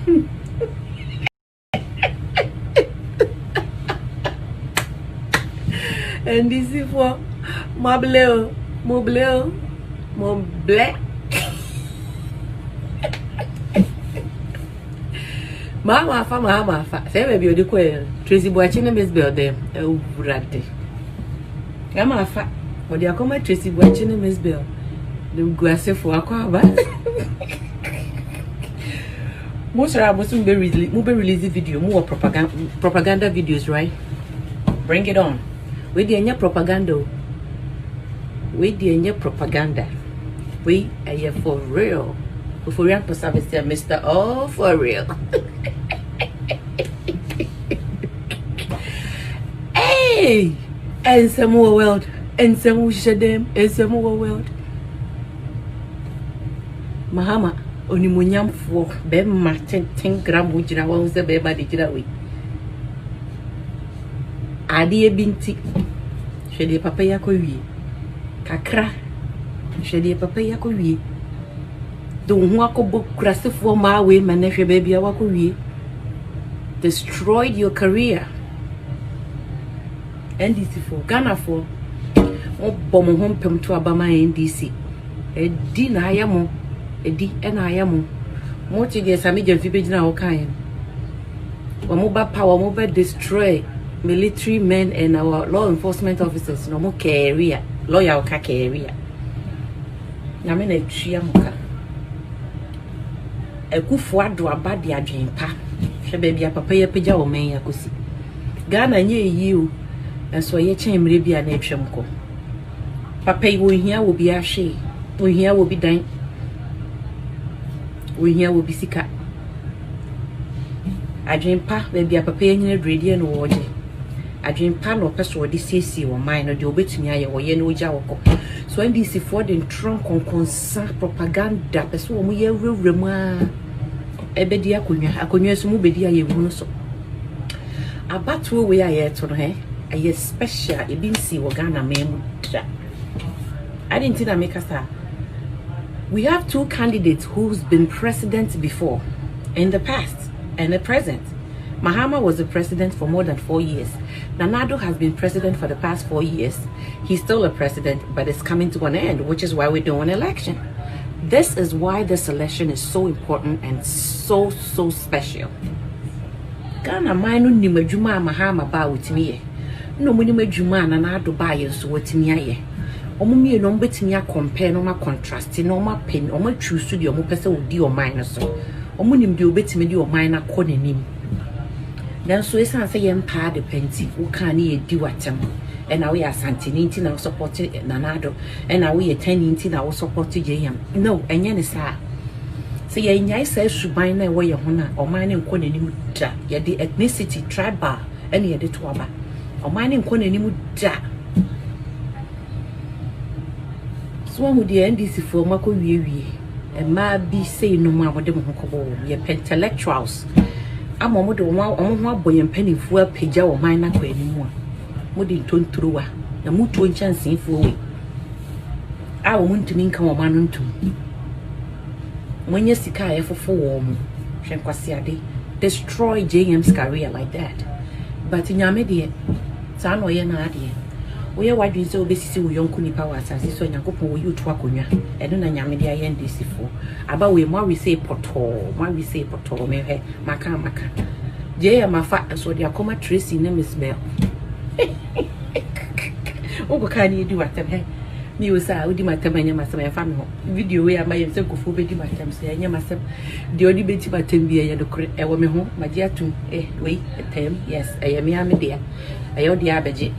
And this is for Mzbel. Mama fa. Say baby odi ko Tracy Boakye na Mzbel dem. Ewurade. Mama fa. Odi akoma Tracy Boakye na Mzbel. Dem guase for akwaba. Most be release video, more propaganda videos, right? Bring it on. We the propaganda. We the propaganda. We are here for real. For real service, Mr. Oh, for real. Hey, and some more world, and some more shadem, and some more world. Mahama. Onimunyam for be Martin 10 gram wujina wa se be ba de jira we ade binti hwede papa yakowie kakra hwede papa yakowie do hu akobo kurasefo ma we mane hwe ba bia wakowie destroyed your career NDC for Ghana for o bomo hompem to abama NDC e di na ayamo edi ena ayamu mochi ge sami je fi pejina o kan wa mo ba power mo ba destroy military men and our law enforcement officers no mo career lawyer ka career na me na twia mo ka ekufu ado abade adwenpa hwe ba bia papa ya peja o men ya kosi Ghana nye yi o enso ye chen mire bia na etwem ko papa yi wo hia wo bia hwe wo hia wo bi dan we here will be sika adwempa baby papa nyina dredi no woje adwempa no peso de siesie wo man no de obetumi aye wo ye no ogya woko so NDC for the trunk konsa propaganda peso wo ye wurewuremu a ebedi akonwa so mu bedi aye hu no so abatu we aye to no he aye special e bi nsi wo Ghana memu da I didn't think that make us we have two candidates who's been president before, in the past and the present. Mahama was the president for more than 4 years. Nanado has been president for the past 4 years. He's still a president, but it's coming to an end, which is why we're doing an election. This is why this election is so important and so special. Ghana mainu ni majuma Mahama ba witimiye. No muni majuma Nanado ba yesu witimiye. Omumie no mbetimi a compare no ma contrast no ma pen o ma choose de o mo pese odi o man so omunim de obetimi de o man na kɔ nanim dan so esan say yem pa de penti wo kan na edi watem e na we asante ni nti na support Nanado e na we 10 nti na wo support JM no enye ne sa say ye nyai sa suban na wo ye ho na o man ne nkɔ nanim da ye de ethnicity tribal e na ye de to aba o man ne nkɔ nanim da so who the NDC for mako wie e ma bi say no ma wode mo hokobo ye intellectuals ama mo de wo ho aboye mpanimfu apagya wo man na kwa animu a mo de ntonturuwa na mutuo nchansenfo we a wo ntumi nka wo man ntum monye sika a yefofo wo mo hwenkwase ade destroy JM's career like that but nyame de sa no ye na ade we wadwi so obesisi wo yonku nipa wa asase so nyankopon wo yutu akonwa eno na nyame de aye ndisi fo aba we mo we say poto me he maka je mafa so de akoma Tracy na Mzbel ogo kan yi di watem he mi wo sa odi matem anya masem ya fa me ho video we ama yem se kofo be di matem se anya masem de odi be ti matem bi ya de kore e wo me ho maji atum we etem yes ayemi amede ayo di abeje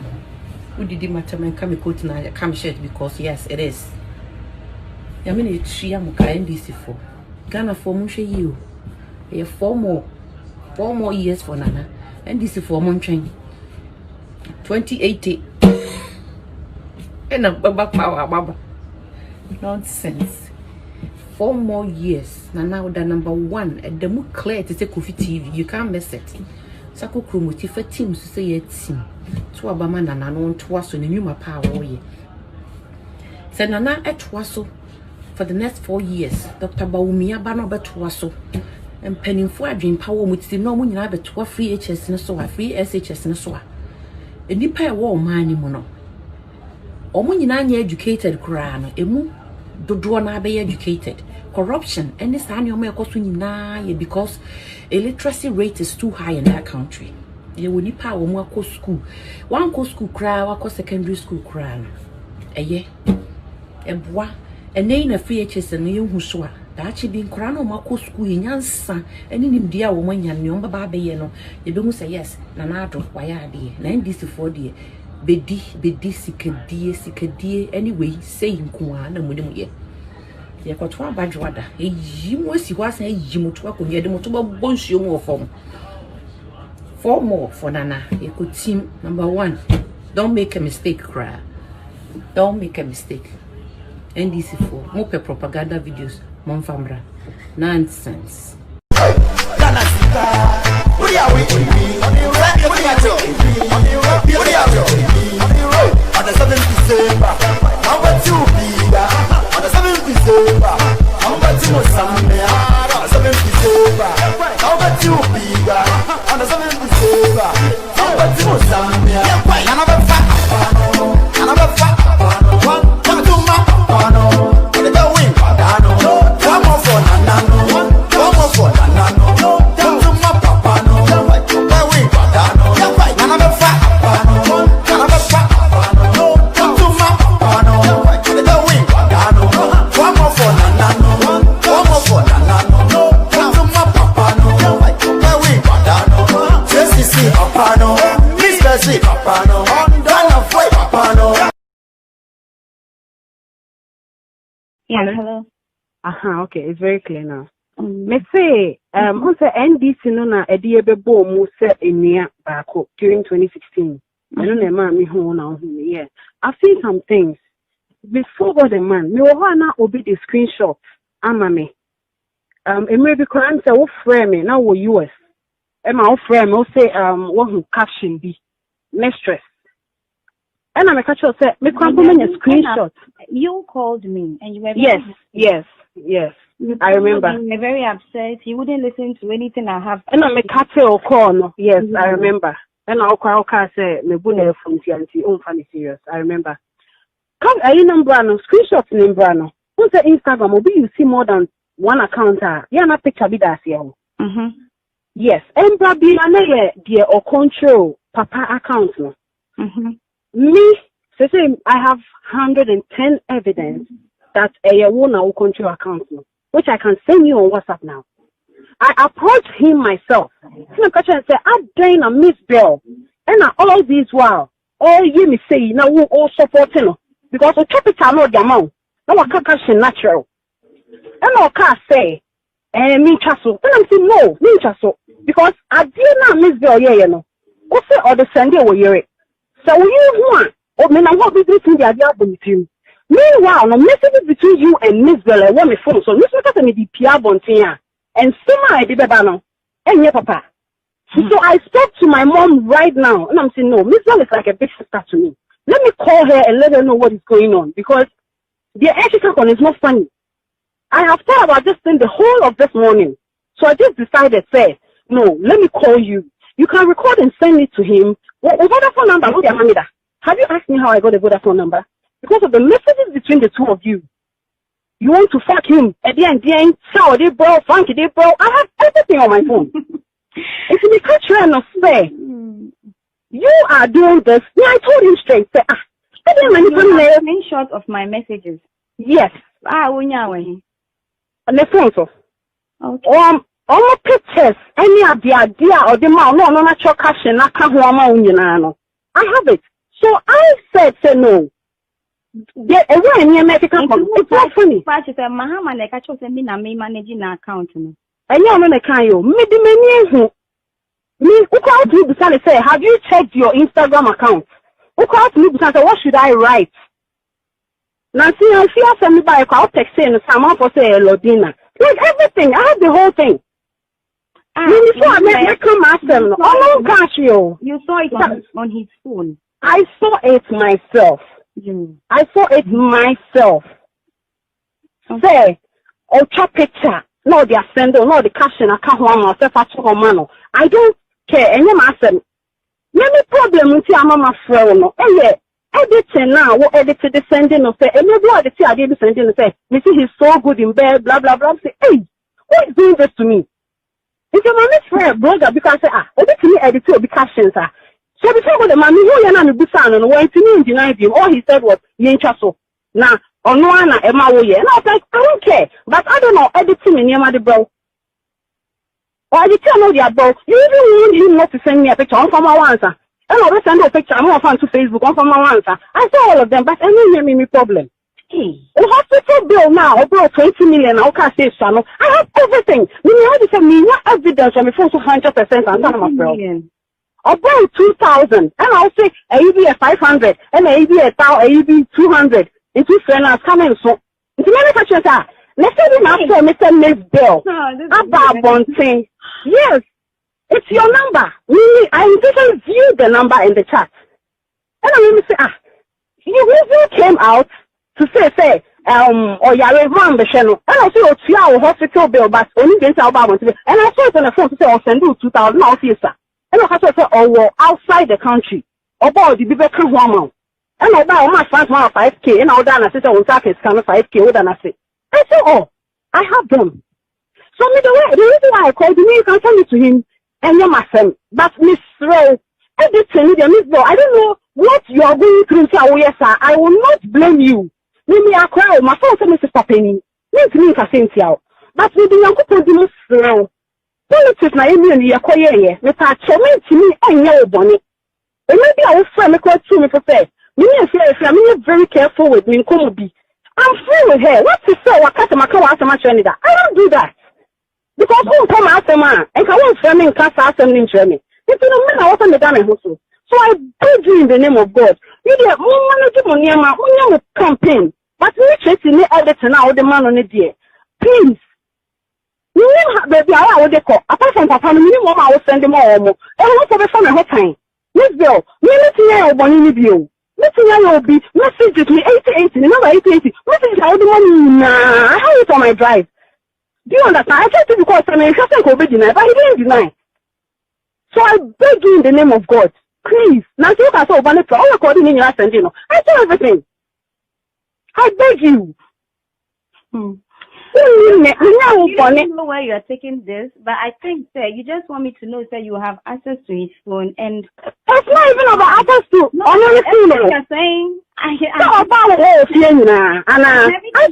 udidi matem kan me coat na kam shirt because yes it is ya me na tria mo ka NDC for Ghana for mo hwe yi o e 4 more years for Nana NDC for mo ntwen 2080 and a baba nonsense 4 more years Nana the number 1 at the mo clear to say Kofi TV you can't miss it sako kromoti fa team so say your team to abama Nana no to so na nyuma pa wo ye say Nana etwa so for the next 4 years Dr. Bawumia ba no beto so and penning for a dream power with the normal nyina beto free HS no so free SHS no so a nipa e wo man mu no omo nyina nya educated kura no emu dodo na be educated corruption and this any omo ekoso nyina ye because illiteracy rate is too high in that country. Ye wo nipa wo mo akọ school one ko school kura wa secondary school kura no eye eboa ene na free HS no ye hu so a daachi bi nkora no makọ school nyansa ene nimdi a wo manya ne on baba be ye no ye be hu say yes na na ado waya ade na ndc for de bedi sikadie anyway say nkoa na munim ye ye kwato abadwada eyi mo si ho asan eyi moto akonye de moto bo nsuo mo fom for more for nana you could team number 1 don't make a mistake cry don't make a mistake ndc4 mo pe propaganda videos mon famra nonsense Yeah, hello. Okay, it's very clear now. Me say, on the NDC no na ediebe bo mu se enia baako during 2016. I don't know man me who now yeah. I've seen some things before God the man. Me wo na obi the screenshot ama me. E me be kwan say wo frame me na wo US. E ma wo frame wo say wo hu caption bi. Mistress. And I'm a catch you say me kwan me screenshot. You called me and you were yes. I remember. You were very upset. You wouldn't listen to anything I have. And I'm a catch or call no. Yes, I remember. And I'll say me bune from TNT on funny serious. I remember. Come a number no screenshot number no. What's the Instagram will be you see more than one account yeah na picture be that here. Yes. And be another dear or control papa account no. Me say I have 110 evidence that a woman will control account no, which I can send you on WhatsApp now. I approached him myself. And I said, I'm doing a Mzbel. And all these while, all you me say, now we all supporting because the capital no the amount. Now I can't natural. And I can't say, me chasso. And I'm saying, no, me chasso. Because I did not Mzbel, yeah, you know. What's the other Sunday we hear it? So you want, or me now what we do to the idea with you. Meanwhile, the message between you and Mzbel, I want me phone. So Miss Maka me be Pierre Bontia. And somehow I did no. And yeah, Papa. So I spoke to my mom right now, and I'm saying, no, Mzbel is like a big sister to me. Let me call her and let her know what is going on because the ethical one is not funny. I have thought about this thing the whole of this morning. So I just decided, say, no, let me call you. You can record and send it to him. What Vodafone number? Have you asked me how I got a Vodafone number? Because of the messages between the two of you. You want to fuck him at the end, shower, they bro, funky, they bro. I have everything on my phone. If you can't try and say, you are doing this. Yeah, I told him straight. Say, I didn't a screenshot of my messages. Yes. When you're away. On the phone, so. Okay. All my pictures, any of the idea or the man, no, not your cash and I can't I have it. So I said, say no. It's not funny. Mahama like I chose me managing an account. And you know, me, who called you to say, have you checked your Instagram account? Who called me to say, what should I write? Now, see, I feel somebody by a call text saying, someone for say, Lodina. Like everything, I have the whole thing. I come ask them, you saw it on his phone. I saw it myself. I saw it myself. Say, Ocha picture, No, they are sending, no, the cash in account one myself at home. I don't care. And you must say, any problem with your mama friend, no, yeah. Editing now, what edited the sending of say, and maybe what the I did sending and say, you see, he's so good in bed, blah, blah, blah. Say, hey, who is doing this to me? It's your mommy's friend, brother, because I say, edit me, edit will be captions, So before the mommy, who you're not a busan, and when to me denied him, all he said was, you ain't so. Now, on one, Emma, and I was like, I don't care, but I don't know, editing me near my bro. Or you tell me the bro, you even need him not to send me a picture on from my answer. And I will send a picture, I'm more fun to Facebook on from my answer. I saw all of them, but I didn't hear me problem. The hospital bill now, about 20 million, I can't say so. I have everything. Meaning, I just have me what evidence on my phone to 100% and my bro. About 2,000, and I'll say a be a 500, and a be a 200. In two friends coming so. It's manufacturers are. Let's say we have Mr. Mzbel. About one thing. Yes, it's your number. I didn't view the number in the chat. And I really say, you came out to say, or you're run the channel. And I say, oh, 2 hour hospital bill, but only against our Bible. And I saw it on the phone to say, I'll send you 2,000 officer. And I said, oh, outside the country. About the Bible woman. And I buy my friends 5K, and I'll done a sister on Saturday, 5K, what I say. I said, oh, I have them. So the reason why I called me, you can tell it to him, and you're my friend. But Miss Rowe, everything, Mzbel, I don't know what you are going through, yes, sir. I will not blame you. Maybe I cry, my phone said, Mrs. Papeni. Me, I think you. But with the young people, Miss Rowe, politics, na emi and Yakoye, me ta chome to me, and your bonnie. And maybe I will friend me quite to me for say, me and very careful with me, come be. I'm free with her. What to say? What cut my car after my training that? I don't do that. Because who come after man? And I won't frame in class after me in Germany. It's in a minute I wasn't the damn hustle. So I beg you in the name of God. You get more money to campaign. But me Tracy me editor now the man on it there. Please. You know baby I would call. Apart from papa, me mama I will send them all. And I for the phone a whole time. Mzbel, me letting you bonnie bio. Letting you be messages me 8080, number 8080. Messages I would money nah. I have it on my drive. Do you understand? I tried to because I mean, I can't deny, but he didn't deny. So I beg you in the name of God, please. Now you can say, all according in your sending. I do everything. I beg you. I don't know where you are taking this, but I think you just want me to know that you have access to his phone, and it's not even about access to. No, everything you're saying. I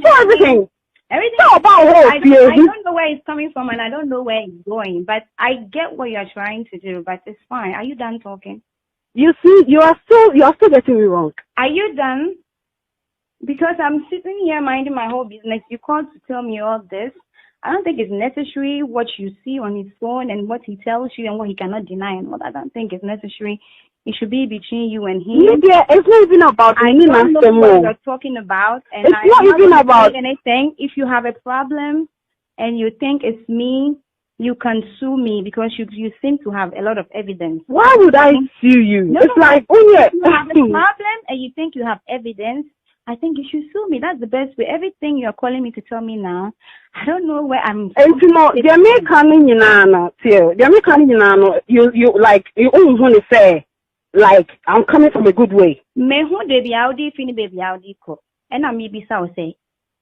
saw everything. Everything. I don't know where it's coming from, and I don't know where it's going, but I get what you're trying to do. But it's fine. Are you done talking? You see, you are still getting me wrong. Are you done? Because I'm sitting here minding my whole business. You called to tell me all this. I don't think it's necessary what you see on his phone and what he tells you and what he cannot deny and what I don't think is necessary. It should be between you and him. Yeah, it's not even about I don't know what you're talking about, and it's not even about anything. If you have a problem and you think it's me, you can sue me because you seem to have a lot of evidence. Why would I sue you? It's like if you have a problem and you think you have evidence, I think you should sue me. That's the best way. Everything you're calling me to tell me now, I don't know where I'm. And you know, the American, you like you always want to say. Like, I'm coming from a good way. Me who baby Audi, fini baby Audi ko. And I maybe so say,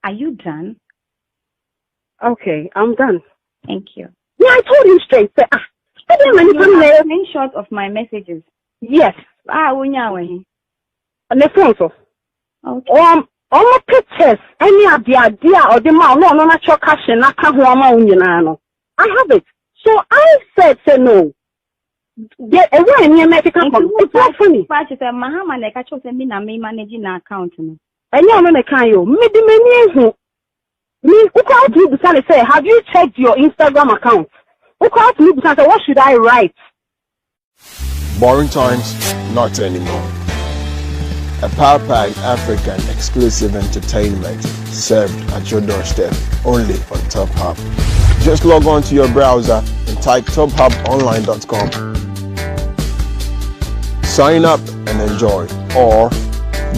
are you done? Okay, I'm done. Thank you. Yeah, I told him straight. Say, I didn't have a screenshot of my messages. Yes. Unyawe. On the phone, so. Okay. All my pictures, any of the idea or the man, no, natural cash and I can't have it. So I said, say no. Get away in your medical company. It's not funny. Mahama ne kacho se mi na me managing account no. Enya no ne kan yo. Me di meni hu. Me uko to you say, have you checked your Instagram account? Uko to you say, what should I write? Boring times, not anymore. A power-packed African exclusive entertainment served at your doorstep only on Top Hub. Just log on to your browser and type tophubonline.com. Sign up and enjoy, or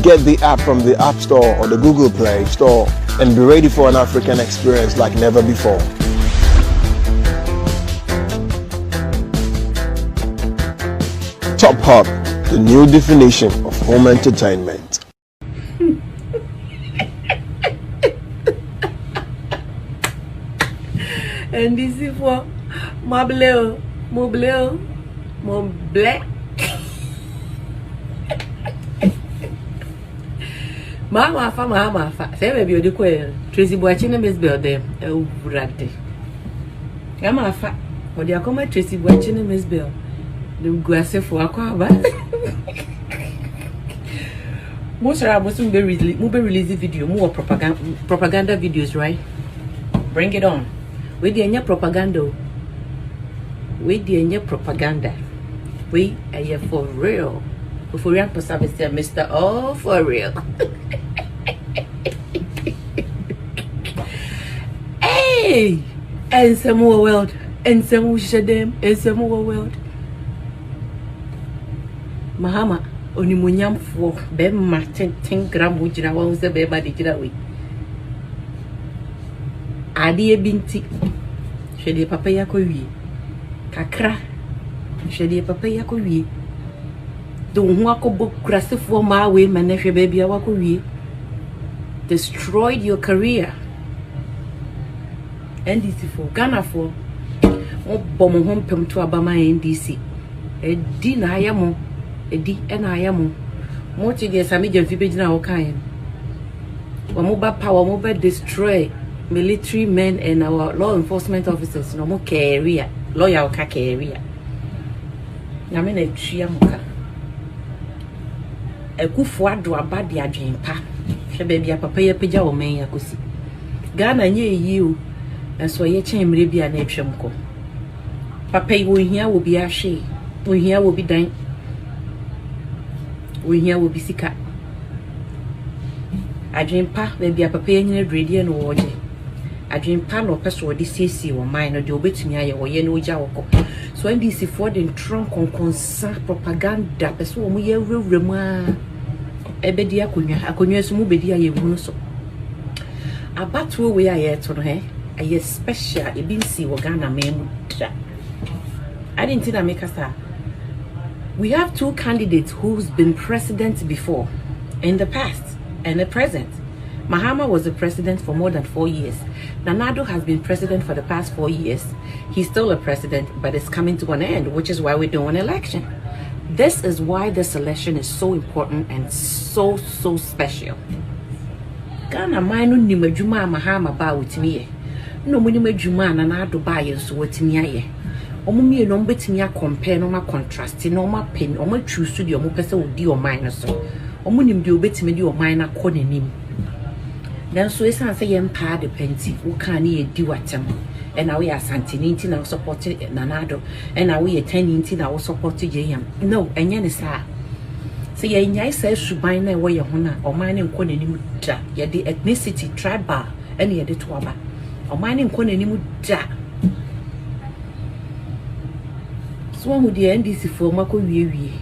get the app from the App Store or the Google Play Store and be ready for an African experience like never before. Top Hub, the new definition of home entertainment. And this is for Mzbel. Mama fa. Say baby you dey Tracy Boakye na Mzbel there. Urade. Mama fa. For the akoma Tracy Boakye na Mzbel. The guase for akwa ba. Most are supposed to release video, more propaganda videos, right? Bring it on. We the propaganda. We the propaganda. We are here for real. For real to service there, Mr. Oh, for real. Hey! And some more world. And some more shadem. And some more world. Mahama. Onimunyam for Bema 10 gram wujina wa unse beba de jira we. Adi binti. Shede papa yako wie. Kakra. Shede papa yako wie. Do ho akobo krasefo ma we manehwe baby awako wie. Destroyed your career. NDC for Ghana for bomo hom pem to abama NDC. Edi na ayamo. Edi ena ayamo. Mochi de sami je fibe jina okayen. Wamoba power, wamoba destroy military men and our law enforcement officers. No mo career, lawyer oka career. Nyame na tria muka. Ekufo ado abade adwenpa. Hwe baabi papa ye pagya wo men yakosi. Ghana nye yi o. Enso ye chen mre bia na etwem ko. Papa yi wo hia wo bia hwe. Wo hia wo bi dan. We here will be sika. Adwempa baby papa nyina radio no woje. Adwempa no person odi siesie wo man no de obetumi aye wo ye no ogya woko. So NDC for the trunk on concern propaganda person wo ye wurwuremu a ebedi akonwa so mu bedi aye hunu so. Abatu we aye to no he aye special e bin si wo Ghana memu da. I didn't think that make us we have two candidates who's been president before, in the past and the present. Mahama was the president for more than 4 years. Nanado has been president for the past 4 years. He's still a president, but it's coming to an end, which is why we're doing an election. This is why this election is so important and so special. Ghana mine no nimajuma Mahama ba witimi ye. No munimajuma Nanado ba ye so witimi ye. Omumie no mbetimi a compare no ma contrast no ma pen o ma choose de o mo pese odi o man so omunim de obetimi de o man na ko nanim then so esan say yem pa de penti wo kan ne edi watem and now we are santini nti na support Nanado and now we are 10 nti na wo support JM no enye ne sa say ye nyai say suban na wo ye ho na o man ne ko nanim da ye de ethnicity tribal and ye de to aba o man ne ko nanim da. So who the NDC for mako wie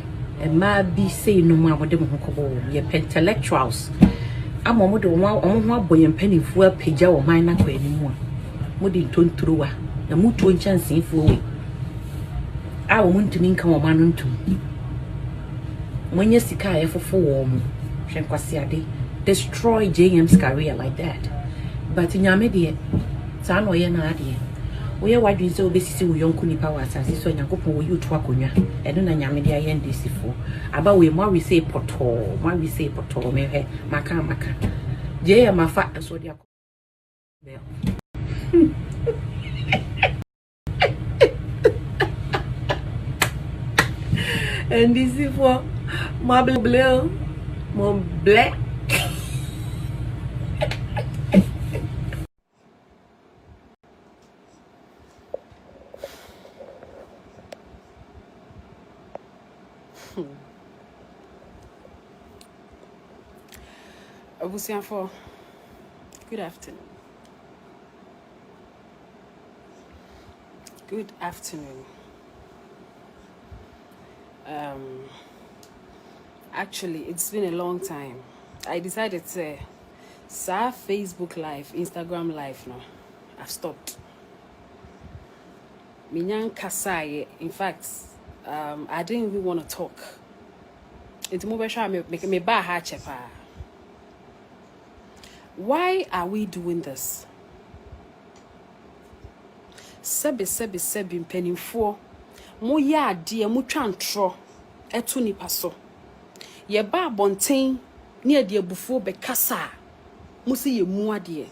e ma bi say no ma wode mo hokobo ye intellectuals amomo de wo ho aboye mpanifo apagya wo man na kwa animu a mo de ntonturuwa na mutuo nchansenfo we a wo ntumi nka wo man ntum monye sika e fofo wo mo hwenkwase ade destroy JM's career like that but nyame de sa no ye na ade we are why so obesisi wo yonku nipa wa asase so nyankopon wo yutu akonwa eno na nyame de aye ndesi fo aba we ma we say poto me he maka je ya mafa so de akọ and this is for Mzbel Abusianfo, good afternoon. Good afternoon. Actually, it's been a long time. I decided to say, Facebook Live, Instagram Live, no, I've stopped. Minyan Kasai, in fact, I didn't even want to talk. It's more sure me ba ha chepa. Why are we doing this? Sebi penifo. Mo ya adie mo twantro eto nipa so. Ye ba bonten ne adie bufo be kasa. Mo se ye mu adie.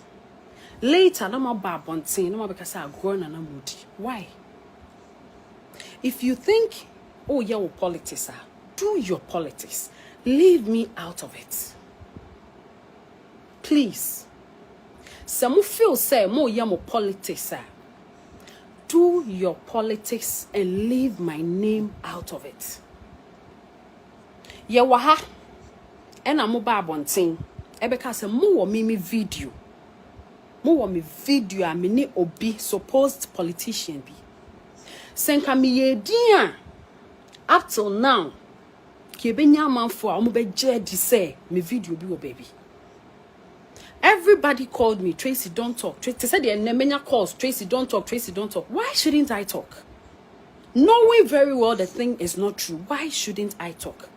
Later na ma ba bonten na ma be kasa agro na mudi. Why? If you think oh yeah politics do your politics. Leave me out of it. Please. Some feel say mo yeah politics do your politics and leave my name out of it. Ye waha ena mo ba bonten ebeka se mo wo me video. Mo wo me video a me ni obi supposed politician bi. Senka me ye din up till now kebenya manfo a mo be jedi say me video bi wo baby. Everybody called me, Tracy, don't talk. Tracy said the many calls, Tracy, don't talk, Tracy, don't talk. Why shouldn't I talk? Knowing very well the thing is not true. Why shouldn't I talk?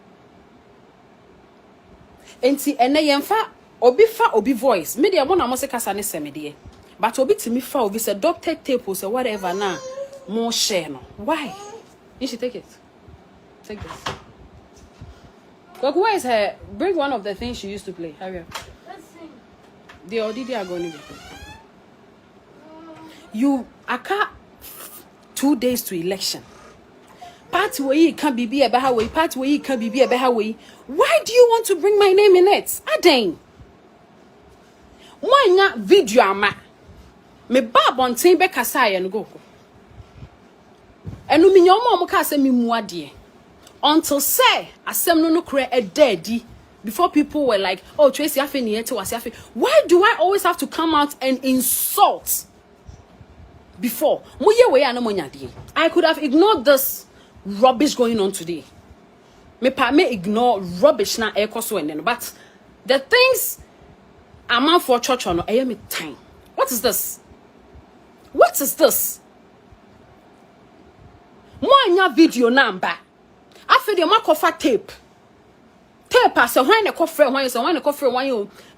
Enti ene yemfa obi voice. Me dey won am say kasa ne semede. But obi timi fa obi say doctor tape or say whatever na more share no. Why? You should take it. Take this. Look, where is her? Bring one of the things she used to play. Hurry up. The audit are going to be. You aka 2 days to election. Party where you can be a better way. Party where you can be a better way. Why do you want to bring my name in it? Adane. Why not video ama? Me bab on team be kasai and go. And mi nyomo mo ka se mi muadie. Until say asem no kre e daddy. Before people were like, oh, Tracy, why do I always have to come out and insult? Before, I could have ignored this rubbish going on today. Me ignore rubbish na but the things I'm out for church on I am time. What is this? What is this? Mo video number. After the makofa tape. Tape as when the coffee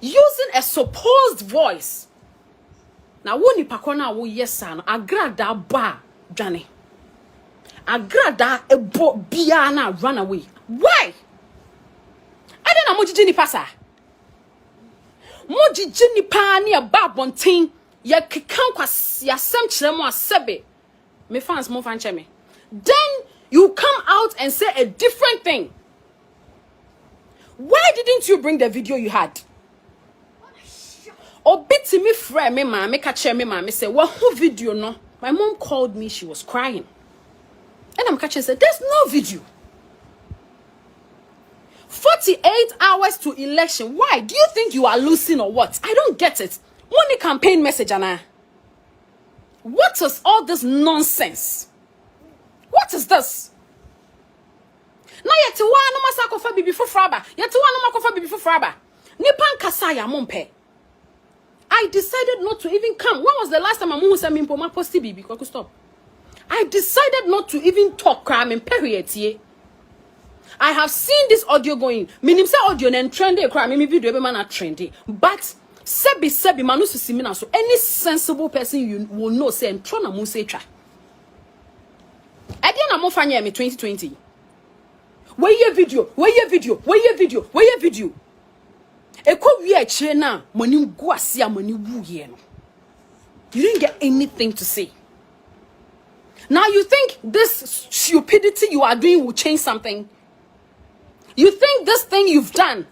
using a supposed voice. Now woni pakona wo yes an agrada ba dwane. Agrada ebo bia na run away. Why? I don't know mojiji ni pasa. Mojiji ni pa ni aba bonten ye kekan kwase asem kire mo asebe. Me fans mo fan cheme. Then you come out and say a different thing. Why didn't you bring the video you had? Obiti me friend me ma me catch me ma me say, "Well, who video no?" My mom called me, she was crying. And I'm catching said, "There's no video." 48 hours to election. Why? Do you think you are losing or what? I don't get it. Money campaign message, Anna. What is all this nonsense? What is this? Na yete wa no masakofa bibi fofraba. Yete wa no makofa bibi fofraba. Nipan kasa ya mompe. I decided not to even come. When was the last time Amu said me ma posti bibi? Kwaku stop. I decided not to even talk crime in period. I have seen this audio going. Minim say audio and trendy crime me video be man na trendy. But sebi manu susimina so any sensible person you will know say entro na mu say twa. Ade na mo fanya me 2020. Where your video? Eko wi a chire na moni gu ase a moni wuye no. You didn't get anything to say. Now you think this stupidity you are doing will change something? You think this thing you've done?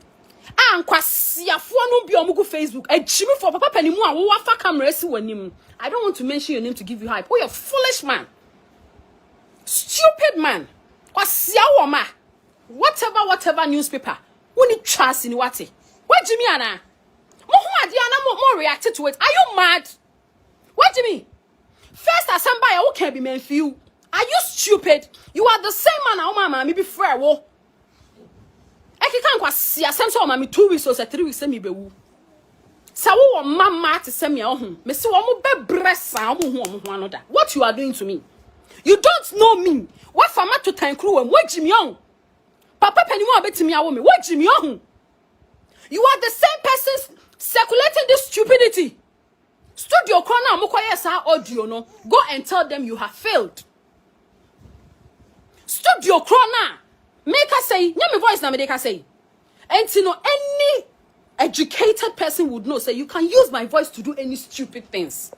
Kwasiafo no bi omugu Facebook. Ejimi for papa panimu a wo afa camera si wanim. I don't want to mention your name to give you hype. Oh, you're a foolish man. Stupid man. Kwasiawo ma. Whatever newspaper. When you trust in what? What do you mean, Anna? More reacted to it. Are you mad? What do you mean? First, as somebody who can be meant for you. Are you stupid? You are the same man. Oh, mama, me be fair. Wo. I can't quite see. I sent so 2 weeks or 3 weeks. Send me be woo. So, mama to send me home. Me see, I'm be breast. What you are doing to me? You don't know me. What for to time crew and what Jimmy on? Papa penny more bet me a woman. What Jimmy on? You are the same person circulating this stupidity. Studio corner mokoye sa audio no. Go and tell them you have failed. Studio corner. Make us say, nyame voice na make us say. And you know any educated person would know say you can use my voice to do any stupid things.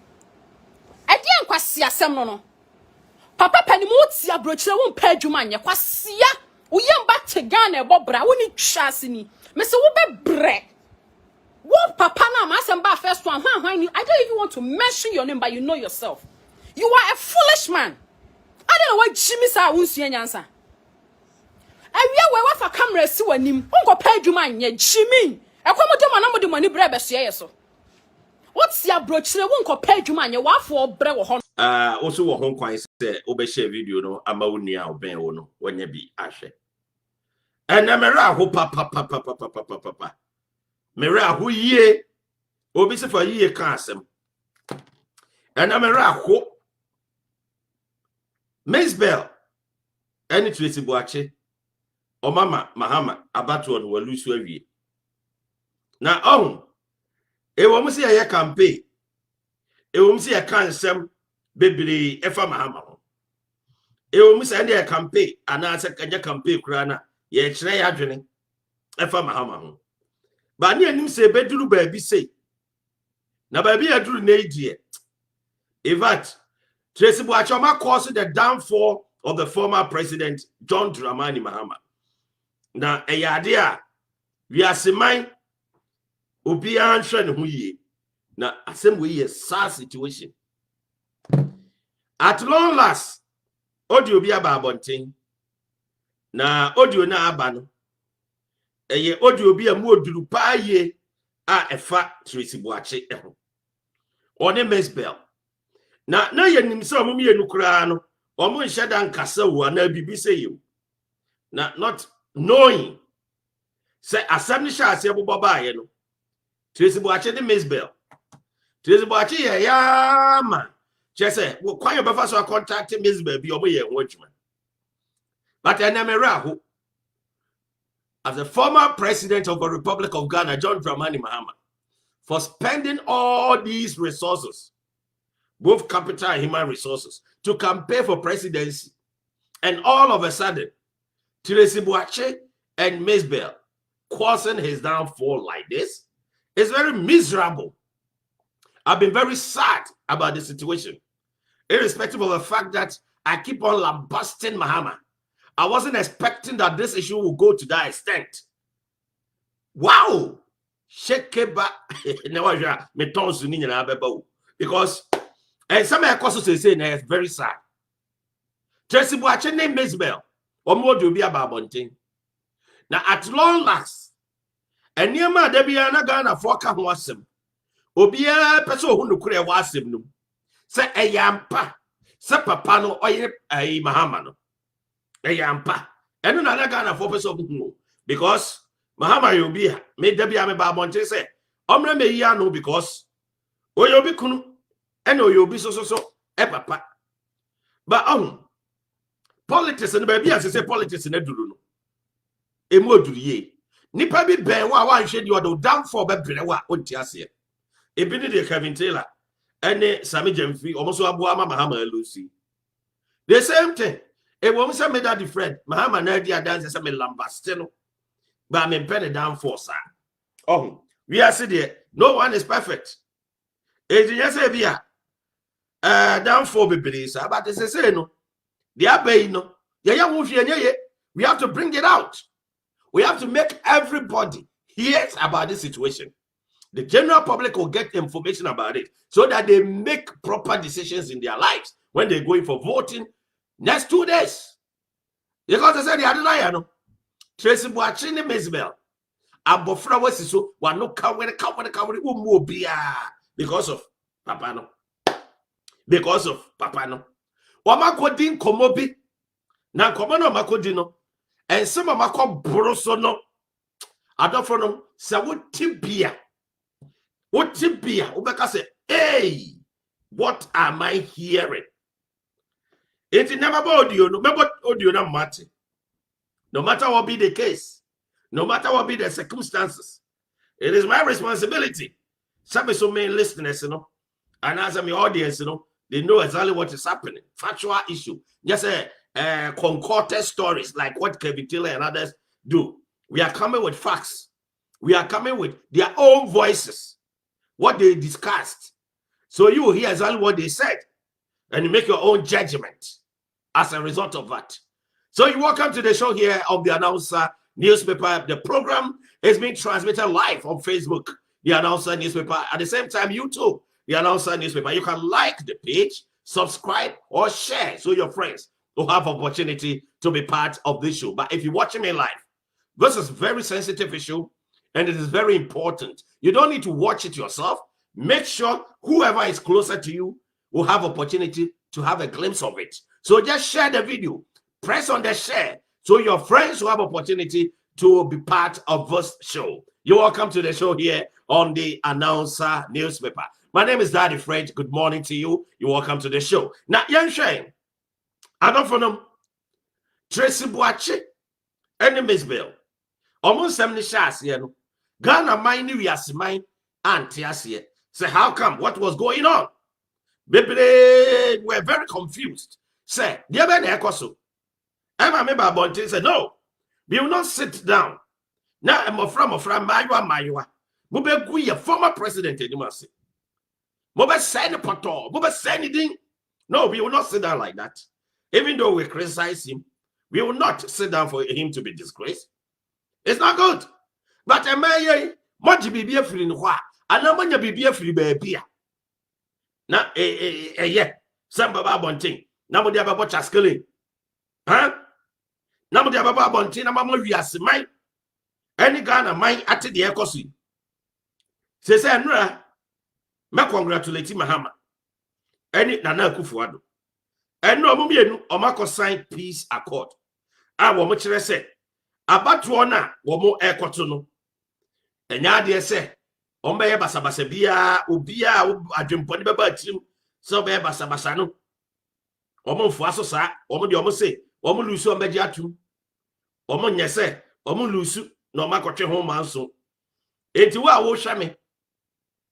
Edian kwasi asem no. Papa panimu ti abrochire won pa adwuma anye kwasia. Uyemba tegana ebobra woni twase ni. Me se wo be bre. What papa na masemba first one I don't even want to mention your name, but you know yourself. You are a foolish man. I don't know what Jimmy sa wonsu nyansa. Awia we wa fa camera si wanim. Unko pa adwuma anye Jimmy. Ekomodo manamode mani bre beso yeso. What's your brochure wonko pa adwuma anye wa fo bre wo ho. Also wo hon kwan se obehye video no ama woni a oben wo no wonya bi ahwe. Enamera ho papa. Mera ho ye obi se fa ye ka asem. Enamera ho Mzbel any Tracy Boakye o mama mahama abato no walusu awie. Na e wo mu se ye campaign. E wo mu se ye ka nsem bebre efa mahama ho. E wo mu se ye campaign ana se kanya campaign kura na ye kire ya dwene efa mahama ho. Ba ni anim se beduru ba bi sei. Na ba bi aduru na edie. Evat Tracy Boakye ma cause the downfall of the former president John Dramani Mahama. Na eyade a wi aseman obi anhwe ne ho yie. Na asem we ye sad situation. At long last audio bi aba abonten. Na audio na aba no eye audio bi amu oduru pa ye a efa Tracy Boakye eho one Mzbel na yenim se omum ye nukura no omo nheda nkasa wo na bibi se ye na not knowing say asem ni sha ase bobo ba ye no Tracy Boakye de Mzbel Tracy Boakye ye ya ma chese wo kwan yo befa so contact Mzbel bi omo ye ho adwuma but enamera ho as the former president of the Republic of Ghana, John Dramani Mahama, for spending all these resources, both capital and human resources, to campaign for presidency. And all of a sudden, Tracy Boakye and Mzbel causing his downfall like this is very miserable. I've been very sad about the situation, irrespective of the fact that I keep on lambasting Mahama. I wasn't expecting that this issue will go to that extent. Wow! Shekeba because and some of the say it's very sad. Tracy Boakye name Mzbel or more to be about bunting. Now at long last, and near my Debiana Ghana for Kahuasem, Obia Peso who kure wasim no. Say a yampa, say papano or a Mahamano. Eyampa enu na Ghana for person of because Mahama you be made there be a babonte say omre me ya no because oyobi kunu eno oyobi so e papa but politics and baby as say politics na duru no emu oduru ye nipa bi ben wa hwe di odo downfall be brere wa onti ase e bi de Kevin Taylor ene Sami Jamfi omoso aboa Mahama Lucy the same thing. It won't say me that the friend. Mahama na di dance say me lambaste no. But me pen down for sir. We are sitting there. No one is perfect. It just say bia down for be sir. But they say no. They are paying no. We have to bring it out. We have to make everybody hear about this situation. The general public will get information about it so that they make proper decisions in their lives when they're going for voting. Next 2 days, because I said the other night, no, Tracy Boakye and Mzbel, Abofra was so one no cover because of Papa no, because of Papa no. Wama kodin komobi na komono makodino, and some of my broso no. Adofra no sa wotibia, ubeka say, hey, what am I hearing? It never audio, no matter audio no matter. No matter what be the case, no matter what be the circumstances, it is my responsibility. Some so many listeners, and as my audience, they know exactly what is happening. Factual issue. Just concocted stories like what Kevin Taylor and others do. We are coming with facts. We are coming with their own voices, what they discussed. So you will hear exactly what they said, and you make your own judgment as a result of that. So you welcome to the show here of the Announcer newspaper. The program is being transmitted live on Facebook, the Announcer newspaper. At the same time, YouTube, the Announcer newspaper. You can like the page, subscribe, or share so your friends will have opportunity to be part of this show. But if you're watching me live, this is a very sensitive issue and it is very important. You don't need to watch it yourself. Make sure whoever is closer to you will have opportunity to have a glimpse of it. So just share the video. Press on the share so your friends will have opportunity to be part of this show. You're welcome to the show here on the Announcer newspaper. My name is Daddy Fred. Good morning to you. You're welcome to the show. Now, young Shane, I don't know Tracy Boakye and Mzbel. Almost 70 shots here. Ghana mine new yas mine auntie here. Say, how come? What was going on? Baby, we're very confused. Say, dear Ben Ekoso. I remember Bontin said, no, we will not sit down. Now I'm from Maywa. Mube Guya, former president, you must say. Mube send a pato, Mube send anything. No, we will not sit down like that. Even though we criticize him, we will not sit down for him to be disgraced. It's not good. But a man, much be a free in what? And no one be a free baby. Now, yeah, some Baba Bontin. Now, we have a watch us killing. Huh? Now, we have a Baba Bontin, and Mamma, we are mine. Any Ghana mine at the Ecosi. Says, Andra, me congratulate Mahama. Any Nana Kufuado. And no Mumian or Marco signed peace accord. I will much say. About one, womo Ecotono. And ya say, Ombe Basabasabia, Ubia, Adrimponi Babatim, so be Basabasano. Omo Fuaso sa, Omo di Omo say, Omo Lusu Ambediatu. Omo Yese, Omo Lusu, no Makoche home manso. Eti wa wo shame.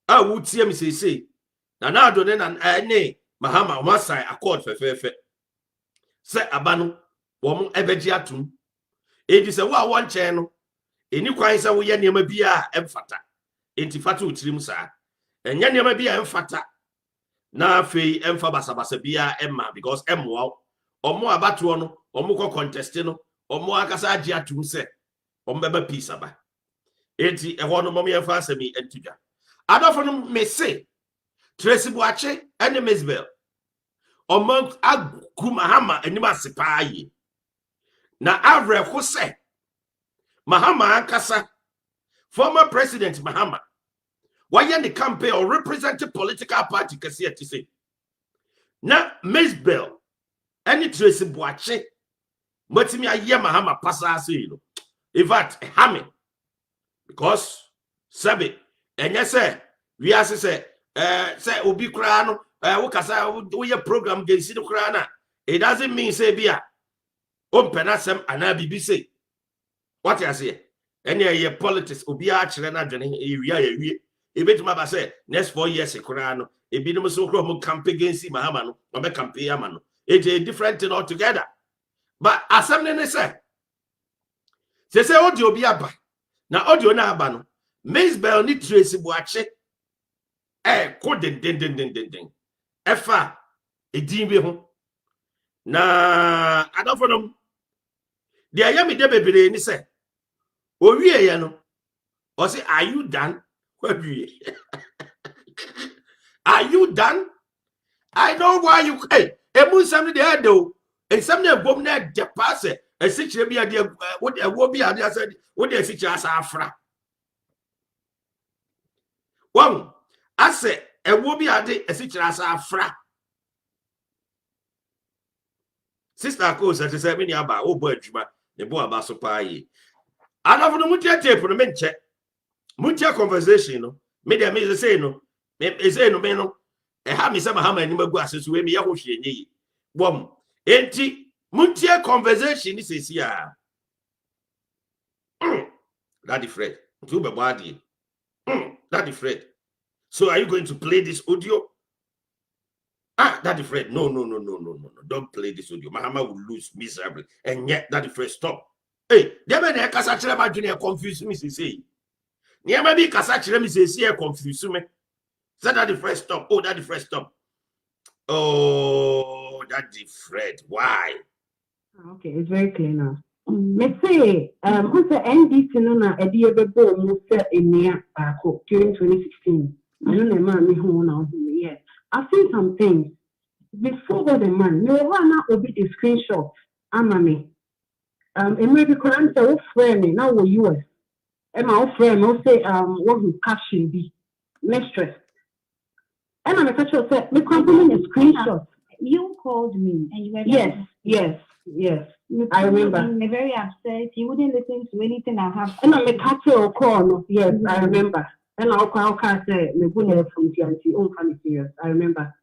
A wo tie me say. Na na do ne na ne Mahama Masai accord fe. Se abano, Omo Ebediatu. Eti se wa won che no. Eni kwan se wo ye niam bia emfata. Enti fata utirim sa. Enya niam bia emfata. Na fei emfa basabasa bia emma because emwa omo abato no omo ko contest no omo akasa agi atum se omo beba peace aba. Enti eho no mom ye fa asemi entudwa. Adofo no me say Tracy Boakye and Mzbel. Omo agu Mahama anima sepa yi. Na avre ko se Mahama ankasa former president Mahama why in the campaign or represent a political party kasi ati say na Mzbel any Tracy Boakye matimi aye Mahama pasa say you know in fact hame because sabe enye say we as say obi kra no wo kasa wo ye program gensi no kra na it doesn't mean say bia open asem ana bibi say what you say any ye politics obi a kire na dwene ewie ebetuma ba say next 4 years kura no ebinum so kro mo campaign against Mahama no obe campaign ama no it's a different thing altogether but assembly ne say audio obi aba na audio na aba no Mzbel ni Tracy Boakye ko den efa edin bi ho na adofo no de ayami de bebere ni say owie ye no o say are you done? Are you done? I know why you hey emu something there though and something bom na de pass e sikire bia de wo de wo bia de said wo de sikire asa afra won ase e wo bia de sikire asa afra sister ko say me ni aba wo bo adwuma ne bo aba so pa yi anafo no mutia tape no menche mutia conversation no me dey me say no me say no me no e ha me say Mahama ni magu asesu we me ye ho hwe enyi bom Enti, muntie conversation is here. Daddy Fred, Daddy Fred. So are you going to play this audio? Daddy Fred, no. Don't play this audio. Mahama will lose miserably. And yet, Daddy Fred, stop. Hey, there may be a Kasachira Junior confuse me, say. Near maybe Kasachira me say, confuse me. Say, Daddy Fred, stop. Oh, Daddy Fred, stop. Oh, Daddy Fred, why? Okay, it's very clear now. Let's say, who's the NDC no a dear bebo Musa in near during 2016. I don't know, man, me who now. Yes, I've seen some things before the man. No one now will be the screenshot. Me. And maybe Koran say, oh, friend, now we're US. And my friend will say, what will caption be? Mistress. And I'm a catcher said, me compliment a screenshot. You called me and you were yes. I remember. You're very upset. You wouldn't listen to anything I have. And I'm a catcher call. Yes, I remember. And I'll say, me go from TNT. Oh, funny serious. I remember.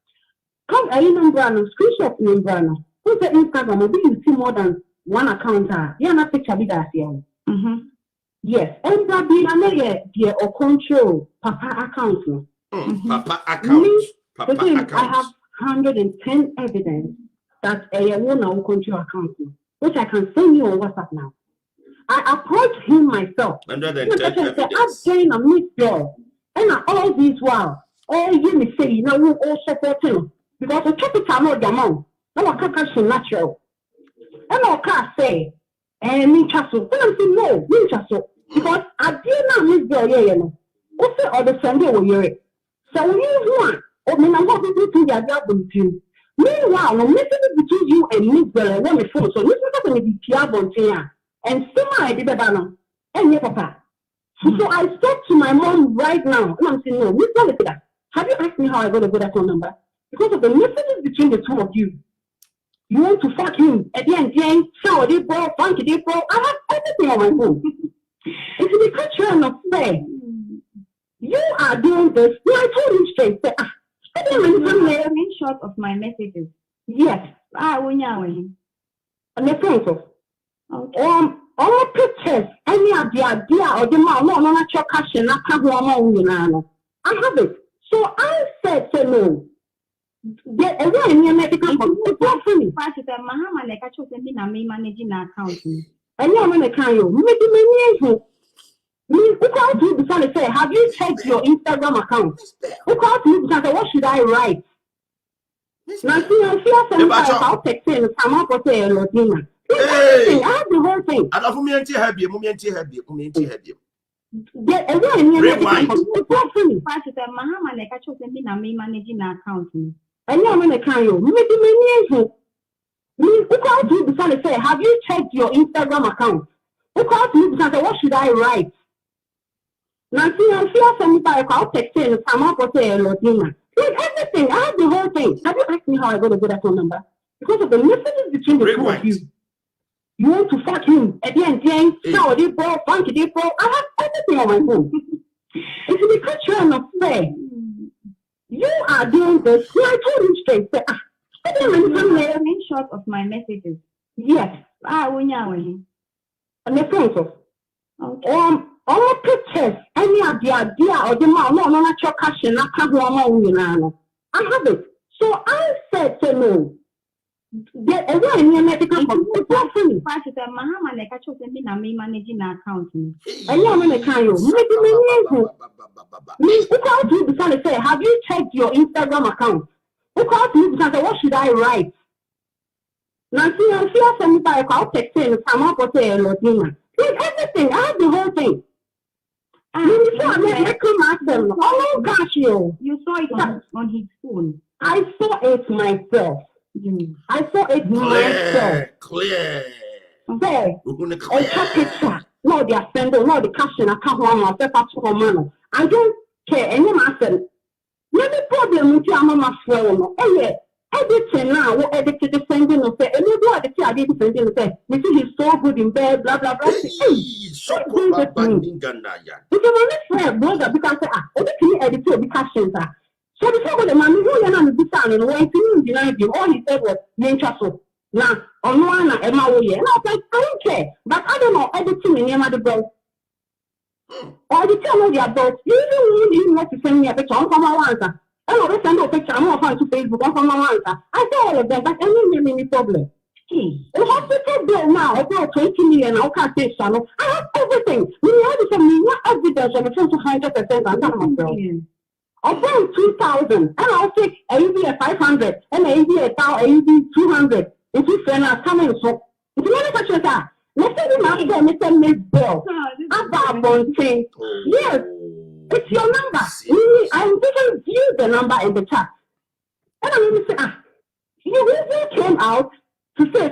Come, I remember screenshot number. Who's the Instagram? Maybe you see more than one account. Yeah, not picture with us here. Yes, and that be another or control Papa account. Papa account. I have 110 evidence that a woman control account, which I can send you on WhatsApp now. I approached him myself. 110 evidence. I'm saying a Mzbel, and all these while, all you may say, we all support him because the capital not the amount. No, I can't natural. And I can't say, me chasso. And I'm saying no, me chasso because I did not Mzbel. Also, or the Sunday will hear it. So when you want, I'm going to do the other with meanwhile, no message between you and Mzbel and when we phone, so this is going to be Pierre Bontia and Sima did the banner and your papa. So I spoke to my mom right now and I'm saying, no, Mzbel, have you asked me how I got a good account number? Because of the messages between the two of you. You want to fuck him at the end, shower they bro, funky they bro. I have everything on my phone. If you become trying to say, you are doing this. No, I told him straight. Say, a screenshot of my messages. Yes. When you are in. On the front of. Okay. All pictures, any of the idea or the man, no, not your cash and not have one. I have it. So I said, no. Get away in your medical for me. Mahama, like I chose me managing an account. And you're going to carry you. Maybe who called you because say, have you checked your Instagram account? Who called you because what should I write? Now, see, I feel sometimes I'll text in some up or say, Latina. I have the whole thing. I don't have Get away in your rewind. Mahama, like I chose me managing an account. And you're going to carry you. Maybe who called you because say, have you checked your Instagram account? Who called you because what should I write? Now, see, I feel sometimes I'll text in some up or say, Latina. Everything, I have the whole thing. Have you asked me how I got a good account number? Because of the messages between the two of you. You want to fuck him at the end, shower they bro, funky they bro. I have everything on my phone. If you become trying to say, you are doing this. No, I told him straight. Say, a screenshot of my messages. Yes. When you are in. On the front of. Okay. All pictures, any of the idea or the man, no, not your cash and not have one. I have it. So I said, no. Get away in your medical for me. Mahama, like I chose me managing an account. And you're going to carry you. Who called you because say, have you checked your Instagram account? Who called you because what should I write? Now, see, I feel sometimes I'll text in some up or say, Latina. Everything, I have the whole thing. You saw it on his phone. I saw it myself. I saw it myself. Clear. There. A picture. No, they are sending, no, the caption. I can't want myself to man. I don't care. Any matter. Maybe problem with your mama phone. Oh, yeah. Editing now, what edited the sending of say, and you do the I didn't send him say, you see, he's so good in bed, blah, blah, blah. Because I'm brother, because I edit the captions. So before the man who you're not the son and when he denied him, all he said was, nature so. Now, on one, Emma, and I was like, I don't care. But I don't know everything in the bro. Or the tell me about you want to send me a picture on my answer. I don't send a picture. I'm on to Facebook on my answer. I saw all of them, but any problem. The hospital bill now, about 20 million. I can't say so. I have everything. We have some evidence on the phone to 100%. I'm not myself. About 2,000, and I'll take a UB 500, and a UB 200. If you send us coming, so if you want to touch that, let's say Mr. Mzbel. About Boakye. Yes, it's your number. I'm giving you the number in the chat. And I'm going to say, you really came out to say,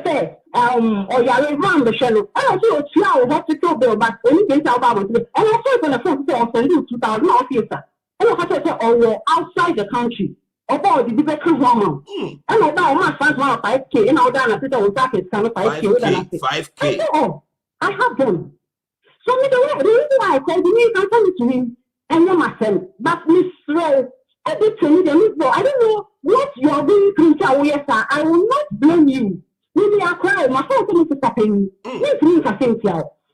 or you're around the channel. And I say, you are a hospital bill, but when you get out of it, and I say, on the phone, say, I'll send you 2,000 officer. And I say, oh, you're outside the country. About the debate woman. And I know my friends want 5K, and I'll down a bit of that is kind of 5K. 5K. Oh, I have them. So the reason why I called you, you can tell it to him, and you're my friend. But Miss Rowe, everything, I don't know what you are going to tell you, sir. I will not blame you. Maybe I cry, my phone to Mr. Tapping. Yes, me for things,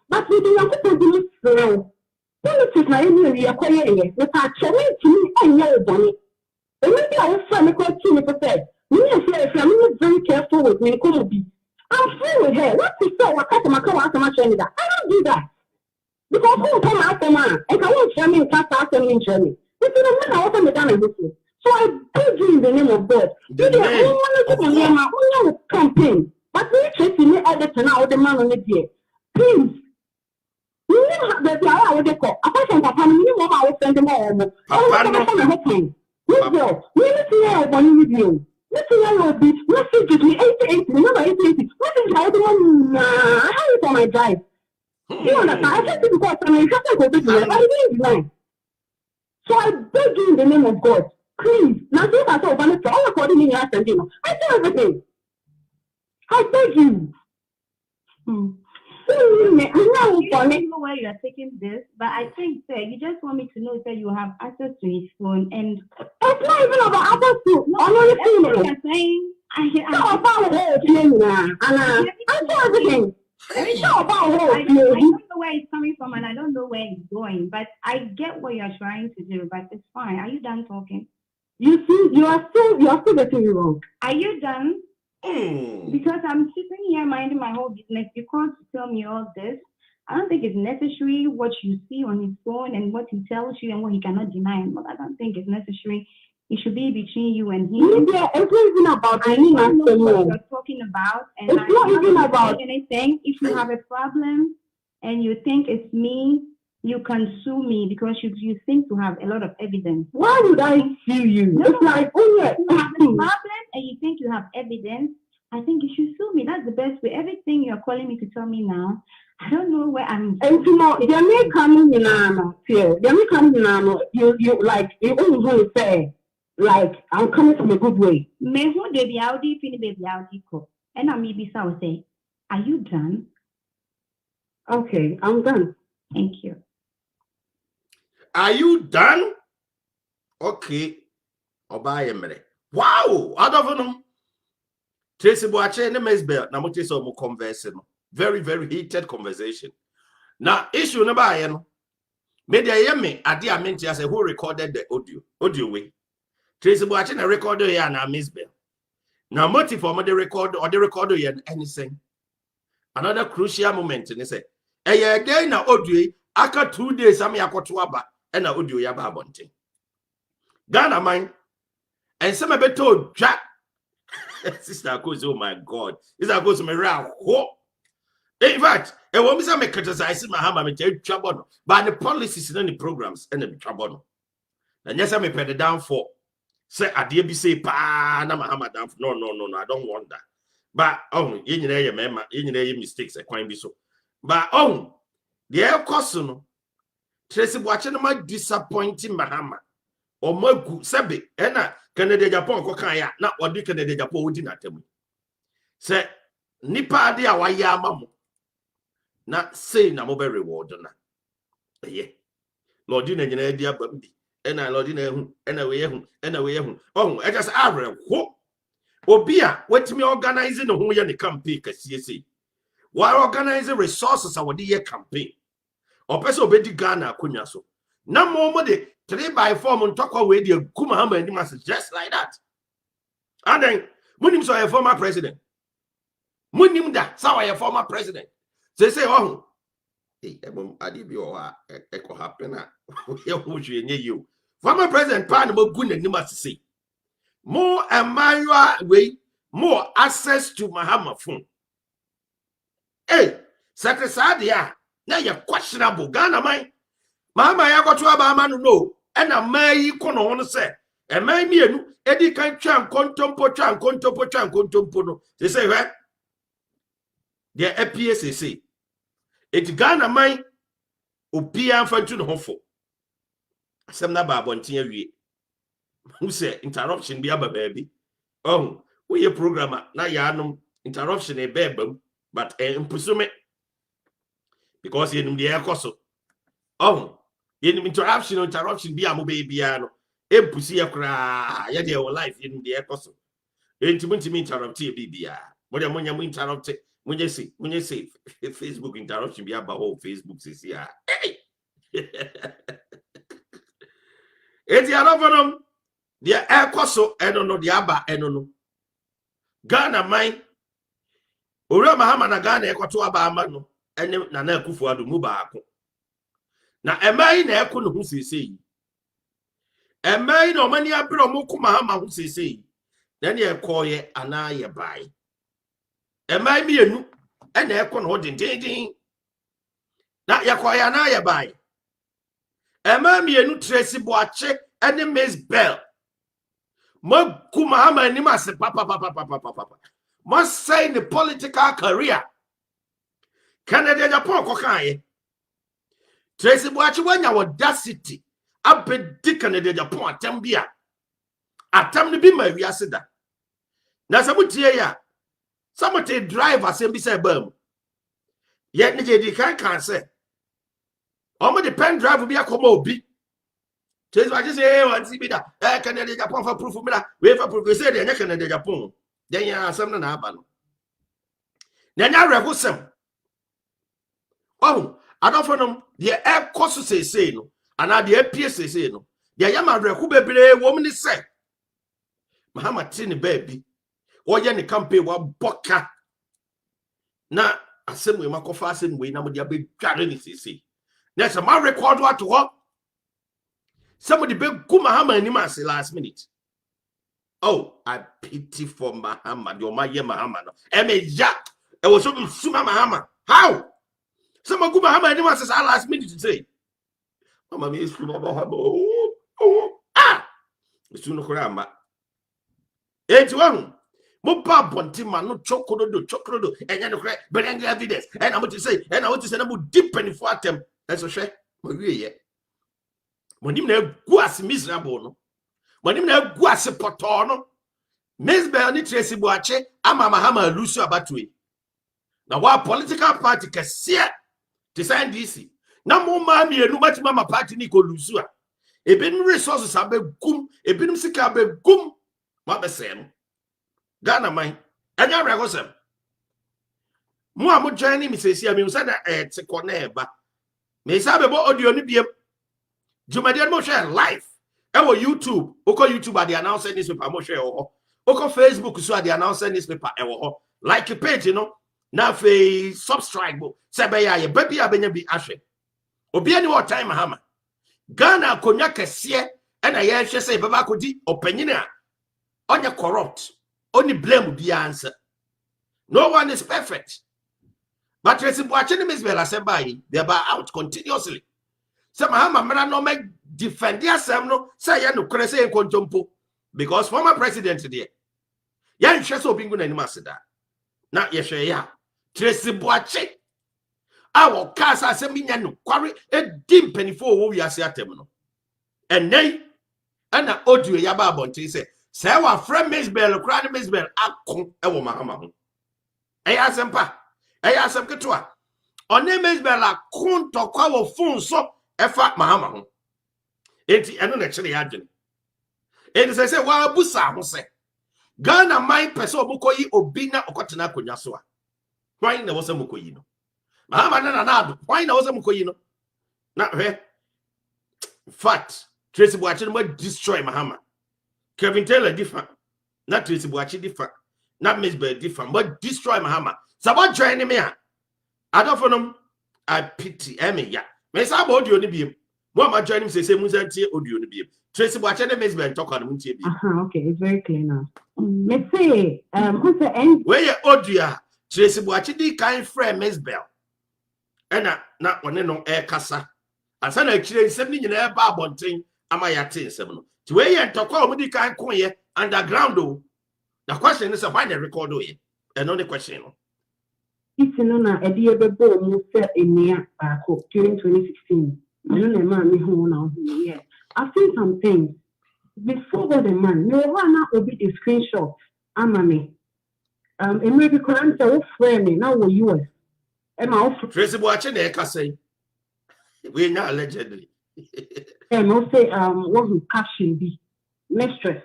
but we do not put Miss Rowe. Politics, I know we are quiet, but I challenge me and your bonnet. And maybe I will find a question if I said, me and Flair, I'm not very careful with me, I'm free with her. What to say? What customer come out to my trainer? I don't do that. Because who come after man? And I won't share me and cast after me and share me. This is the man I want to done with you. So I beg you in the name of God. The name of God. Campaign. But we Tracy me editor now the man on the day. Please. You never have the hour with the call. Apart from Papa, you know I will send them all. Papa, no. Mzbel, we need to hear about you. Let's see how it be. Message me 88, remember 88. What is how the one? I have it on my drive. You understand? I just because I'm a go to the I didn't. So I beg you in the name of God, please. Now this I saw one all according to me. I do everything. I beg you. I don't know where you are taking this, but I think that you just want me to know that you have access to his phone, and it's not even about access to. I'm you're saying. I do everything. I don't know where it's coming from, and I don't know where it's going, but I get what you're trying to do, but it's fine. Are you done talking? You see, you are still getting me wrong. Are you done? Because I'm sitting here minding my whole business. You can't tell me all this. I don't think it's necessary what you see on his phone and what he tells you and what he cannot deny. But I don't think it's necessary. It should be between you and him. Yeah, it's not even about I don't know what you're talking about, and it's not even about anything. If you have a problem and you think it's me, you can sue me because you seem to have a lot of evidence. Why would I sue you? No, it's like, oh yeah, you have a problem and you think you have evidence. I think you should sue me. That's the best way. Everything you're calling me to tell me now, I don't know where I'm. And tomorrow, you may come in you like you always say. Like, I'm coming from a good way. And I'm maybe say, are you done? Okay, I'm done. Thank you. Are you done? Okay. Wow! I don't know. Tracy Boakye and Mzbel. Now, what is our conversation? Very, very heated conversation. Now, issue number one. Media yemi adi amenti as who recorded the audio way. Tracy Boakye na record here na Mzbel. Now, motive for the record or the recorder here anything. Another crucial moment in say, again na audio aka 2 days am yakoto aba and na audio ya ba bonte. Ghana man and some beto dwa. Sister goes, oh my God. Sister goes me ra ho. In fact, a woman say me criticize my hammer me tell trouble, but the policies and the programs and the trouble. And yes, I me put it down for. Say adie bi say pa na mahama down. No, I don't want that. But you need mistakes a crime be so. But the air cost no Tracy Boakye no ma disappointing mahama or magu sebe ena Canada Japan ko kan ya na odi Canada Japan wodi na temu. Say nipa ade a waya ama mo na say na mo be reward na. Eye. Lord na nyina adi abam bi. Ena Lord na ehu ena we ehu ena we ehu. E just avre ho. Obia, what me organizing the whole year campaign, CSC. While organizing resources, our dear campaign. Or person obedi Ghana, Kunyaso. No more money, 3x4 on talk away the Kumahama and message just like that. And then, Munim saw a former president. Munim that, saw a former president. They say, oh, hey, I did your echo happen. You. Former president, Pan Mogun and you must see. More Emmanuel way, more access to Mahama phone. Hey, Secretary, now you're questionable. Ghana, my Mama, I got to have a man no, and a may kono say, and my me, Eddie can chan, contempo chan, contempo. They say, right? The APS say, it's Ghana, my Opia Fantun Hofo. Some number one tier. Who say interruption be a baby? Oh, we a programmer, now yanum interruption a baby, but impusume because you know the air coso. Oh, you interruption be a babyano. Impusi a cry, yet your life in the air coso. Intimate me interrupt BBA. What am I interrupted when you say Facebook interruption be about whole Facebook says, yeah. It's the other the air coso, I don't know the Abba, I don't know. Ghana mine. Ura Mahama na Ghana ekwato aba no ene na akufu adu mu baako. Na emai na eko no hu sesei. Emai na omani abro mu ku Mahama hu sesei. Na ne ekoye ana ye bai. Emai mienu ene eko no dindindin. Na yakoye ana ye bai. Emai mienu Tracy Boakye ene Mzbel. Mo ku Mahama ni mase papa. Must say in the political career. Canada Japan kokaye. Tracy Boakye wanya audacity. Abedi Canada Japan atambia. Atam ni bi ma wiase da. Na samutie ya. Samutie driver sembi say bam. Yet ni je di kan say. Omo the pen driver bi akoma obi. Tracy Boakye say want see bi da. Canada Japan for proof me da. We for proof say dey Canada Japan. Then ya asem na aba no. Na nya rehosem. Oh, adofo the air cost say no. Ana the APS say no. The yama rehu bebre wo mni say. Mahama tini baby. Oye ni campaign wa boka. Na asem we makofa asem we na mo dia be dware ni say. Na se ma record what to. Somebody be ku Mahama ni ma say last minute. Oh, I pity for Mahama. Your my Mahama. Emeja. It was so Suma Mahama. How? Some of Mahama anyone says I last minute to say. Mama me Suma Mahama. Ah! Suna Kurama. 81. Mopa Bontima no chocolate, and you know, but any evidence. And I want to say, and I want to say, I'm deep penny for them. That's a shame. When you know, was miserable. No? When you know, was a potono. Mzbel ni Tracy Boakye, ama Mahama lusu abatwe. Na wa political party kesiya to sign DC. Na mo mami enu mati mama party ni ko lusu a. Ebenum resources abegum, ebenum sika abegum. Ma besem. Ghana man, anya regosem. Mo a mo join me sesi a me usa na te kone ba. Me sa bebo audio ni biem. Jumade mo share live. Ewo YouTube, oko YouTube ade announce newspaper mo share ho. Oko Facebook so ade announce newspaper ewo ho. Like a page, you know. Na fe subscribe sebe ya ye baby abenya bi ahwe. Obi ani what time Mahama. Ghana konya kese e na ye hwe say baba kodi opanyine a onye corrupt. Only blame be answer. No one is perfect. But Tracy Boakye ni Mzbel asembai, they are out continuously. So Mahama mara no make defend yourself no say ya no krese en kontompo because former president there. Ya nhwe so bingu na ni maseda. Na ye hwe ya Tracy Boakye awo kasa asemi nya no kware edim penifo wo wi ase atem no. Enei ana audio ya ba abonte say wa friend Mzbel kra ni Mzbel akon e wo Mahama ho. Eya asempa. Eya asem ketwa. One Mzbel akon to kwa wo phone so efa Mahama ho. Enti eno na kire ya adwene. Enti say wa abusa ho say Ghana my person mukoyi obina okotena konya so a. Why na wose mukoyi no? Mahama na nado. Why na wose mukoyi no? Na fact, Tracy Boakye mo destroy Mahama. Kevin Taylor different. Not Tracy Boakye different. Not Mzbel different. But destroy Mahama. So what join me? I don't for them. I pity yeah. Me say about audio ni bi. Mo ma join him say Musa tie audio ni bi. Tracy Boakye na Mzbel talk on Musa bi. Okay, it's very clear now. Let's say who's the end? Where your audio Tracy Boakye di kind friend Mzbel. Na one no air kasa. Asa na kire nsem ni nyina ba abonten ama ya te nsem no. Ti we ye ntokwa o mudi kan kon ye underground o. The question is why they record o ye. And the question no. It's na ediebebo mu se enia baako during 2016. I don't know man me who now yeah. I've seen some things before the man. No one now will be the screenshot. Amame. It may be current so friend now we US. Tracy Boakye na eka say. We not allegedly. And I'll say what who caption be mistress.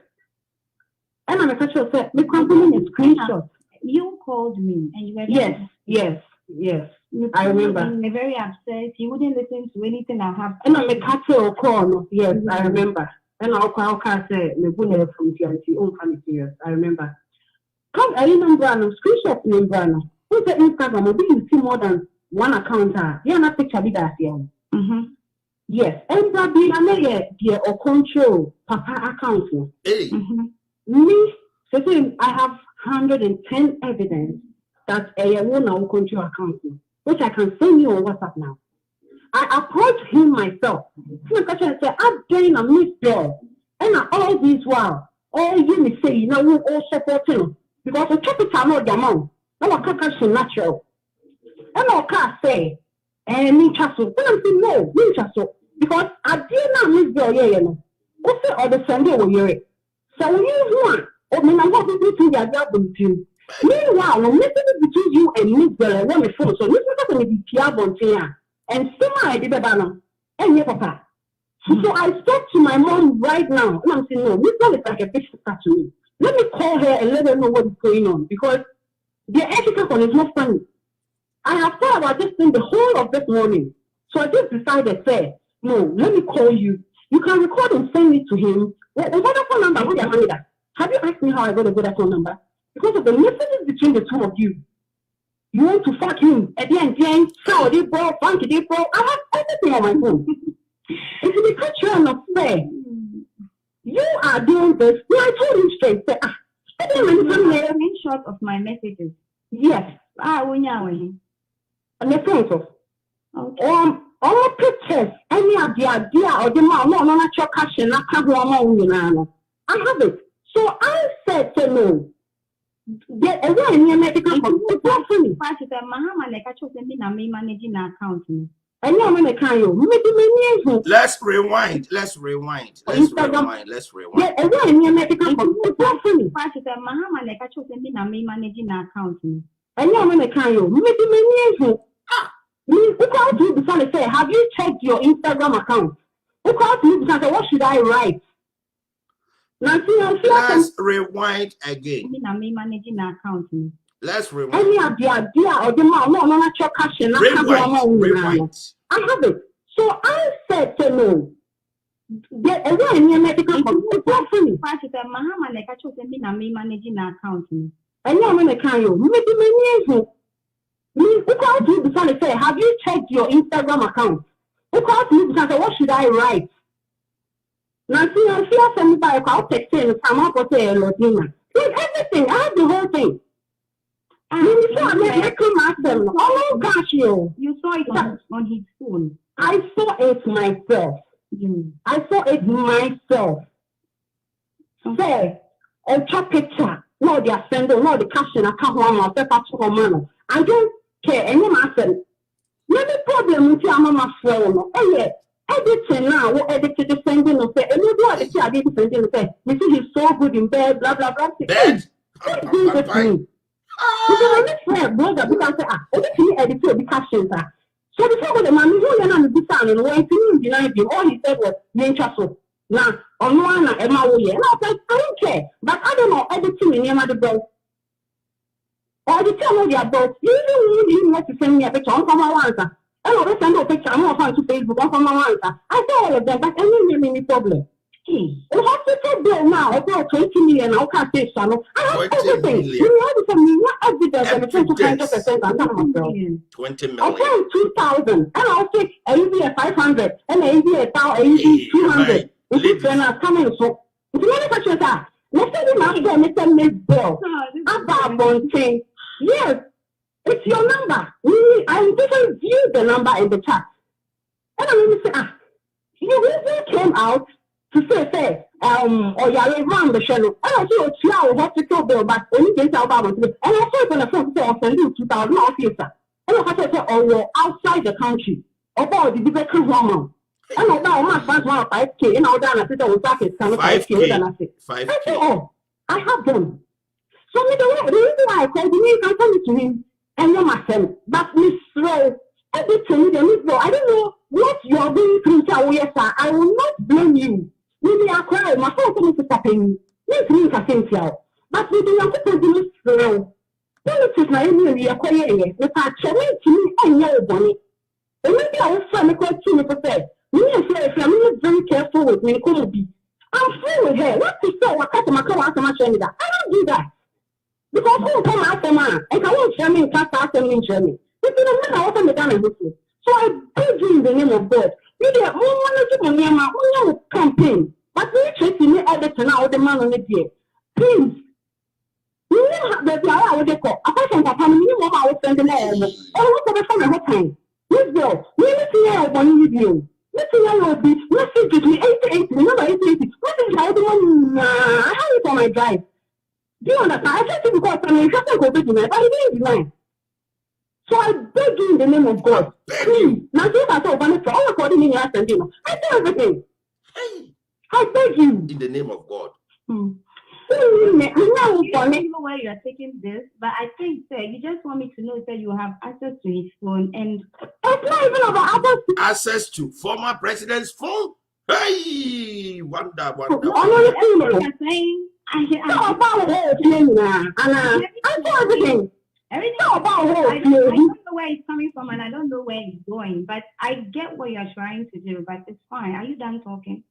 And I'm a catcher said the company is screenshot. You called me and you were yes. I remember. You were very upset. You wouldn't listen to anything I have. And I'm a catcher call. Yes, I remember. And I'll say me bune from TNT own family serious. I remember. Come a number screenshot number. Who's the Instagram? Maybe you see more than one account. Yeah, not picture be that here. Yes, and that be a or control papa account. Hey. Me, saying I have 110 evidence that a woman will control account, which I can send you on WhatsApp now. I approached him myself. I said, I'm getting a Mzbel. And all this while, all you say, you know, we all supporting because the capital not the amount. No, I can't natural. And I say, and me chasso. Then I'm saying, no, me chasso. Because I did not Mzbel, you know. What's it or the Sunday will hear it? So you want, or me, I'm not going to your job with you. Meanwhile, when between you and Mzbel, and one phone, so this is going to be Pierre Bontea. And somehow I did a and yeah, papa. So I spoke to my mom right now, and I'm saying, no, Mzbel is like a big sister to me. Let me call her and let her know what's going on because the ethical one is not funny. I have thought about this thing the whole of this morning. So I just decided, say, no, let me call you. You can record and send it to him. What phone number? What you have you asked me how I got a good phone number? Because of the messages between the two of you. You want to fuck him at the end, so they bro, funky they bro. I have everything on my phone. If you become you're not fair, you are doing this. Yeah, I told him straight. Say, a screenshot of my messages. Yes. When you're with and the phone of all pictures, any of the idea or the mom, no, not your cash and not have one. I have it. So I said to no. Get away in your medical company. Mahama, like I chose me managing account. And you're going to call you. Let's rewind. Get away in your medical company. Mahama, like I chose me managing account. And you're going to call you. Who called you before they say, have you checked your Instagram account? Who called you because what should I write? Let's rewind again. Managing account. Let's rewind. Any of the idea or the mom, no, not your cash and rewind. I have it. So I said to no. Get away in your medical company. Mahama, like I chose me managing account. And you're going to call you. Who called you before they say, have you checked your Instagram account? Who called you because what should I write? Now, see, I feel somebody I'll text you and come up with a Lodina. Everything, I have the whole thing. And you saw me, oh gosh, you saw it on his phone. I saw it myself. I saw it myself. Say, a top picture, no, they are sending, no, the caption, I can't want to I don't care. Any matter. Maybe problem with your mama phone. Oh, yeah. Editing now, what edited the sending of it. And you do it, I didn't send it. You see, he's so good in bed, blah, blah, blah. Bed? Do this to me. Because I brother, because I say, edited the captions. So before the man, who you're not the sound and waiting to deny him, all he said was, nature so. Now, on one Emma Woye. And I was like, I don't care. But I don't know everything in the bell. Or the tell me about you want to send me a picture on from my answer. I will send a picture. I'm not to Facebook on from my answer. I saw all of them, but I didn't have any problem. The hospital bill now, about 20 million. I can't say so. I have everything. You have some evidence and it's 200%. I'm not million. 20 million. Okay, 2,000. And I'll take a year 500 and a year 200. It's coming. So, it's not such as that. Let's say Mr. Mzbel. About one thing. Yes, it's your number. I didn't view the number in the chat. And I mean, you really came out to say, or you're around the channel. And I saw a 2 hour hospital bill, but when you get out about it, and I saw it on the phone to say, I'll send you 2,000 officer. And I said, oh, you're outside the country. About the bigger woman. And I know my fans want 5K, and I'll down a sister with jackets, 5K, and I said, 5K. I said, oh, I have them. So the reason why I called you can tell it to him and you're my son. But Miss Rose, everything, I don't know what you're going through, sir. I will not blame you. Maybe I cry, my phone told me to stop him. Let's mean I think so. But we do not put Miss Rose. Politics, my enemy, are quiet. If I challenge you, I know, Bonnie. And maybe I will find a question to say, me and say, I'm not very careful with me, I'm free with her. What to say? What customer come after my training? I don't do that. Because who come after man? And I won't share me in class after me in Germany. This is the man I open the down and listen. So I beg you in the name of God. You get one to me, my campaign. But we Tracy me editor now the man on the day. Please. You know that the hour would go. Apart from that, you know how I was sending them. Oh, what's the phone at time? Mzbel, we need to hear one video. Let's see how you'll be. Message me 88, remember 88. Message how the one I have it on my drive. Do you understand? I just think because I'm interested in COVID, but he didn't deny. So I beg you in the name of God. Please. Now, see if I saw Vanessa, all according to me, I do everything. I beg you. In the name of God. I don't know where you are taking this, but I think you just want me to know that you have access to his phone, and it's not even about access to former president's phone. Hey, wonder. You're saying I don't know where he's coming from, and I don't know where he's going, but I get what you're trying to do. But it's fine. Are you done talking?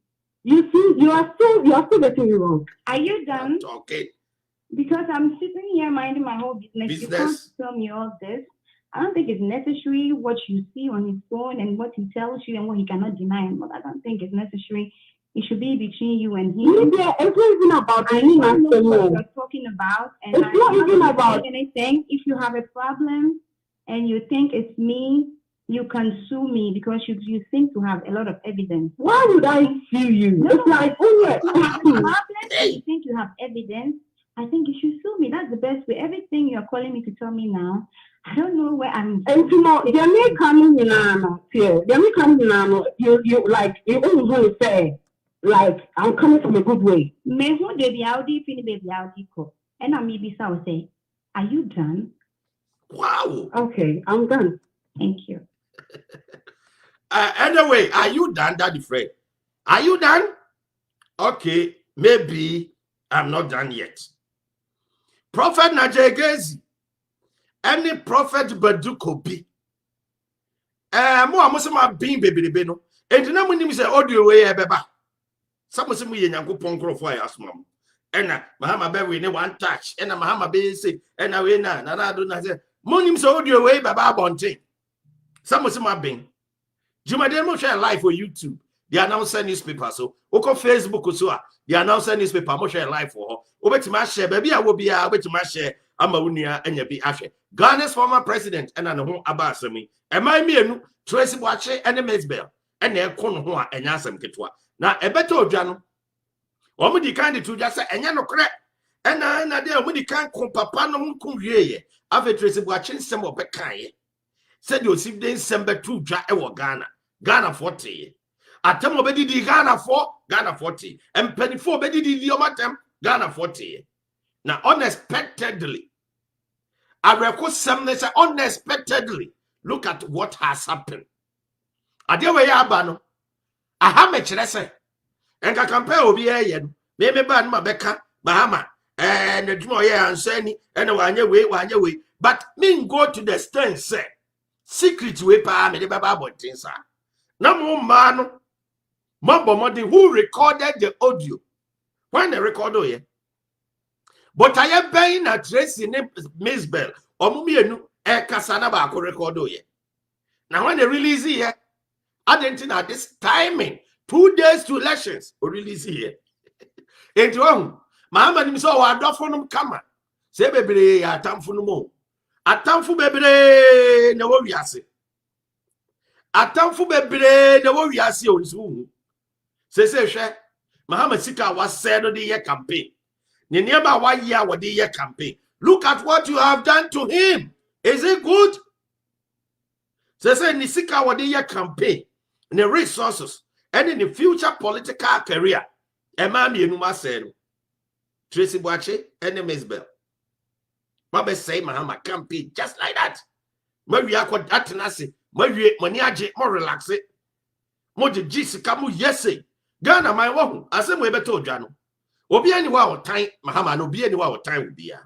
You see, you are still getting it wrong. Are you done? Okay. Because I'm sitting here minding my whole business. You can't tell me all this. I don't think it's necessary what you see on his phone and what he tells you and what he cannot deny. But I don't think it's necessary. It should be between you and him. Yeah, it's not even about any man. What you're talking about, and it's not even about anything. If you have a problem and you think it's me, you can sue me because you seem to have a lot of evidence. Why would I sue you? No, it's like, you have a problem and you think you have evidence. I think you should sue me. That's the best way. Everything you're calling me to tell me now, I don't know where I'm. And you know, they may come in here. They may come in you like you always want to say, like, I'm coming from a good way. Me who they be out deep in baby out deep. And I'm maybe so say, are you done? Wow. Okay, I'm done. Thank you. Anyway, are you done, Daddy Fred? Are you done? Okay, maybe I'm not done yet. Prophet Najegezi, any prophet Baduko be. Mo amusema bin baby no. Entina munim say audio way beba. Samusemu ye nyankopon krofo ya asmam. Ena mahama be we ne one touch. Ena mahama be say ena we na do na say munim say audio way beba bontin. Samusema bin. Jumade mo share live for YouTube. They announce newspaper so. Oko Facebook so they announce newspaper mo share live for her. Obetima share baby a wo bia obetima share ama wunia enya bi ahwe. Ghana's former president and an ho abasemi. Emai mienu Tracy Boakye and Mzbel and e kon ho a enya asem ketwa. Na ebeta odwa no. Omo di kan de tu dwa se enya no kre. Na de omo di kan kon papa no nko wieye. Ave Tracy Boakye nsem obekan ye. Said you see den sembe tu dwa e wo Ghana 40. Atem obedi di Ghana 40. Empeni 4 obedi di omatem Ghana 40. Now unexpectedly, I record something say unexpectedly. Look at what has happened. Adewe ya abano. Aha me kire say. enka campaign obi ye no me ba no mabeka Bahama and the more and sani and wanye way but me go to the stand say secret way pa me de baba bontin sa na mo man no who recorded the audio when the record oh yeah but I am paying a Tracy name Mzbel omumienu e kasana ba ko record oh yeah now when they release here I didn't know this timing 2 days to elections or release here it's wrong Mama nim so wa adofo num kama se bebre atamfo num o atamfo bebre na wo wiase atamfo bebre na wo wiase o nsu se hwe Mahama sika wa se no de ye campaign ne nieba wa ye a wo de ye campaign look at what you have done to him is it good se ni sika wo de ye campaign ne resources and in the future political career e ma mienu ma se no Tracy Boakye and Mzbel. Mabe say Mahama campaign just like that. Maybe I could that nasi. Maybe money aje more relax it. Mo de jisika mu yese. Ghana my wo. Asem we beto dwa no. Obi ani wa o time Mahama no obi ani wa o time obi ya.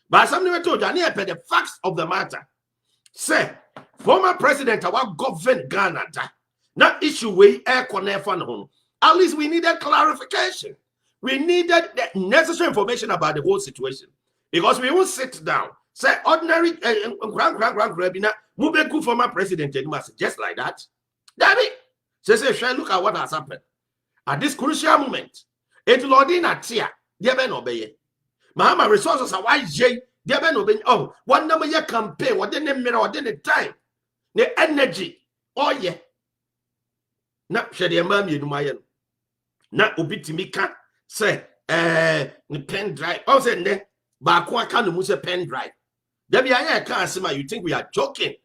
But asem ne beto dwa na the facts of the matter. Say former president our govern Ghana da. Not issue we air connect for no. At least we needed clarification. We needed the necessary information about the whole situation because we won't sit down. Say ordinary Mubeku former president just like that. David say look at what has happened at this crucial moment. It Lord in a tear. They ben obey. Mahama resources are why Jay. They ben obey. Oh, one number year campaign. What then the mirror? What then the time? The energy. Oh yeah. Na share the mom you do my. Na obitimika. Say, the pen drive. Oh, say, ne, but I can't use a pen drive. There be a can't see you think we are joking.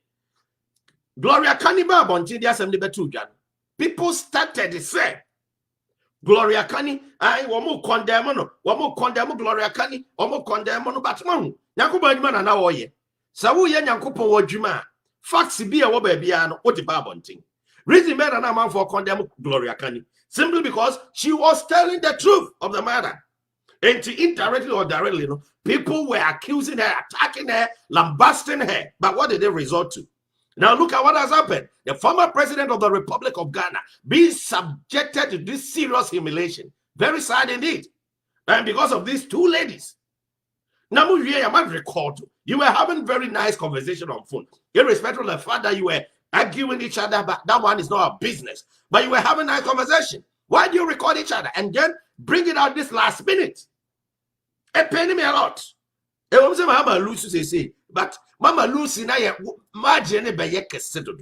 Gloria Cannibal Bonti, the assembly betujan. People started to say, Gloria Canny, I won't condemn, Gloria Canny, or condemn, but mom, Yakuba man and our ye. Sawu yen Yakupo Wajima. Facts be a wobabiano, what the barbonting. Reason better than a man for condemn Gloria Canny. Simply because she was telling the truth of the matter. And to indirectly or directly, people were accusing her, attacking her, lambasting her. But what did they resort to? Now look at what has happened. The former president of the Republic of Ghana being subjected to this serious humiliation. Very sad indeed. And because of these two ladies. Now, I might record you were having very nice conversation on phone. Irrespective of the fact that you were arguing each other, but that one is not our business. But you were having a conversation. Why do you record each other and then bring it out this last minute? It pained me a lot. It was Mama Lucy say, but Mama Lucy na ye margin be ye kesedo.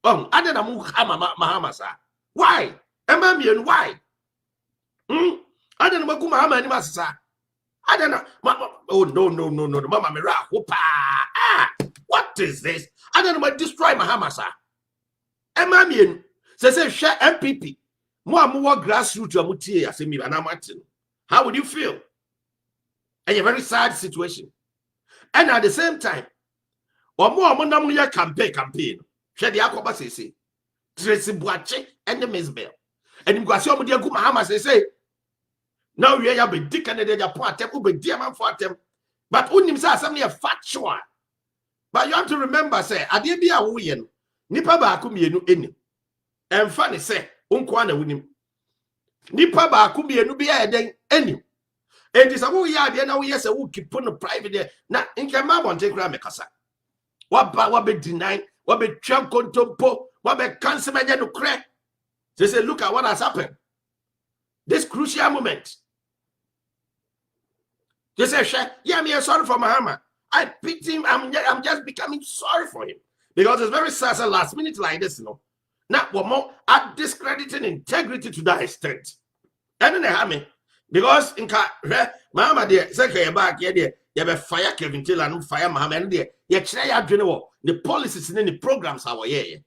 I didn't know Mahama sa. Why? Emma why? I didn't know Mahama ni masa. I don't know. Oh no, Mama Mira. What is this? I don't know. Destroy Mahama sa. Emma say share MPP. More grassroots amutie asemi anamatin. How would you feel? And a very sad situation. And at the same time, or more monamia campaign. Share the Akoba say Tracy Boakye and the Mzbel. And you got some dear Mahama say. Now we have been dick and the part be dear man for them. But unim say something factual. But you have to remember, say, Adebia Wuyen, Nipa Baku mienu eni. And funny say, Unkwana winim. Nipa Baku mienu be a den eni. And this awu ya de na we yes a keep on the private there. Na inkema won take ram kasa. What be deny, what be tram contompo, what be cancel me no cre. They say, look at what has happened. This crucial moment. They say, yeah, me sorry for Mahama. I picked him. I'm just becoming sorry for him. Because it's very sad last minute like this, Now, one more at discrediting integrity to that extent. And then they have me. Because in Mahama there, say back here, you have fire Kevin Taylor and fire Mahama and there. You try out the policies and the programs our yeah.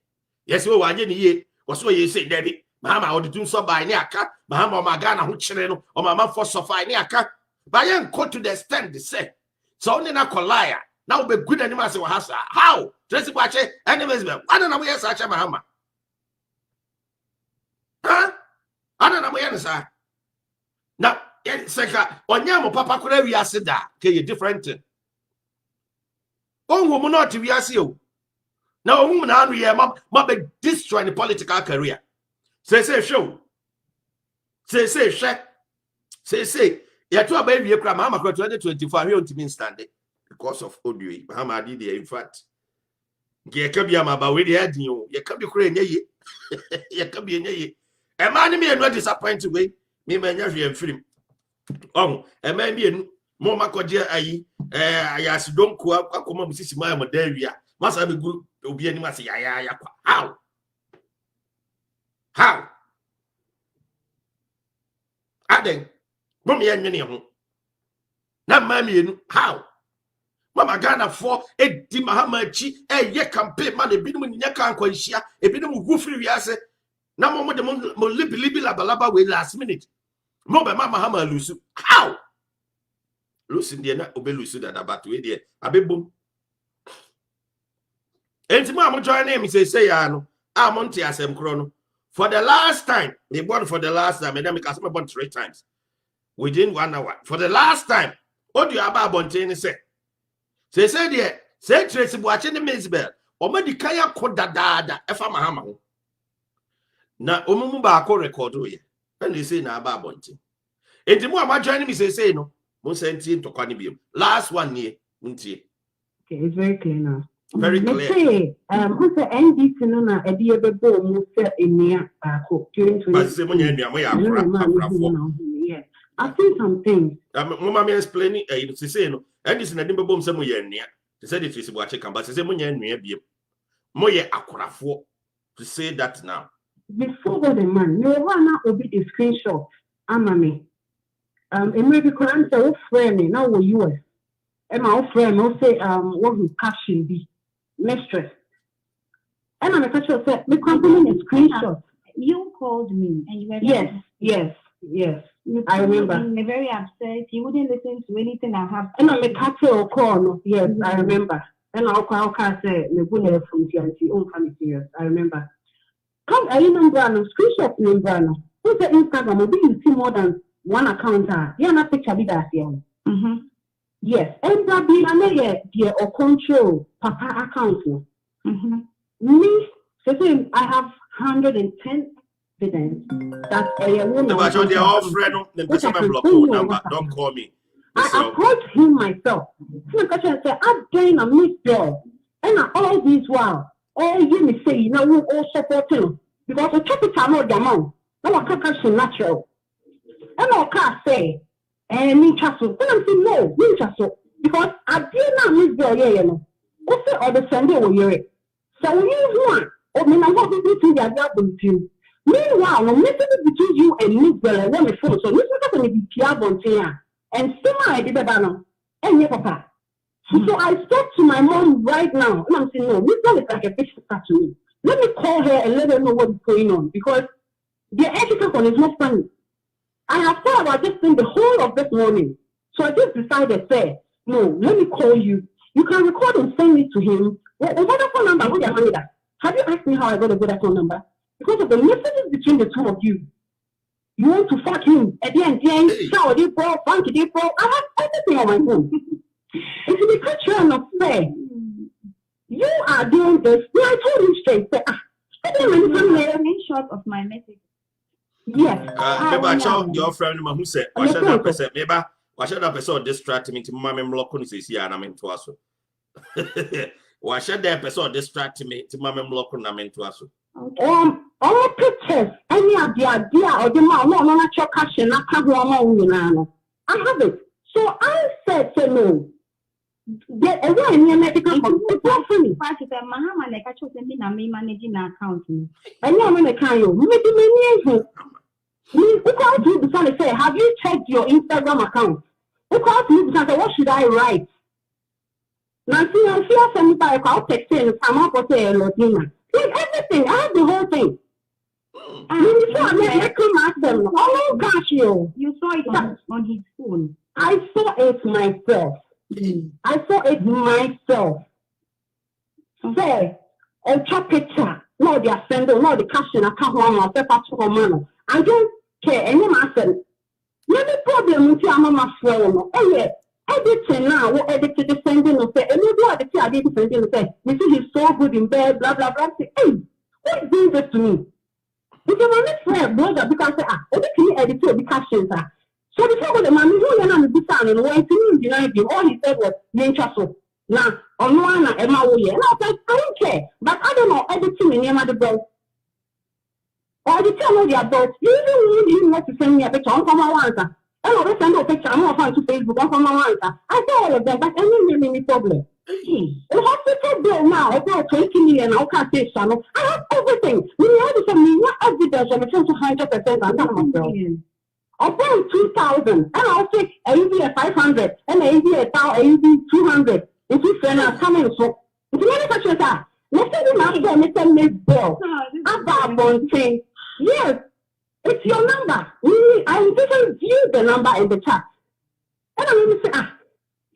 Yes, we were here. What's what you say, Daddy? Mahama or the doing so by Niaka, Mahama or Magana, who children or Mama for Sophia Niaka. But I am caught to the extent they say. So only na liar. Now be good animals in Wahasa. How? Tracy Boakye, enemies. I don't know where such a Mahama. Huh? Ana na moya nsa. Na seka onya mo papa kura wi ase da ke different. Onwo mu not wi ase o. Na onwo na anu ye ma be destroy the political career. Say show. Say ya to abawie kura mama kura 2024 we on me stand because of audio. Mama did in fact. Ye ka bia ma ba we dey adin o. Ye ka bi kura enye ye. Ye ka bi enye ye. E ma ni me no disappoint we. Me ma nya hwe amfirim. Oh, e ma bi enu mo makoje ayi ayasi donko akoma musisi ma mo dawia. Masa be gu obi ani ma se ya kwa. How? Aden mom ye nwene ho. Na ma mi enu how? Mama Ghana for edi mahamachi ye campaign man ebinom nya kan kwanhia ebinom gufri wiase na mo de mo libi labalaba we last minute mo be mama hama lusu how lusu de na obelusu da but we de abebom enti mo join name say ya no amonte asem kro no for the last time they born for the last time and then because me born 3 times within 1 hour for the last time odu aba bonten say say there say Tracy Boakye ne Mzbel omadi kaya kodadaada efa mahama ho na omumu ba akọ record ye and they say na aba bonten enti mo ama join me say no mo senti ntokwa ne biom last one year ntie okay, it's very clear now. Very clear. Let's say who say NDC no na edi ebebo mo say enia ako during 20. But say mo nya nua mo ya akra. Yes. I think some things. Mama me explaining say no NDC na dimbe bom say mo ya nua. They said it is Boakye can but say mo nya nua biom. Mo ye akorafo to say that now. Before the man, you wanna obi the screenshot amame. It may be current say friend now we US. And my friend will say what his caption be mistress. And I'm a catcher said me compliment a screenshot. You called me and you were yes. I remember. You were very upset. You wouldn't listen to anything I have. And I'm a catcher or call. Yes, I remember. And I'll say me bunne from TNT on family serious. I remember. Come a number screenshot number. Who's the Instagram? Maybe you see more than one account. Yeah, not picture be that here. Yes, and that be another or control papa account. Me, say I have 110 evidence that a woman. But they are all friend. Don't call me. I approached him myself. So I said, I'm doing a Mzbel, and all these while, all you may say, you know, we all support him because the capital not the amount. No, I can't natural. And I can't say. And me chasso. Then I'm saying no, me chasso. Because I did not Mzbel, you know. What's the other Sunday we hear it? So you want, or me not what to do that with you. Meanwhile, when message between you and Mzbel and woman phone, so this is going to be Pierre Bontea. And somehow I did that now. And yeah, papa. So I spoke to my mom right now, and I'm saying no, Mzbel is like a big sister to me. Let me call her and let her know what's going on because the education is not funny. I have thought about this thing the whole of this morning. So I just decided, say, no, let me call you. You can record and send it to him. What phone number? What you that? Have you asked me how I got a good phone number? Because of the messages between the two of you. You want to fuck him. At the end, shower, they bro, funky, they bro. I have everything on my phone. If you become trying to say, you are doing this. Yeah, I told him straight. Say, I didn't really a screenshot of my message. Yes. Maybe I told your friend who said, "Why should that person? Maybe why should that person distract me to my memory? Here and I'm into us. Why should that person distract me to my memory? I'm into us. All pictures, any of the idea or the man, no, not your cash and not have one more. I have it. So I said, no. Get away in your medical funny. Mahama, like I chose me managing account. I know I'm going to carry you. Maybe who called you to say, have you checked your Instagram account? Who called you to say, what should I write? Now, see, I feel something like I'll text you and come up with a Latina. Everything, I have the whole thing. You saw I come ask them, oh gosh, you saw it on his phone. I saw it myself. I saw it myself. Say, a picture, no, they are sending, no, the cash in a car, I don't Okay, any master. Many problem with your mama phone. Oh yeah. Editing now, what edited the sending of say, and you do the I didn't send him say, you see he's so good in bed, blah blah blah. Say, hey, what is doing this to me? Because my next friend brother because say, can you edit the captions? So before the man who you're not the son and when to denied him, all he said was nature so. Now, on one Emma Woye, and I said, I don't care, but I don't know editing in your mother. Or the tell the adults, you even want to send me a picture on my answer. And I will send a picture, I'm not to Facebook on my answer. I saw all of them, but any problem. The hospital bill now, about 20 million, I can't say channel. I have everything. We have some evidence of a 100% and myself. About 2,000, and I'll say a 500, and a 1,000, 200. If you send us coming, so if you manufacture that, let's say we have Mr. Mzbel. About one thing. Yes, it's your number. I didn't view the number in the chat. And I mean, say,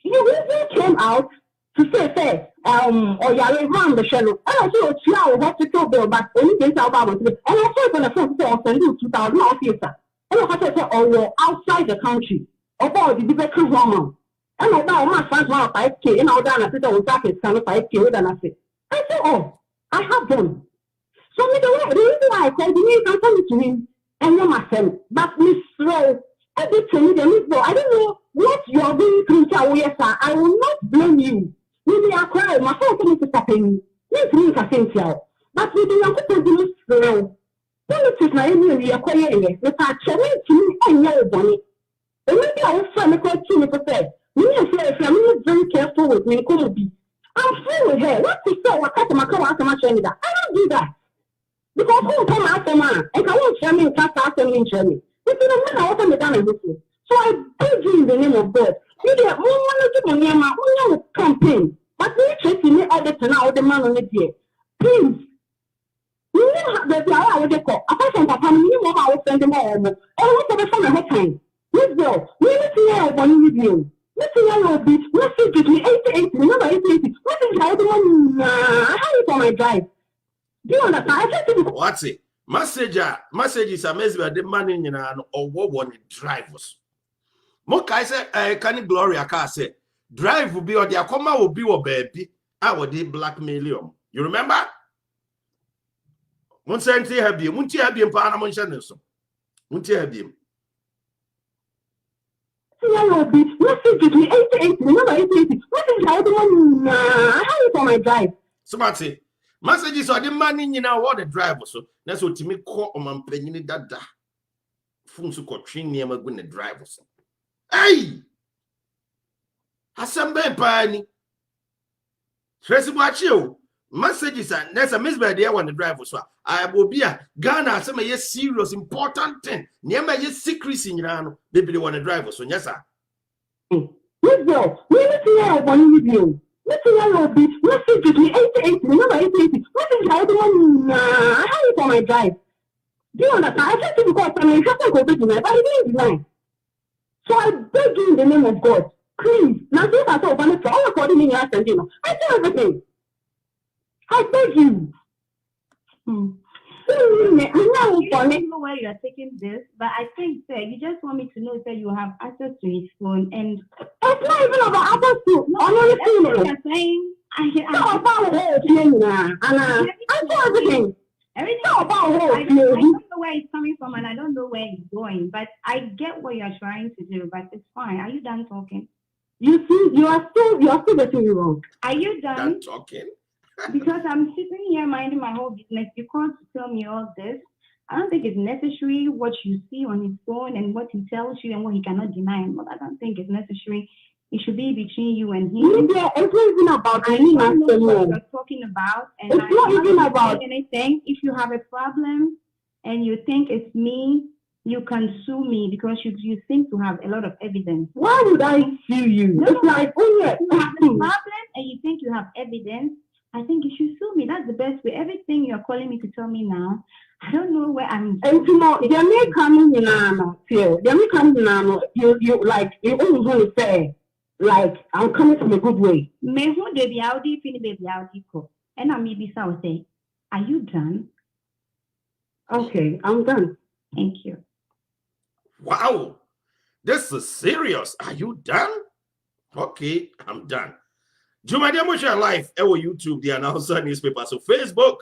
you really came out to say, or you're around the channel. And I said, you are a hospital bill, but only things about it. And I said, on the phone, say, I'll send you 2,000 officer. And I said, oh, you're outside the country. Or about the bigger woman. And I know my friends want 5K, and I'll down, I said, oh, that is kind of 5K, and I said, oh, I have them. So the reason why I called him, I'm coming to him, and you're my friend. But Miss Rowe, I did tell me the Mzbel. I don't know what you're going through, yes, sir. I will not blame you. Maybe I cry, my phone told me to stop him. Let's make a sense out. But we do not put the Miss Rowe. Politics, my enemy, we are quiet. But I challenge me and your bonnet. And maybe I will find a question to say, me and say, I'm not very careful with me, I'm free with her. What to say? What customer come out to my training? I don't do that. Because who come after man? And I won't share me in class after me in Germany. This is the man I open the down and listen. So I beg you in the name of God. You get one to money, my campaign. But you Tracy me edit now the man on the day. Please. You know that I would call. Apart from Papa, you know how I will send them all. And what's the phone at that time? Mzbel, we need to hear one with you. Listen, I will be. Message me 88. Remember 88. What is I don't know? I have it on my drive. Do you understand? What's it? Messages are Mzbel the money in or what one drivers. Mokai said, can Gloria car say drive will be or the Akoma will be or baby. I would be blackmail you. You remember? Munti have you Panamonchanism. Munti have you. I will be. Message me 88. Remember 88. What is I don't know? I have it on my drive. Somebody. Messages are the money in what the driver. So that's what me call on my penny that Funsu got train near my good drivers. Hey! Hasambe Pani Tracy watch you. Messages are there's a Mzbel there when the driver. So I will be a Ghana, some a serious important thing. Near my secrecy in Yano, baby, they want to drive. So yes, sir. Mzbel, we need to hear one with you. Listen, I will be. Message me 88. Remember 88. What is I don't know? I have it on my drive. Do you understand? I said to because I'm a shopper go to tonight, but I didn't deny. So I beg you in the name of God, please. Now this I thought about all according to me, I said, I do everything. I beg you. I don't know where you are taking this, but I think that you just want me to know that you have access to his phone, and it's not even about access to. You're saying I about everything. Everything about I don't know where it's coming from, and I don't know where it's going, but I get what you're trying to do, but it's fine. Are you done talking? You see, you are still getting it wrong. Are you done talking? Because I'm sitting here minding my whole business. You can't tell me all this. I don't think it's necessary what you see on his phone and what he tells you and what he cannot deny. But I don't think it's necessary. It should be between you and him. Yeah, it's not even about I don't know what you're talking about, and it's not even about anything. If you have a problem and you think it's me, you can sue me because you seem to have a lot of evidence. Why would I sue you? No, it's like, if you have a problem and you think you have evidence, I think you should sue me. That's the best way. Everything you're calling me to tell me now, I don't know where I'm. And you know, they may come in you like you only want to say, like, I'm coming from a good way. May who they be out if any baby out equal. And I maybe so say, are you done? Okay, I'm done. Thank you. Wow, this is serious. Are you done? Okay, I'm done. Jumadia Moshe Live, YouTube, the announcer newspaper. So Facebook,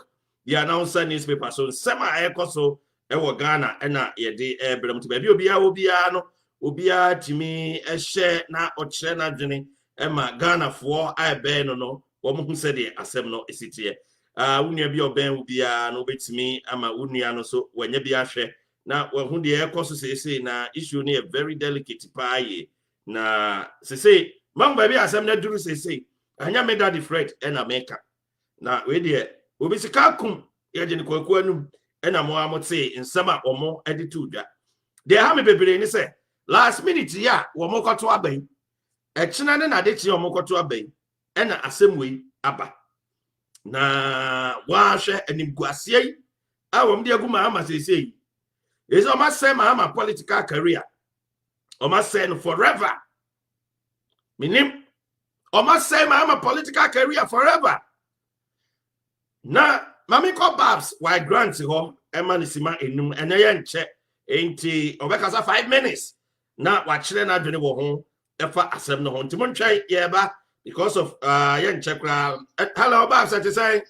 the announcer newspaper. So Sema Ekoso, Ghana, and ye Ebram to baby Obiano, Timi, share na Ochena Jenny, Emma Ghana for I bear no, woman who said it, Asemno is it here. Unia be oben Ubia, no bits me, Ama Uniano, so when you be a share. Now, when the Ekoso say, na issue near very delicate pie. Na say, Mam baby, Asemna do say. Anya made that Fred and America. Now, we dear, we be Sikakum, Yajin Quaquanum, and a more say in summer or more attitude. They have me baby, and say, last minute, ya, Wamoko to Abbey. A Chinan and Aditi or Moko to Abbey, and a same way, Abba. Na washer and in Guassier, I won't be a good mamma say, is almost say my political career, or must say forever. Minim. I must say, I'm a political career forever. Now, Mammy called Babs, why grants home, Emanisima in and I check 80 or because of 5 minutes. Now, what children are doing home, if I assume no home to Montreal, yeah, because of young check. Hello, Babs, I say.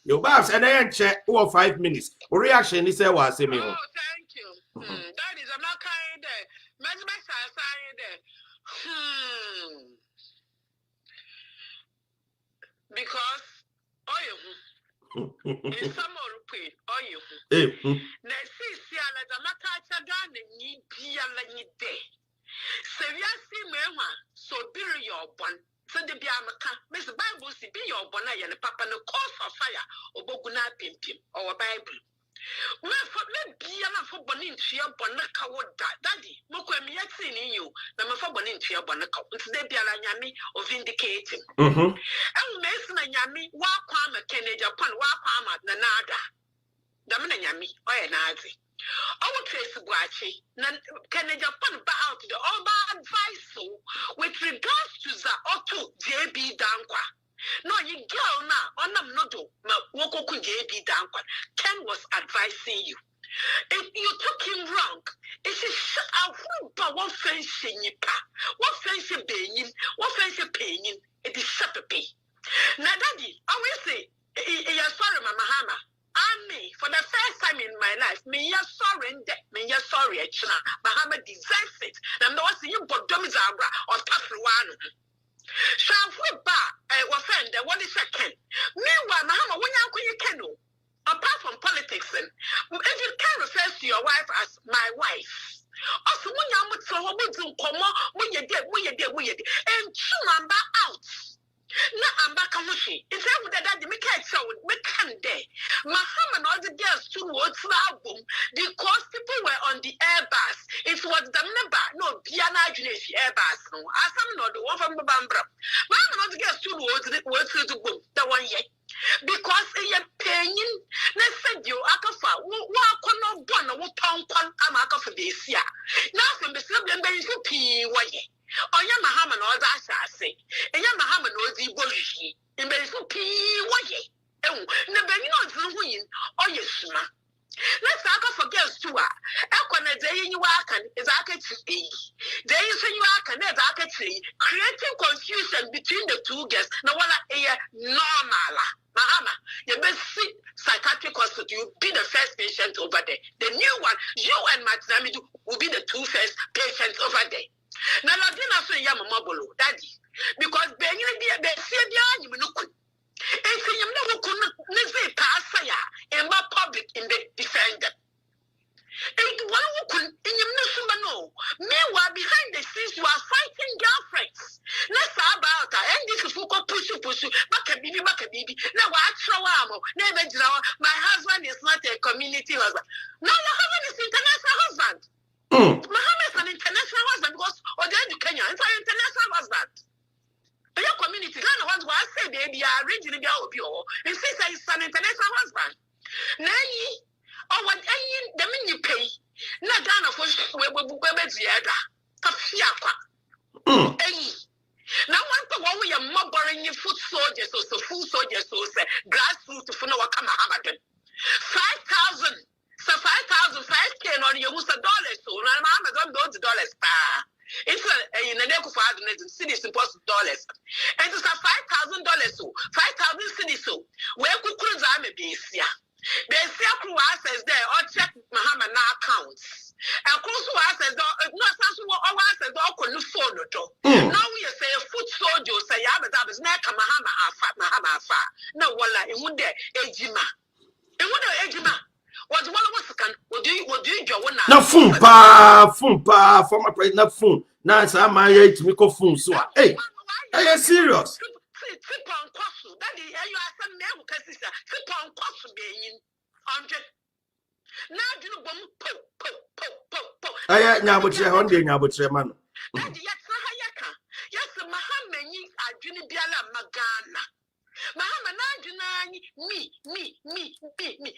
Your Babs and I check 4 or 5 minutes. Reaction is a was me. Oh, thank you. That is a not kind of. Because in some pay na see ala da makacha da na ni bia la ni de seriasi mewa so biri your bon so de bia maka Miss Bible si be your bon na papa no cause of fire oboguna pimpim or Bible. Me bia na for bonin tua bona ka wo daddy moko emi yati ni you na me for bonin tua bona ka nti de bia la nyame o vindicating me na nyame wa kwa ma Kennedy Japan wa kwa ma na nada da me na nyame o ye nazi our Tracy Boakye na Kennedy Japan ba out the all advice with regards to the auto JB Dankwa. No, you girl now, on them no do, Woko JB Dankwa. Ken was advising you. If you took him wrong, it's a who what fancy nipa, what fancy being, what fancy paying, it is shape. Now, daddy, I will say, you're sorry, Mama Hama. Me, for the first time in my life, me ya sorry in debt, me ya sorry, Mahama deserves it. I'm not seeing you, but Domizabra or Tafruan. Shall we offend what is second? Meanwhile, Mahama, when you can do, apart from politics, if you can refer to your wife as my wife. Also, when you're when you did, and Chumamba out. Na amba kamushi it's every that the make it so we can day Mahama all the girls to what's album because people were on the airbus it was the member no piano airbus no asam no the one from Bambra Mahama all the girls to what's the boom the one year because a paying let's say you akafa wa kono bona wo tonkon amaka for this year now from the same you pee way Onya Mahama no za asase. Enya Mahama no zi bohwi. Imbe so pii woye. Ewu, na bani no zi ho yin. Oye suma. Let's talk for girls too. Ekwana dey yin wa kan is aka ti. Dey so yin wa kan is aka ti. Creating confusion between the two girls. Na wala normal. Mahama, you best see psychiatric hospital. You be the first patient over there. The new one, you and Matnamidu will be the two first patients over there. Now, I didn't say Yamabolo, daddy, because Benny be see you look. And say you never couldn't pass in my public in the defender. And one who couldn't in your no. Meanwhile, behind the scenes, you are fighting girlfriends. Let's about her. And this is who could push you, back a baby. Now, I throw armor. Never my husband is not a community husband. No, your husband is international husband. Muhammad is an international husband because in Kenya, it's an international husband. Your community, Ghana was what I said, they are originally and since it's an international husband. Nay, or what the mini pay, not Ghana for Webeziada, Kafiaka. Now, one to what we are mobbing your foot soldiers or so food soldiers, so say grassroots for no Muhammadan. 5,000. So 5,000 Mahama Besia. Besia who says there or check Mahama na accounts. And who says no sense what says all could phone. Now we say a foot soldier say Abba is neck Mahama afa. No wala in one day ejima. In one day ejima. What one was can what do you do one now? Fumpa, former president phone. Now it's my age to make a phone. So, hey, are you serious? Tip on Kosu, that is, you are some men who can sister, tip on Kosu being 100. Now do you go, I now but you're on the now but your man. That yet Sahayaka. Yes, the Mahamani are Junibiala Magana. Mahama Najunani, me.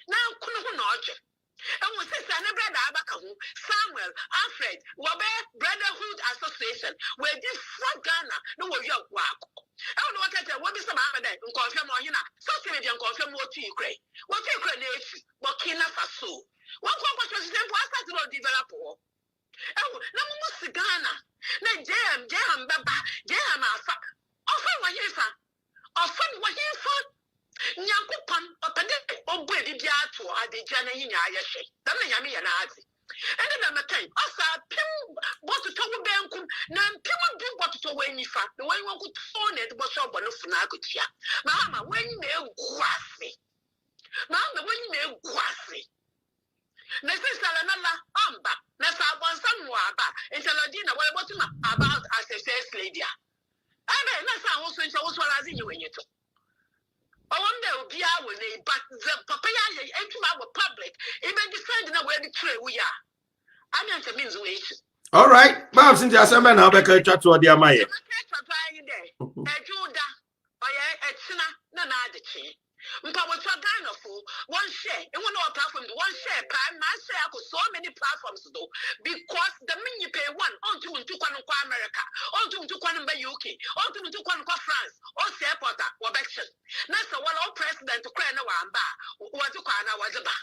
Now, couldn't object. And we say, Brother Abakahu, Samuel, Alfred, Wabe Brotherhood Association, where this front Ghana, no way your work. I don't know what I tell what is the Mahama and confirm or you know, social media and confirm what you create. What you create, Burkina Faso. One corporate was to develop. Oh, no more Ghana. No, jam, Baba, jam, often what you found. Often what you found. Nyankopon opede obo ebibia to ade jana yinya ayehwe da na nyame ye na ade ene na metan osa pim botuto wo benkum na pim du botuto wo anifa na wan wanku to na de boso obono funa akotia mama wanyi na eguase na sisala na la amba na sa bonsan wo aba intelodi na wo botuma about as a first lady abe na sa wo so nche wo so lazi nyi wenyeto. I wonder be our way, but the papaya into our public, even defending where the trade we are. I mean, it means we. All right, Babs in the assembly now, Becca chat to the Amaya. A Judah, or a Tina, none of the chain. But Ghana for one share, and one more platform, one share, my share for so many platforms to do because the minute you pay one on to America, on to UK, on to France, or airport or election. That's the one all president to cry no one bar, what to cry now was a bar.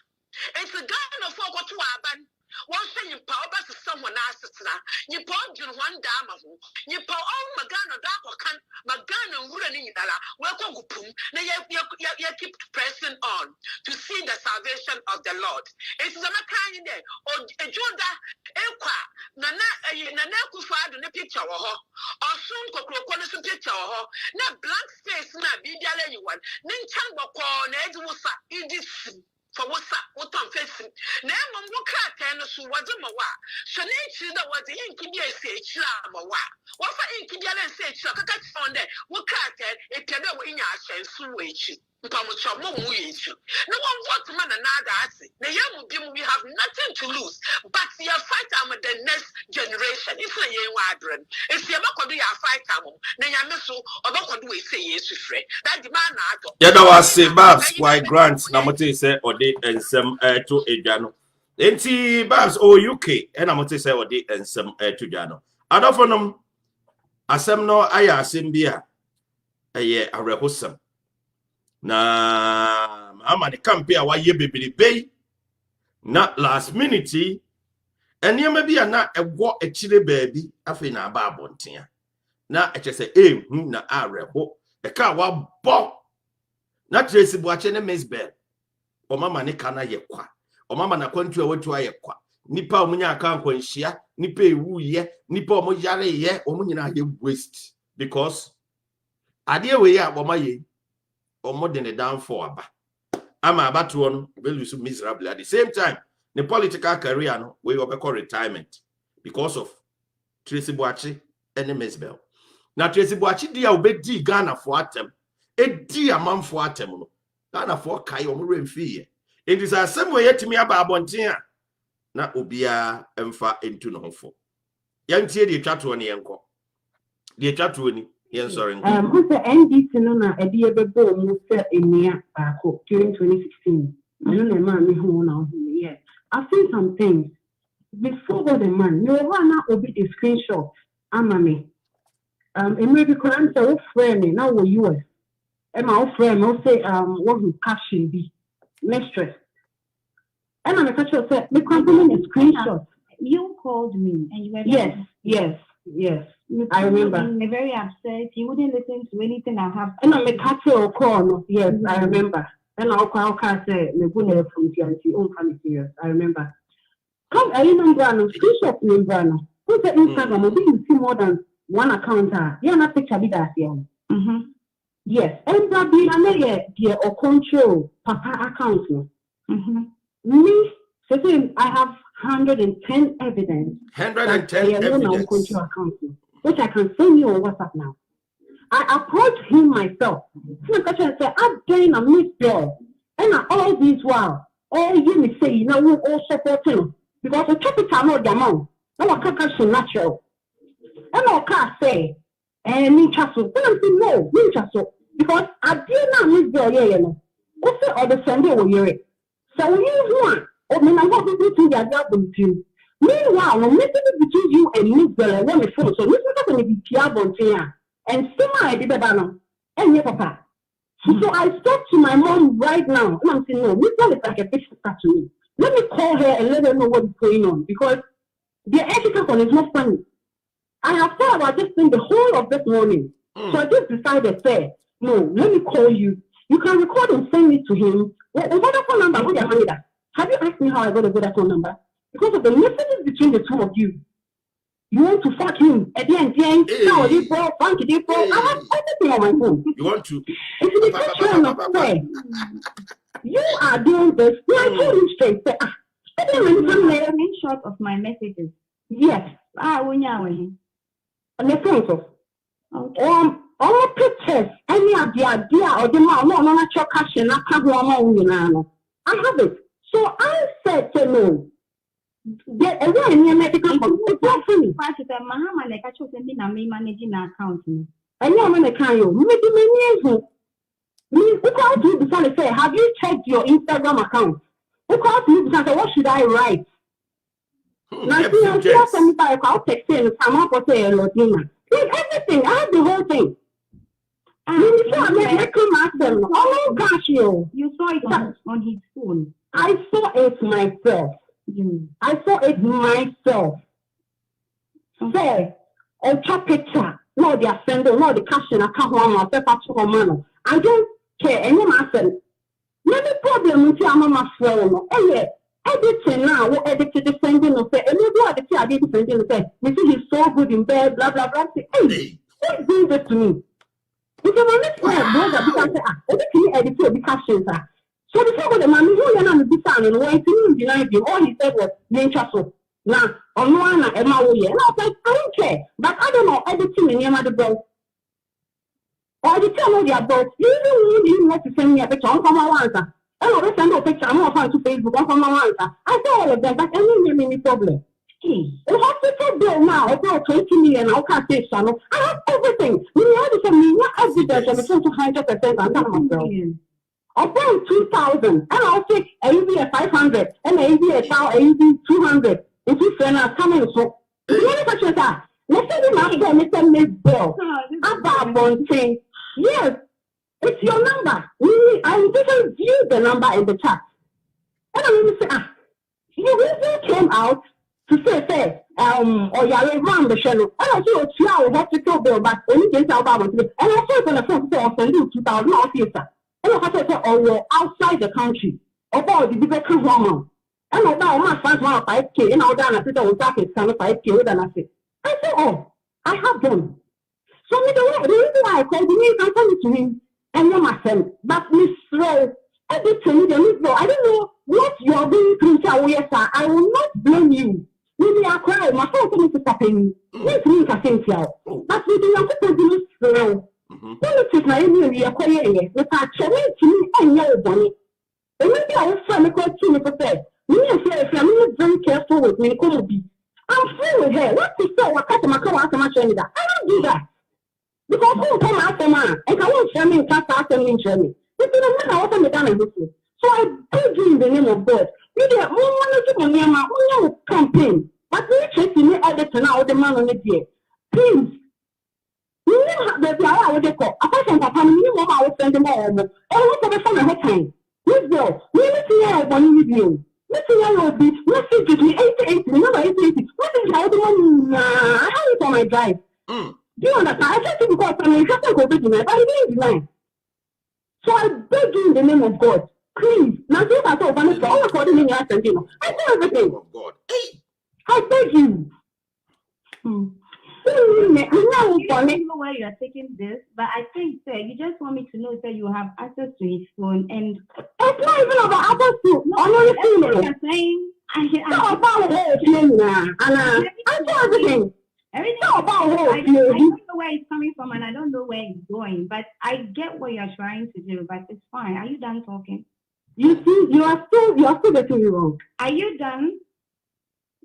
It's a Ghana for what to happen. One thing you power to someone else's now. You point in one dama who you power all Magana dark or can Magana running in Allah. Welcome, Gupum. Now you keep pressing on to see the salvation of the Lord. It's a kind there or a Judah Equa Nana Kufad in the picture or soon Coconis picture or not blank space, not be the anyone. Then Chamber corn, Edwusa, it is. For what's up, what I'm facing. Now, when we crack and so was a mawa. So, nature that was the Inkidia say, Chamawa. What for Inkidia say, Chaka on there, we crack it, it can go in our sense, switch. No one wants man another. The young people we have nothing to lose, but you fight with the next generation. It's a young wadron. If you ever do your fight, then you miss or do we say yes to free. That demand. Yeah, that was say Babs, why grants, Namote say, or they and some to Ejano. Enti Babs, UK, and Namote say, or they and some to Jano. I don't for them. Asem no aya asimbia. Aye, a rehosam. Na ama de campaign wa ye bebebe na last minute eniema bia na egwo echire baabi afi na aba abontia na echese hu na areho e ka wa bo na Tracy Boakye ne Mzbel o mama ne kana ye kwa o mama na kwantu a watu aye kwa nipa omunya aka nkwanhia nipa ewu ye nipa omo yare ye omunyina ye waste because ade we ya boma ye or more than a down for aba. I'm about to one will lose miserably at the same time. The political career no we will call retirement because of Tracy Boakye and Mzbel. Now Tracy Boakye dia obedi Ghana for atem. E dia man for atem no. Ghana for kai omo remfie. It is a same way yetimi aba abonten a na obia emfa into no for. Yantie de twato ne yenko. De twato ni yes, sorry. The NDC no na edi ebebo mu se enia baako during 2016. I don't know man me who now. Yeah, I've seen some things before the man. No one now obi the screenshot. Amame. It may be current so friend now we US. And my friend will say what you caption be mistress. And I'm a catcher said the company the screenshot. You called me and you were Yes. I remember. You were very upset. You wouldn't listen to anything I have. And I'm a catcher call. Yes, I remember. And I'll say, me go there from TNT, family serious. I remember. Come, I remember, screenshot number. Who's the Instagram? Maybe you see more than one account. Yeah, not picture be that here. Yes, and that be another or control papa account. Me, so I have 110 evidence. 110 evidence. Control account, which I can send you on WhatsApp now. I approached him myself. So I said, I'm getting a Mzbel. And all these while, all you me say, you know, we all support him. Because the capital not the amount. No, I can't natural. And I can't say, me chasso. Then I say, no, me chasso. Because I did not Mzbel, you know. What's the other Sunday will hear it? So we use one. Or when I want to do the other with you. Meanwhile, the message between you and Mzbel and one phone. So this is not going to be Pierre Bontea. And still I did the and papa. So I spoke to my mom right now, and I'm saying, no, this one is like a fish to me. Let me call her and let her know what's going on, because the ethical one is not funny. I have thought about this thing the whole of this morning. So I just decided, say, no, let me call you. You can record and send it to him. What phone number? Have you asked me how I got a Vodafone number? Because of the messages between the two of you. You want to fuck him at the end, no, this bro, funky, this bro. I have everything on my phone. You want to? You are doing this. I told you straight. A screenshot of my messages. Yes. When you on the phone. So, all pictures, any of the idea or the man, no, not your cash, and I can't go on. I have it. So I said to no. Get away in your medical phone. It's not funny. Mahama, like I chose me managing an account. I know I'm going to call you. Maybe who called you before they say, have you checked your Instagram account? Who called you because what should I write? Now, I'll text you and come up with a Latina. Everything, I have the whole thing. Oh gosh, you saw it on his phone. I saw it myself. I saw it myself. Say, a picture, no, the offender, no, the cashier, I can't want myself. I don't care. And you must say, no problem with your mama phone. Oh, yeah, editing now, what edited the sending of say, and you do the I didn't send him say, you see, he's so good in bed, blah, blah, blah. Hey, what's doing this to me? Because I'm not brother, because everything edited the cashier. So the fact that mommy, you are not the son, and when he denied you, all he said was, nature so. Now, on one, and I was like, I don't care. But I don't know everything in your mother bro. Or the tell you about, you didn't want to send me a picture on my answer. I don't send a picture, I'm not to Facebook on my answer. I saw all of them, but I didn't have any problem. The hospital bill now, about 20 million, I can't say so. I have everything. You have to send me evidence, and it's 200%. I'm not myself. About 2,000, and I'll take a 500, and a 200. If you friend are coming, so you know what that? Let's say Mr. Mzbel. About one thing. Yes, it's your number. I didn't view the number in the chat. And I'm going to say, you really came out to say, or you're around the channel. And I said, you hospital bill, but only get out about it. And I said, on the phone, I'll send you 2,000 officer. And I said, oh, you're outside the country. About the bigger woman. And I thought, my friends want 5K. And I was down, I said, I was talking 5K. And I said, oh, I have them. So the reason why I called you, I send it to him. And you're my friend. But Miss Rowe, everything, I don't know what you are going through. So yes, sir, I will not blame you. Maybe I cry. My phone coming to stop me. Let me say, but we do not put Miss Rowe. Politics, my enemy, we are quiet. But I challenge me and your bonnet. And maybe I will find a question for that. Me and say, I'm not very careful with me. I'm free with her. What to say? What cut my car after my training? I don't do that. Because who come after man? And I won't share me in class after me in training. This is the man I want to done in this. So I beg you in the name of God. You get more money to my campaign. But we Tracy me all the time, the man on it here. Please. You know that I would call. Apart from Papa, you know how I would send them all. And what's the fun of her time? Mzbel, we need to hear one with you. Let's see how be. Let's see, give me 88. Remember 88. What is how the money? I have it on my drive. Do you understand? I just think because I'm a couple of people, but I didn't deny. So I beg you in the name of God, please. Now, see if I saw Vanessa, all according to me, I do everything. Oh God. Hey. I beg you. I don't know where you are taking this, but I think that you just want me to know that you have access to his phone, and it's not even about access to. You're saying I everything. Everything about I don't know where it's coming from, and I don't know where it's going. But I get what you're trying to do. But it's fine. Are you done talking? You see, you are still getting me wrong. Are you done?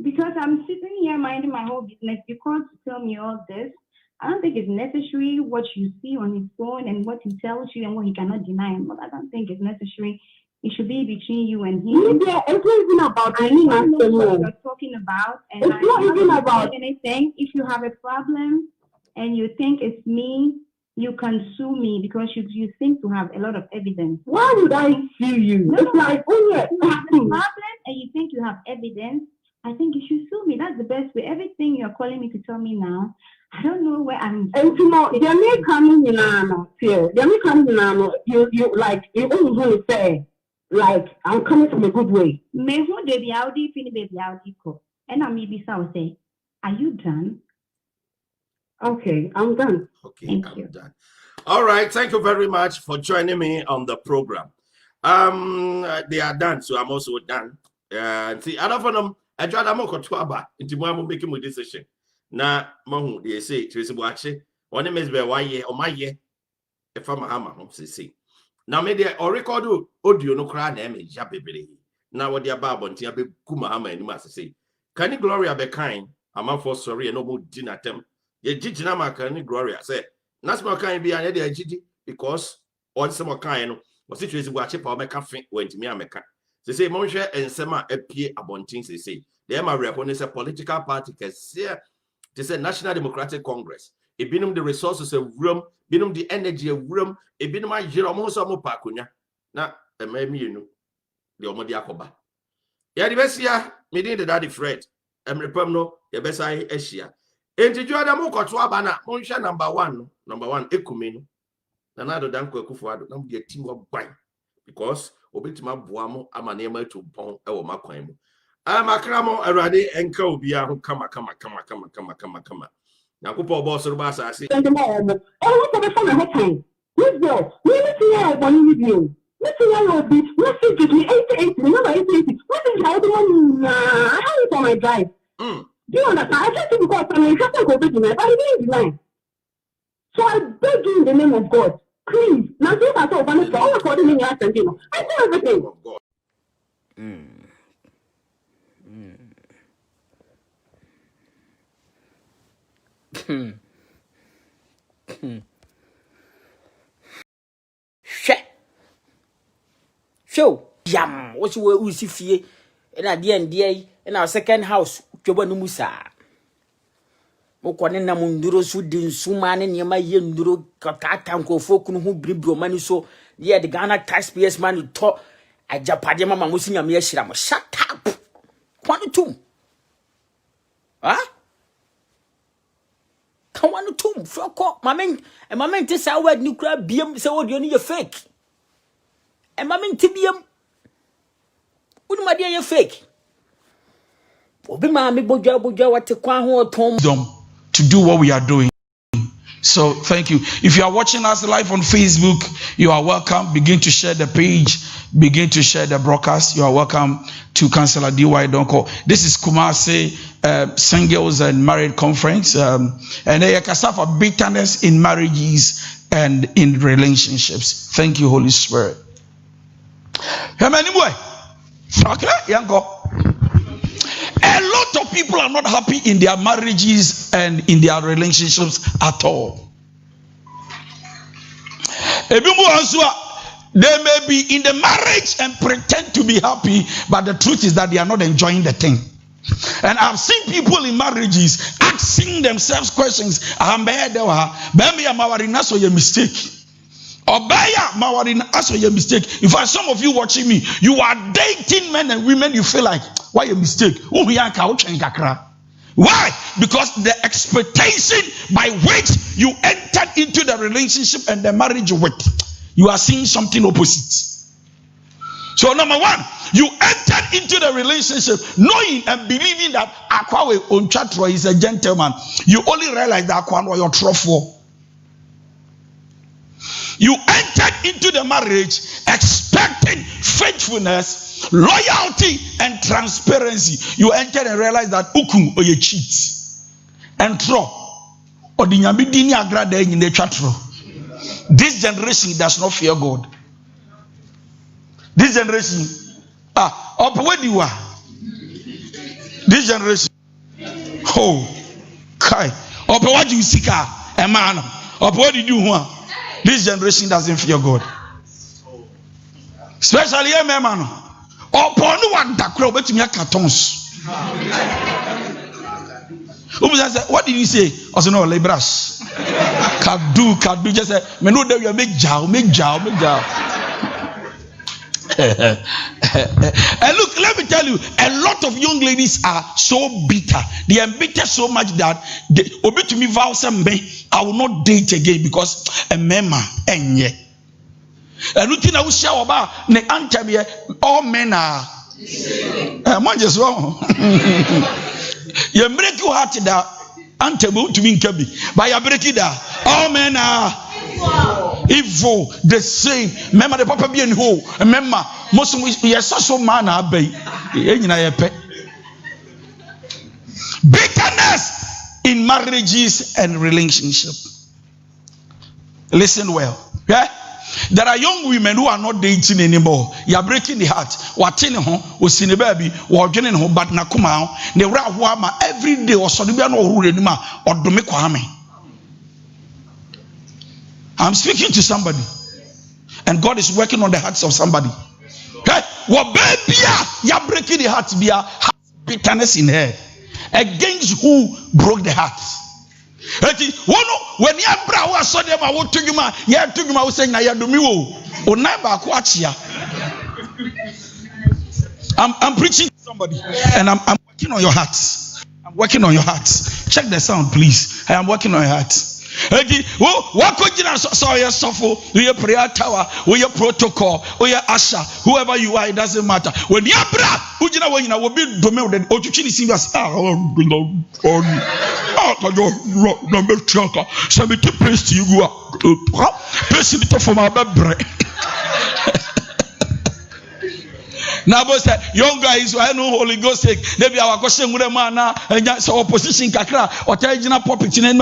Because I'm sitting here minding my whole business. You can't tell me all this. I don't think it's necessary what you see on his phone and what he tells you and what he cannot deny. But I don't think it's necessary. It should be between you and him. Yeah, it's not even about any what you're talking about, and it's not even about anything. If you have a problem and you think it's me, you can sue me because you seem to have a lot of evidence. Why would I sue you? No, it's like, oh yeah, you have a problem and you think you have evidence. I think you should sue me. That's the best way. Everything you're calling me to tell me now, I don't know where I'm. And you know, they may come in here. They may come in you like you always want to say. Like, I'm coming from a good way. Me who they be out baby out and I'm maybe say, are you done? Okay, I'm done. Okay, I'm done. All right, thank you very much for joining me on the program. They are done, so I'm also done. See, I don't know. I tried to make a twaba into my making my decision. Now, Mahu, they say, Tracy Boakye, one Mzbel, why ye or my ye, if I'm a hammer, see. Now, maybe I record audio no cry name is Jabby. Now, what the above on Tia Kumahama and you must say. Can you Gloria be kind? I'm out for sorry and no more dinner attempt. Ye Jijinama can you Gloria say. That's my kind be an idea because all some kind was situated where chip or make a fin went to me. They say, Monsieur and Sema appear about things they say. They are my reponents a political party because they say National Democratic Congress. It been the resources of room, been the energy of room, it been my Jeromosa Pacunya. Now, a maybe you know the Omodiacoba. Yeah, the best year, meeting the daddy Fred, and Repumno, the best I Asia. And to join the Moko to Abana, Monsha number one, Ecumeno. Another Danko Kufuado, not be a team of wine because Obitima Buamo, I'm unable to pong our Maquamo. I'm a cramo, a radi, and Kobia who come. Now, Kupo boss or bass, I see. Oh, look at the phone at time. Mzbel, let's see how one with you. Let's see how you'll be. Let's see, give me 88, remember 88. What is how the one? I have it on my drive. Do you understand? I just think because I'm just going to go but I didn't design. So I beg you in the name of God, please. Now, see if I saw Vanessa, all according to me, I do everything. Show yam what you will see fear and at the end in our second house Jobanumusa Mokwane na munduro su din sumane nyama yenduro katata nkofo who bribro mani so yeah the Ghana taxpayers money to ajapade mama musinya me yashira mo shut up kwanu tum Kawanu tum foko mamen te sa word ni kura biem se word ni ye fake e mamen te biem unu ma ye fake obi ma me bojwa wate kwa ho tom to do what we are doing. So thank you. If you are watching us live on Facebook, you are welcome. Begin to share the page, begin to share the broadcast. You are welcome to Councillor DY Donko. This is Kumasi Singles and Married Conference, and they are for bitterness in marriages and in relationships. Thank you, Holy Spirit. Okay, Yanko. A lot of people are not happy in their marriages and in their relationships at all. They may be in the marriage and pretend to be happy, but the truth is that they are not enjoying the thing. And I've seen people in marriages asking themselves questions. Mistake. In fact, some of you watching me, you are dating men and women, you feel like, why a mistake? Why? Because the expectation by which you entered into the relationship and the marriage with you are seeing something opposite. So number one, you entered into the relationship knowing and believing that Akwawe Onchatro is a gentleman. You only realize that Akwawe your truffle. You entered into the marriage expecting faithfulness, loyalty, and transparency. You entered and realized that Ukum or you cheat. And throw or the Nyabidini Agrada in the chatro. This generation does not fear God. This generation, up where you are. This generation, oh, Kai, up what you seek a man, up what did you want? This generation doesn't fear God. Especially a man, upon one that crow, but me a cartons. What did you say? I said, no, Lebras. Can do, just say, me know that you make jow. And look, let me tell you, a lot of young ladies are so bitter. They are bitter so much that they obey to me vow me, I will not date again because a mema enye. And looking I will share about ne antabia all men are man just wrong. You break your heart that antabu to me kabi. But you break it down. All men are evil, the same. Remember the papa be in who? Remember, most of we are so man abey. Bitterness in marriages and relationships. Listen well. Yeah? There are young women who are not dating anymore. You are breaking the heart. Watching home, was in a baby, or joining home, but Nakuma, they were every day or so. Or I'm speaking to somebody, and God is working on the hearts of somebody. Okay? What baby, you are breaking the heart, be a bitterness in her. Against who broke the heart? When you are so them, I want to you, man. You have to you, man. Saying, "I do me wo." I'm preaching to somebody, and I'm working on your hearts. I'm working on your hearts. Check the sound, please. I am working on your hearts. What could you saw your shuffle, your prayer tower, or your protocol, or your usher, whoever you are, it doesn't matter. When you are bra, who you know when you will be domain, or you see us, somebody praise to you, praise it for my bread. Now, boy said, young guys, I know Holy Ghost sake. Maybe our question with a man and so opposition kakra or tell puppet in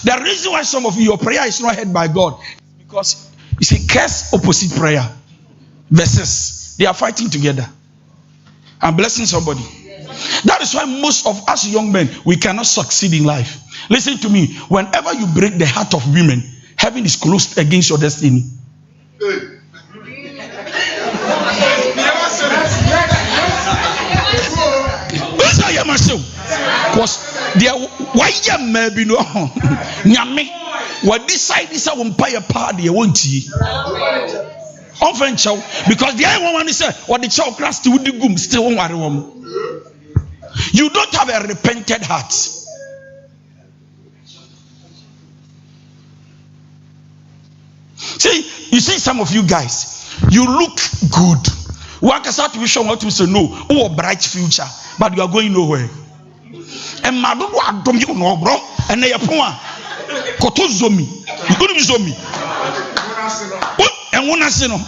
the reason why some of you, your prayer is not heard by God is because you see, curse opposite prayer versus they are fighting together. I'm blessing somebody. That is why most of us young men, we cannot succeed in life. Listen to me. Whenever you break the heart of women, heaven is closed against your destiny. Because there why you maybe no nyame what decide this umpire party won't you often show because the other one is what the child class to the gum still won't. You don't have a repented heart. See, you see some of you guys, you look good. One can start to show what to say no, oh bright future, but you are going nowhere. And my don't you know, bro, and they are poor. Koto zomi, you go to zomi. And one has no.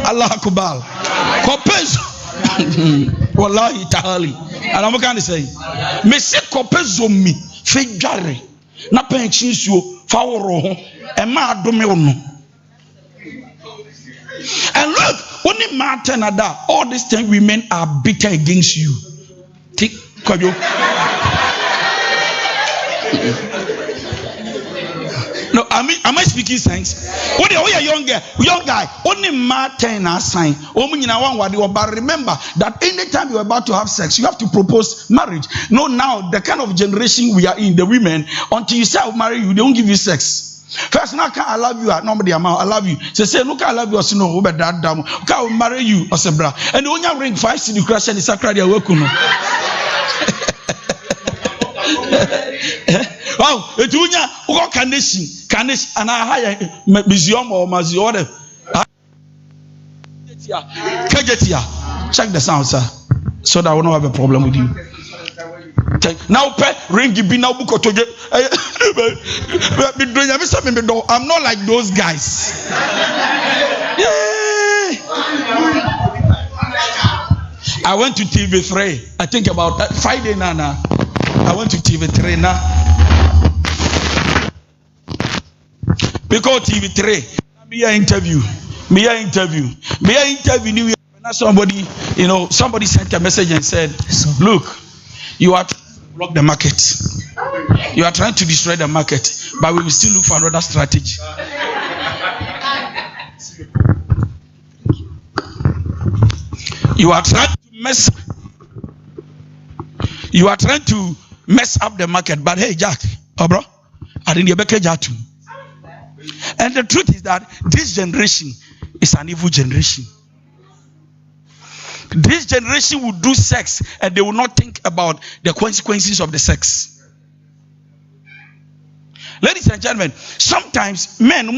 Allah Akbar. Kopez. Wallahi ta'ali. And I'm going to say, me se kopez zomi, fejare. Na pension you faworo ho e ma adome ono. And look, only matter na that all these 10 women are bitter against you. Take kwajo. No, am I speaking sense? When you are young guy, only matter na sign. But remember that anytime you are about to have sex, you have to propose marriage. No, now the kind of generation we are in, the women, until you say I'll marry you, they don't give you sex. First, now I love you, nobody amount, I love you. Say, look, I love you, or no, but that damn, I will marry you, or say, bra. And when you ring 5 city crash and it's a cry, you're welcome. Oh, etunya uko kaneshi and I hire museum or museum. Check the sound, sir, so that I will not have a problem with you. Now, ring be now book I'm not like those guys. Yeah. I went to TV3. I think about that Friday now. I went to TV3 now. Because TV3, me a interview. Somebody, somebody sent a message and said, look, you are trying to block the market. You are trying to destroy the market, but we will still look for another strategy. You are trying to mess up the market, but hey, Jack, bro, I didn't get back to. And the truth is that this generation is an evil generation. This generation will do sex and they will not think about the consequences of the sex. Ladies and gentlemen, sometimes men,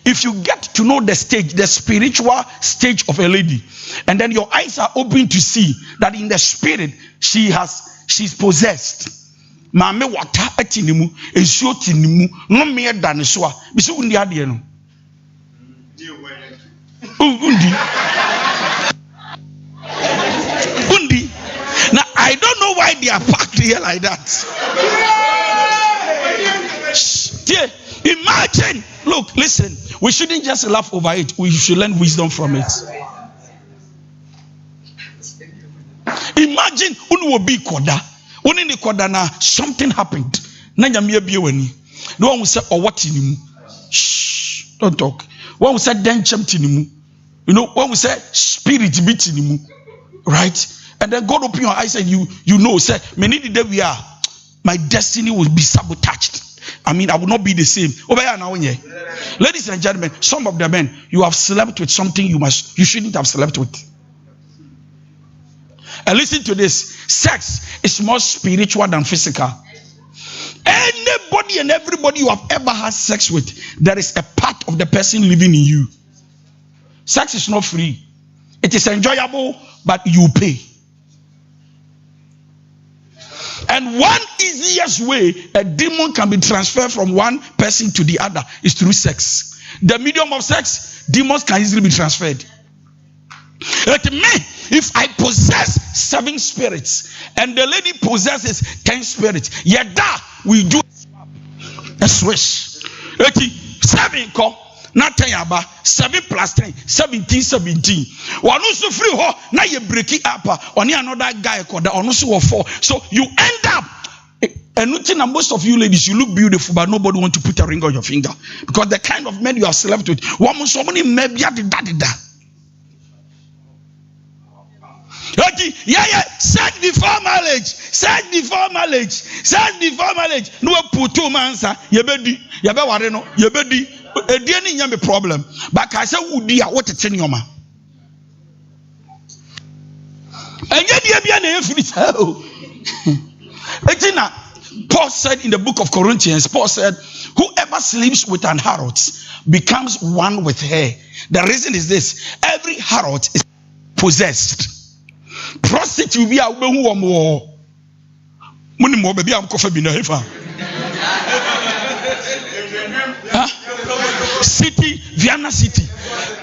if you get to know the stage, the spiritual stage of a lady, and then your eyes are open to see that in the spirit she's possessed. Mame wata atinimu ensuo tinimu no me da so a bi se undi ade no undi. Now I don't know why they are packed here like that. Yeah, imagine. Look, listen, we shouldn't just laugh over it, we should learn wisdom from it. Imagine unu obi koda. When in the Kodana, something happened. Nanya me be when no one will say, or what in him? Shh, don't talk. One will say, then jumped in him. One will say, spirit beating him. Right? And then God open your eyes and you know, say, many the day we are, my destiny will be sabotaged. I mean, I will not be the same. Ladies and gentlemen, some of the men, you have slept with something you shouldn't have slept with. And listen to this. Sex is more spiritual than physical. Anybody and everybody you have ever had sex with, there is a part of the person living in you. Sex is not free. It is enjoyable, but you pay. And one easiest way a demon can be transferred from one person to the other is through sex. The medium of sex, demons can easily be transferred. Let me, if I possess 7 spirits and the lady possesses 10 spirits, yet that we do a switch. 7 come, not 10 yaba, 7 plus 10, 17. One also free ho, now you break it up, on another guy called on also 4. So you end up. And most of you ladies, you look beautiful, but nobody want to put a ring on your finger because the kind of men you have slept with, woman, so many maybe that. Yeah, sex before marriage. No put 2 months, you be any problem. But I say, would you what it's in your man? And yet, Paul said in the book of Corinthians, Paul said, whoever sleeps with an harlot becomes one with her. The reason is this: every harlot is possessed. Prostitute be a woman who are more money more baby. I'm coffee bina hefa. City, Vienna City.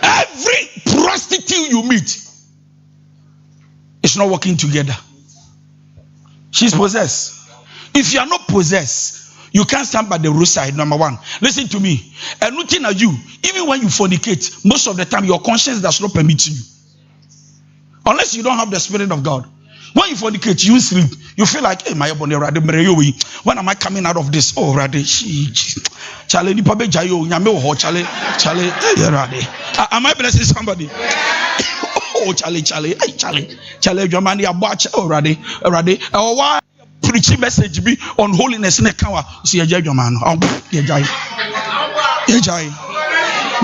Every prostitute you meet is not working together. She's possessed. If you are not possessed, you can't stand by the roadside. Number one, listen to me. And looking at you, even when you fornicate, most of the time your conscience does not permit you. Unless you don't have the Spirit of God. When you fornicate, you sleep. You feel like, hey, my when am I coming out of this? Oh, Rade, Charlie, am I blessing somebody? Oh, Charlie, your money, oh, Rade, oh, why preaching message be on holiness? See a your man. Oh, Jai.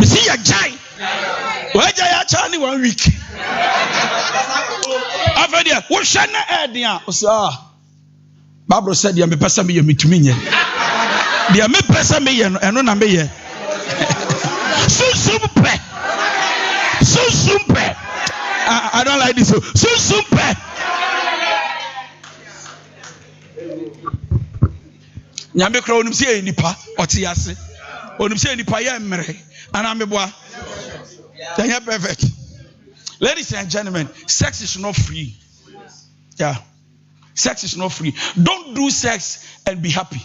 See a Jai. Where Jai Charlie 1 week. After what shall I add? Barbara said, "You are me to me." They are me person me and no me ye. Sumpe. I don't like this. Sumpe. Nyame kra onum se nipa oti ase. Onum se nipa ye mmere. Ana meboa. They perfect. Ladies and gentlemen, sex is not free. Yeah. Sex is not free. Don't do sex and be happy.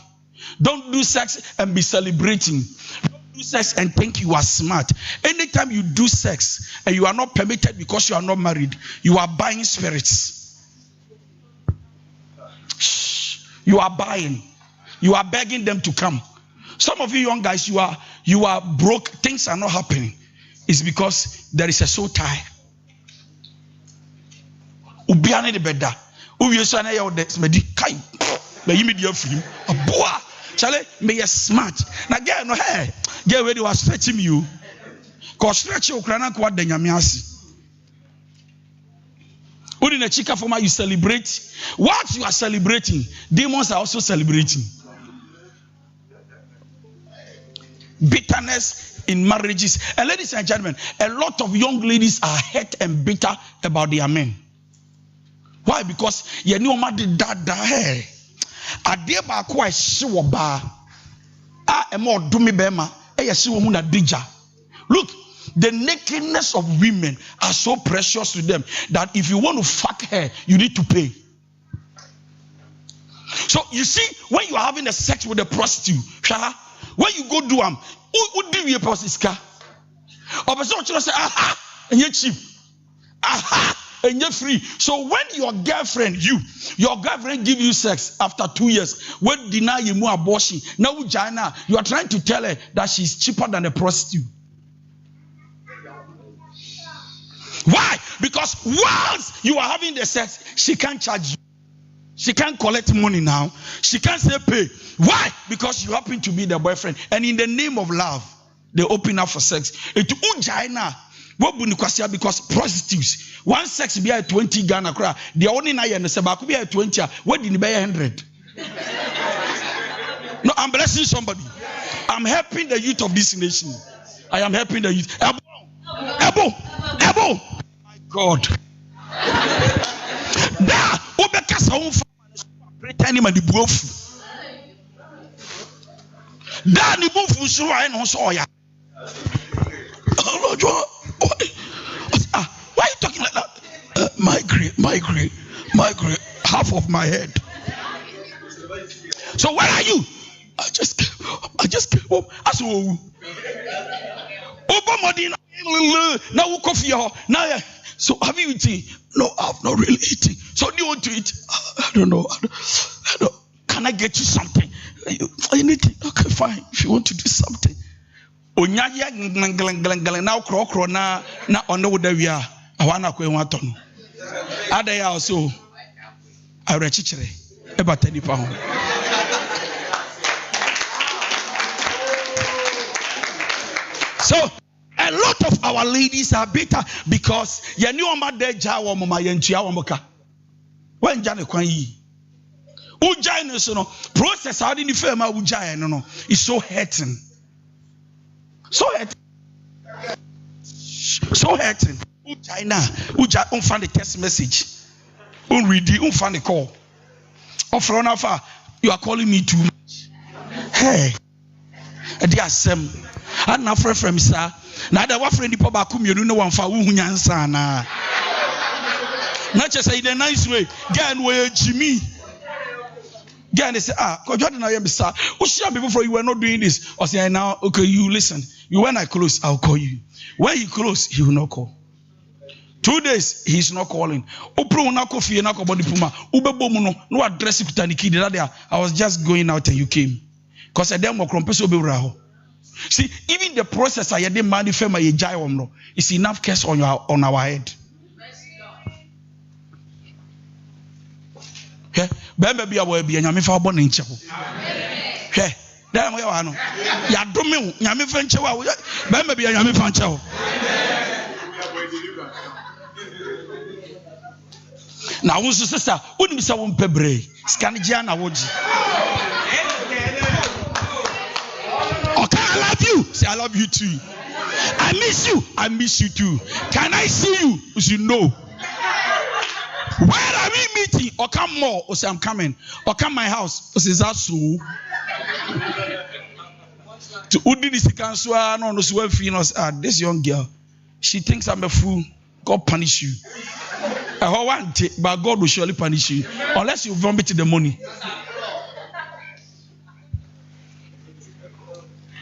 Don't do sex and be celebrating. Don't do sex and think you are smart. Anytime you do sex and you are not permitted because you are not married, you are buying spirits. You are buying. You are begging them to come. Some of you young guys, you are broke. Things are not happening. It's because there is a soul tie. Ubiane de beda. Ubiyesu na ya odes medi kai. Me yimi dia free. Aboa. Chale me ye smart. Na girl no hey. Girl we dey was stretching you. Cause stretch you krana kwa da nyame ase. Udi na chika for you celebrate. What you are celebrating, demons are also celebrating. Bitterness in marriages. And ladies and gentlemen, a lot of young ladies are hurt and bitter about their men. Why? Because you know ma did that hey. Ade ba ko a hye wo ba. A mo do me be ma e yesi wo mu na dija. Look, the nakedness of women are so precious to them that if you want to fuck her, you need to pay. So you see, when you are having a sex with a prostitute, when you go do who do you process car? Or person say, aha, and you're cheap. Aha, and you're free. So when your girlfriend give you sex after 2 years, when deny you more abortion, now you are trying to tell her that she's cheaper than a prostitute. Why? Because once you are having the sex, she can't charge you. She can't collect money now. She can't say pay. Why? Because you happen to be the boyfriend. And in the name of love, they open up for sex. Because prostitutes, one sex be at 20 Ghana cra. The only night and the be at 20. What did you buy 100? No, I'm blessing somebody. I'm helping the youth of this nation. I am helping the youth. Ebo. My God. Da obeka sa won fa pretend man di buofu. Da ni buofu so wa no so oya. Why are you talking like that? Migraine. Half of my head. So where are you? I just came home. As now coffee now. So have you eaten? No, I've not really eaten. So do you want to eat? I don't know. Can I get you something? Anything? Okay, fine. If you want to do something. Onyaya now crocro na on the way we are. I wanna go and water. Other also I rechichere about 10 pounds. So a lot of our ladies are bitter because you knew about their jaw mama yentia wamoka. When Jane Kwan yi. Ujai no process how did you feel my ujai no it's so hurting. So hurting. Ujai na ujai unfind the text message. Unready, unfind the call. Offer on offer, you are calling me too much. Hey, dear Sam, I'm not from sir. Now that friend the papa come you know one for who nyansa na. Not just say in a nice way. Get where Jimmy. Get and they say because Jordan I am sir. Before you were not doing this. Or say now okay you listen. You when I close I'll call you. When you close he will not call. 2 days he's not calling. Opro na coffee na ko body puma. Ubebomu no address kutani kid that there. I was just going out and you came. Because I dem okrompeso be wura ho. See, even the process I didn't manifest my jai no, it's enough curse on our head. Yeah, baby, I will be and Yamifa born in Chapel. Yeah, there we are. Ya do me, Yamifa and Chawa, baby, and Yamifa and Chaw. Now, who's the sister? Wouldn't be someone pebre, Scanigiana, would you? love you. Say, I love you too. I miss you. I miss you too. Can I see you? You say, no. Where are we meeting? Or come more? Or say, I'm coming. Or come my house? Or say, is that so? To Udi this cancel, no, this young girl, she thinks I'm a fool. God punish you. But God will surely punish you unless you vomit the money.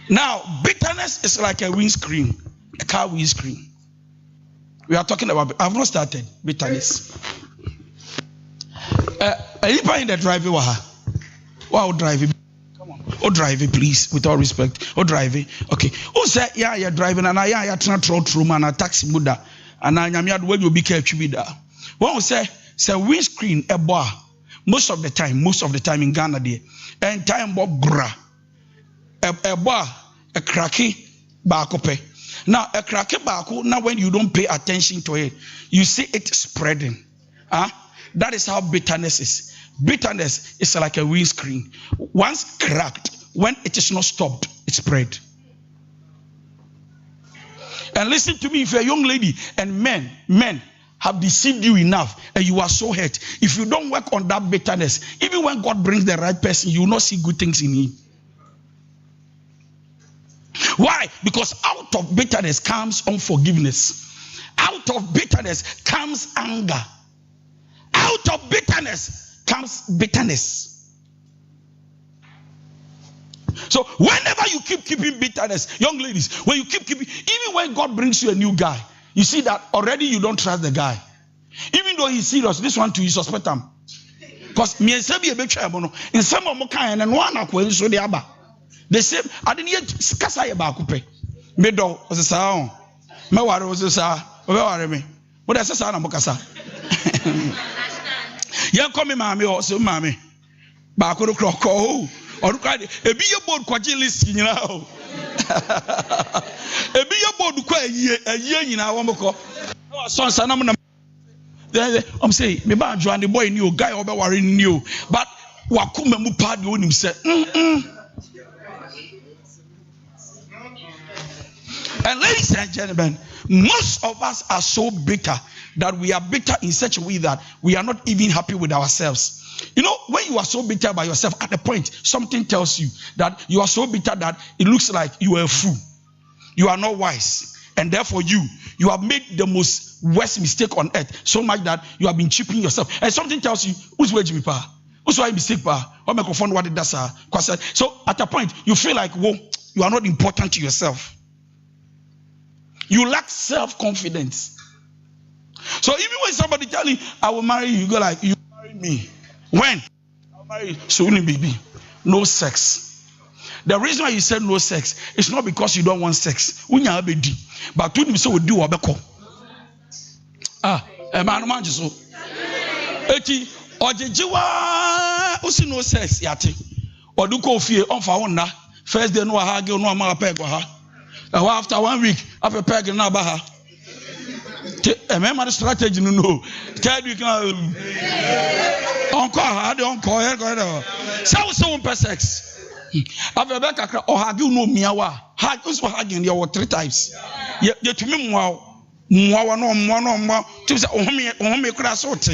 Now, bitterness is like a windscreen, a car windscreen. We are talking about. I've not started bitterness. Anybody in the driveway? Wow, driving. Come on. Oh, driving, please, with all respect. Oh, driving. Okay. Oh, say, yeah, you're driving, and I trying to throw man a taxi muda, and I am when you be careful with that. One say windscreen a bar. Most of the time in Ghana there, and time bob bra. A bar, a cracky bakope. Now a cracky bako. Now when you don't pay attention to it, you see it spreading. That is how bitterness is. Bitterness is like a windscreen. Once cracked, when it is not stopped, it spread. And listen to me, if you're a young lady and men have deceived you enough and you are so hurt, if you don't work on that bitterness, even when God brings the right person, you will not see good things in him. Why? Because out of bitterness comes unforgiveness. Out of bitterness comes anger. Out of bitterness comes bitterness. So whenever you keeping bitterness, young ladies, when you keeping, even when God brings you a new guy, you see that already you don't trust the guy. Even though he's serious, this one too, you suspect him. Because me and Sebi a bit trouble. In some of my kind and one acquaint so the abba. The same, I didn't yet scassa about coupe. Medo was a sound. Meware was a sa, where me? What is a son of Mocassa? Young coming, mammy, or so, mammy. Bakuro clock, or cried a be a board quadrilis, you know. A be a board quite a year in our Womoko. Son, I'm saying, maybe I joined the boy knew, guy over worrying knew, but Wakuma Mupad on himself. And ladies and gentlemen, most of us are so bitter that we are bitter in such a way that we are not even happy with ourselves. You know, when you are so bitter by yourself, at a point, something tells you that you are so bitter that it looks like you are a fool. You are not wise. And therefore you have made the most worst mistake on earth, so much that you have been cheapening yourself. And something tells you, who's way to be pa? Who's why mistake pa? Or make a phone what it does. So at a point, you feel like, whoa, you are not important to yourself. You lack self-confidence. So even when somebody tell you, I will marry you, you go like, you marry me. When? I'll marry you. So baby, no sex. The reason why you said no sex is not because you don't want sex. But to so do abeko. Man so. Eti ojejiwa usi no sex yate. Oduko fie on fa wona. First day no ha girl no ama peg ha. After 1 week, after pegging now, baha. Remember the strategy, no. Third week now. Encore. So per sex. After back, or have you no miawa? Had also hugging your 3 times. Yet to me, wow. More. To say, oh, me crash out.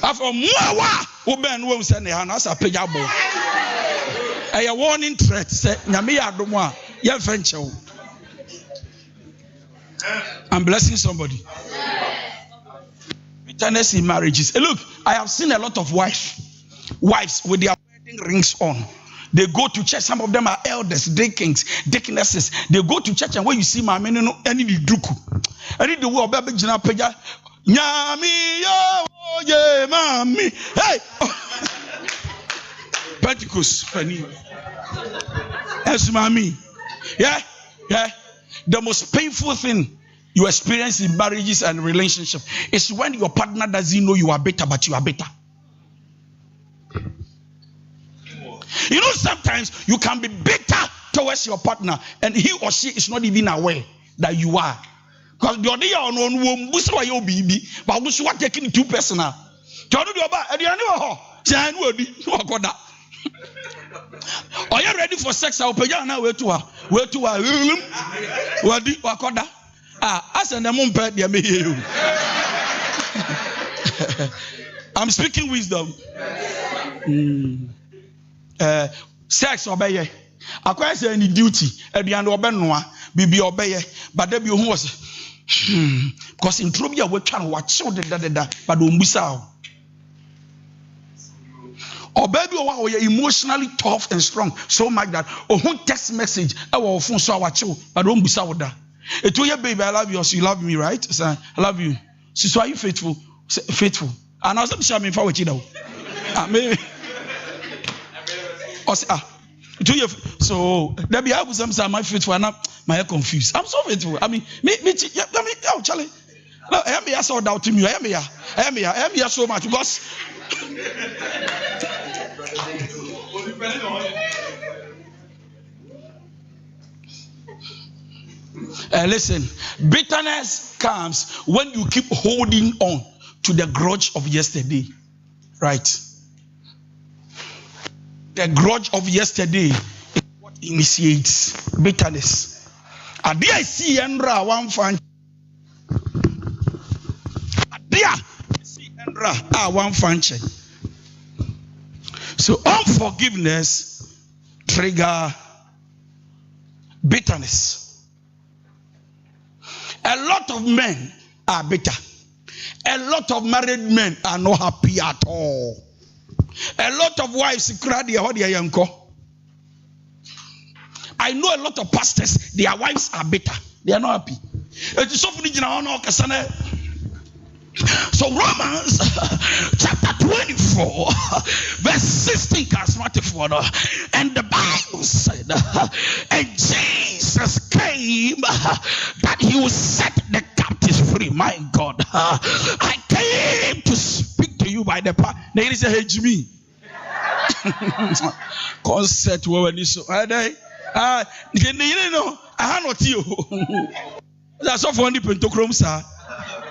After more, Oben won't send the hand as a payable. A warning threat said, Namia Domoa, your venture. I'm blessing somebody. Bitterness in marriages. Look, I have seen a lot of wives with their wedding rings on. They go to church. Some of them are elders, deacons, deaconesses. They go to church, and when you see my men, no any duku, any the word baby jina peja, nyami yo ye mami, hey. Pentecost, Penny. Yes, mommy. Yeah. The most painful thing you experience in marriages and relationships is when your partner doesn't know you are better, but you are better. You know, sometimes you can be bitter towards your partner, and he or she is not even aware that you are. Because the other one was your baby, but we should taking it too personal. Are you ready for sex? I'll pay you now. Wait to her. Wakoda. I send them on bed. I'm speaking wisdom. Sex obey. I quite say any duty. At the end of Benoit, be obey. But there be who was. Because in Trubia, we trying to watch out but don't miss out. Or baby, oh, you're emotionally tough and strong, so much that text message, I will phone so watch you, but don't be sour. It will baby, I love you, so you love me, right? So, I love you. So are you faithful? Faithful. And I was saying, for what you know. So there be able some my faithful and my confused. I'm so faithful. I mean, oh Charlie. No, I am here so doubt to me. I am here so much because listen, bitterness comes when you keep holding on to the grudge of yesterday, right? The grudge of yesterday is what initiates bitterness. I see Endra one fan. One function. So unforgiveness trigger bitterness. A lot of men are bitter. A lot of married men are not happy at all. A lot of wives cry their I know a lot of pastors, their wives are bitter. They are not happy. So Romans chapter 24 verse 16 and the Bible said and Jesus came that he will set the captives free. My God, I came to speak to you by the power. They say hey Jimmy concert where this so I not you. That's all for the pentochrome sir.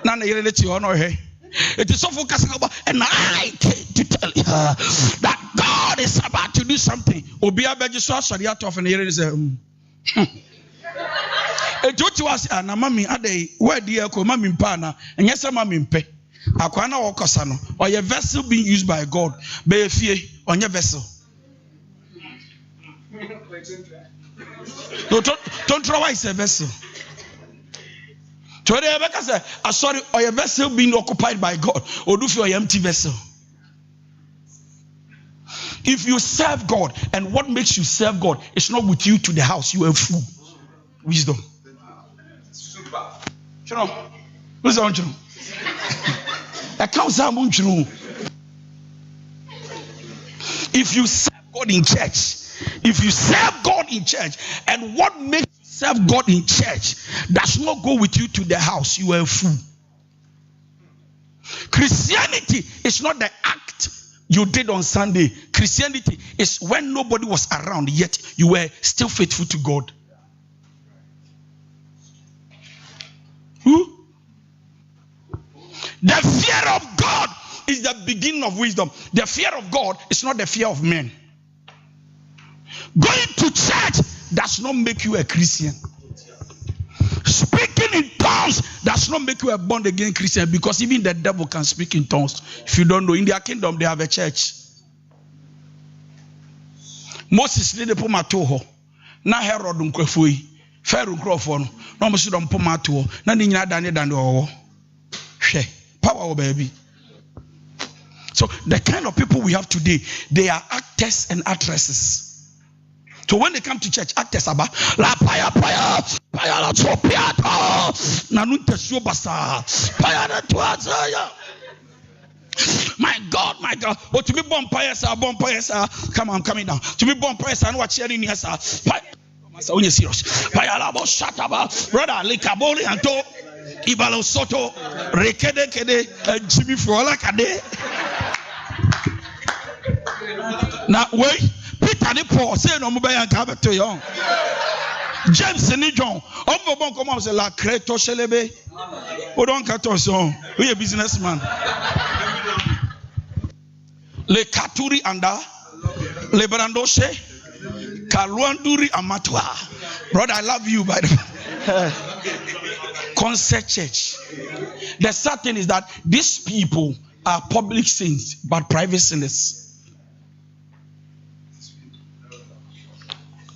It is so focusing about, and I came to tell you that God is about to do something. Obia Begiswa Sharia to often here is a was an amami ade where dear Komami Pana and yes, a mamimpe. Aquana or Cosano or your vessel being used by God. Be a fear on your vessel. No, don't try a vessel. Sorry, or your vessel being occupied by God, or do for your empty vessel. If you serve God, and what makes you serve God is not with you to the house, you are a fool. Wisdom. Super. What's on you? If you serve God in church, and what makes serve God in church does not go with you to the house, you are a fool. Christianity is not the act you did on Sunday. Christianity is when nobody was around, yet you were still faithful to God. Who? The fear of God is the beginning of wisdom. The fear of God is not the fear of men. Going to church does not make you a Christian. Speaking in tongues does not make you a born again Christian, because even the devil can speak in tongues. If you don't know, in their kingdom they have a church. Moses did the pomatoho. Na Herod unkwefui. Pharaoh crofon. No mo sidon pomato. Na ni nyina dane dane owo. Hwe. Power baby. So the kind of people we have today, they are actors and actresses. So when they come to church, actors aba la paya la chopiata nanunte subasa paya na tuaza. My God. Oh, to be born pious, come on, coming down. To be born pious, and what sharing here, sir. So when serious, paya la bo shataba, brother likaboli anto ibalo soto rekede kede Jimmy Frola kade. Now wait. Peter and Paul say no mobile and have to young. James and John. Bon come out say la creto shelebe. O don kato so. We a businessman. Le katuri anda. Le brandoshe. Kalwanduri Amatwa. Brother, I love you, by the Concert Church. The sad thing is that these people are public saints but private sinners.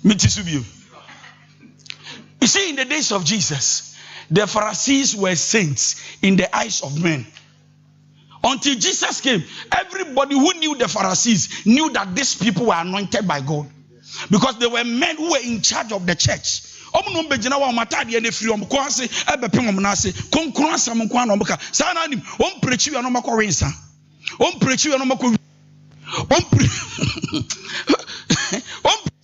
You see, in the days of Jesus, the Pharisees were saints in the eyes of men. Until Jesus came, everybody who knew the Pharisees knew that these people were anointed by God. Because they were men who were in charge of the church.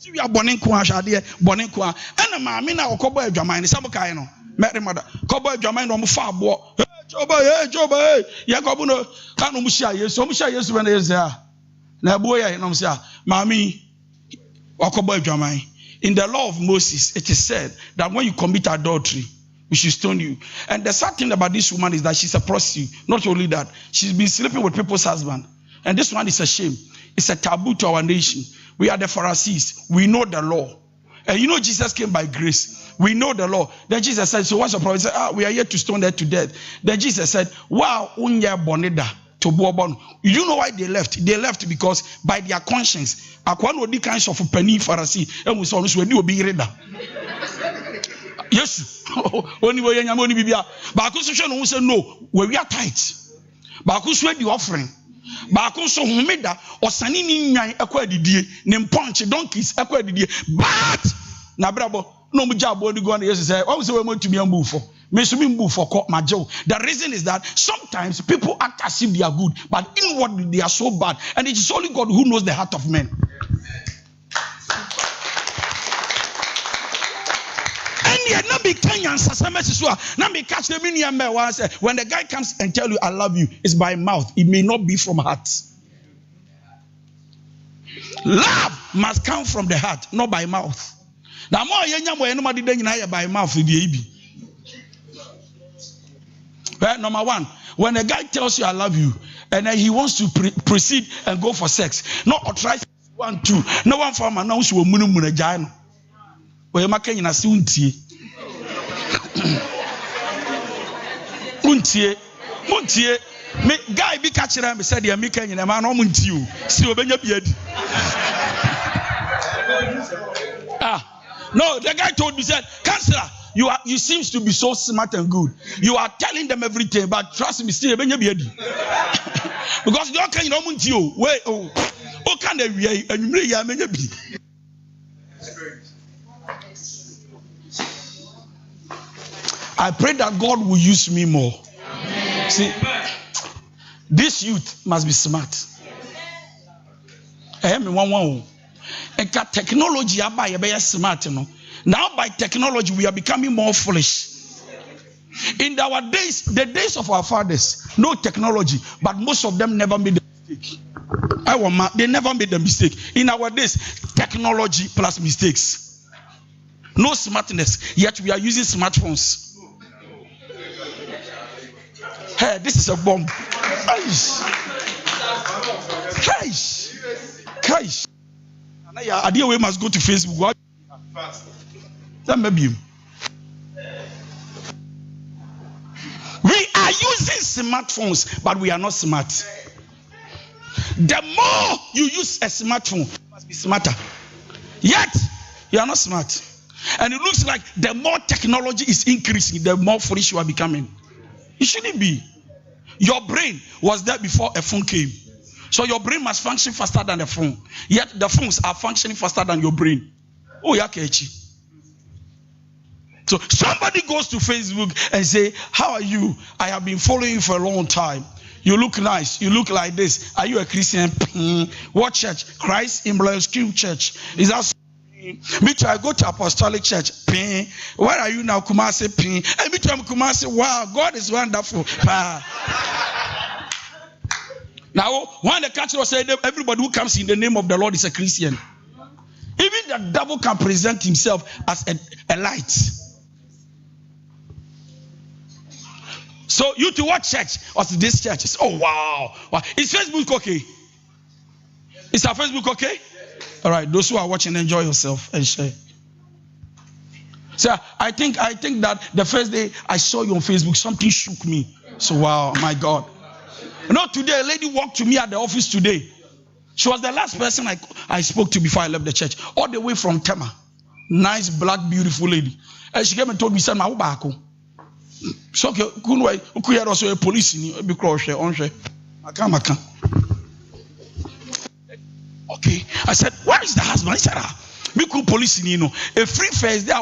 We are born in Kuashade, born in Kwa, and a mamina or Cobo Jamine, Sabukaino, Mary Mother, Cobo Jamine on Fabo, Joba, Yacobuno, Kanomusha, yes, Omusha, yes, when there's there. Naboya, and Omsa, Mammy, or Cobo Jamine. In the law of Moses, it is said that when you commit adultery, we should stone you. And the sad thing about this woman is that she's a prostitute. Not only that, she's been sleeping with people's husband. And this one is a shame. It's a taboo to our nation. We are the Pharisees. We know the law. And you know Jesus came by grace. We know the law. Then Jesus said, so what's the problem? He said, we are here to stone her to death. Then Jesus said, wow, unya boneda to bobon. You know why they left? They left because by their conscience, akwan odi kinds of penny Pharisee, and we saw this when you be reader. Yes. Only way only bibia. But I say no, we are tight. But I the offering. Baako so homeda osane ni nwan akwadidie ne mponche donkeys akwadidie but na brabo no mu jabo ni go na Jesus say o say we motumi ambufo me so me mbufo ko majew. The reason is that sometimes people act as if they are good but inwardly they are so bad, and it is only God who knows the heart of men. When the guy comes and tell you I love you, it's by mouth. It may not be from heart. Love must come from the heart, not by mouth. Now more by mouth. Number one, when a guy tells you I love you and then he wants to proceed and go for sex, not or try 1, 2. No one from announce you munu jano. Or you make in a sunti. Muntie, me guy be catching him said you make in a man or muntiu. See obenya beard. No, the guy told me, said, Counselor, you seems to be so smart and good. You are telling them everything, but trust me, still obenya beard. Because you can no muntiu. Wait, oh can they be and you may be. I pray that God will use me more. Amen. See, this youth must be smart. Technology smart. Now by technology we are becoming more foolish. In our days, the days of our fathers, no technology, but most of them never made the mistake. They never made the mistake. In our days, technology plus mistakes. No smartness, yet we are using smartphones. Hey, this is a bomb. Christ. Idea we must go to Facebook. That may be. We are using smartphones, but we are not smart. The more you use a smartphone, you must be smarter. Yet, you are not smart. And it looks like the more technology is increasing, the more foolish you are becoming. It shouldn't be. Your brain was there before a phone came. So your brain must function faster than the phone. Yet the phones are functioning faster than your brain. Oh, yeah, Kechi. So somebody goes to Facebook and say, how are you? I have been following you for a long time. You look nice. You look like this. Are you a Christian? What church? Christ in Mzbel Church. Is that me too? I go to Apostolic Church. Where are you now? Kumasi. And me too, I'm Kumasi. Wow, God is wonderful. Now, when the catcher said everybody who comes in the name of the Lord is a Christian. Even the devil can present himself as a light. So you to what church? Or to this church? Oh wow. Is Facebook okay? Is our Facebook okay? All right, those who are watching, enjoy yourself and share. So I think that the first day I saw you on Facebook, something shook me. So wow, my God. Not today, a lady walked to me at the office today. She was the last person I spoke to before I left the church, all the way from Tema. Nice, black, beautiful lady. And she came and told me, "Son, my ubako." So okay, also a police in because Maka. Okay, I said, "Where is the husband?" I said, "We could police in a free first day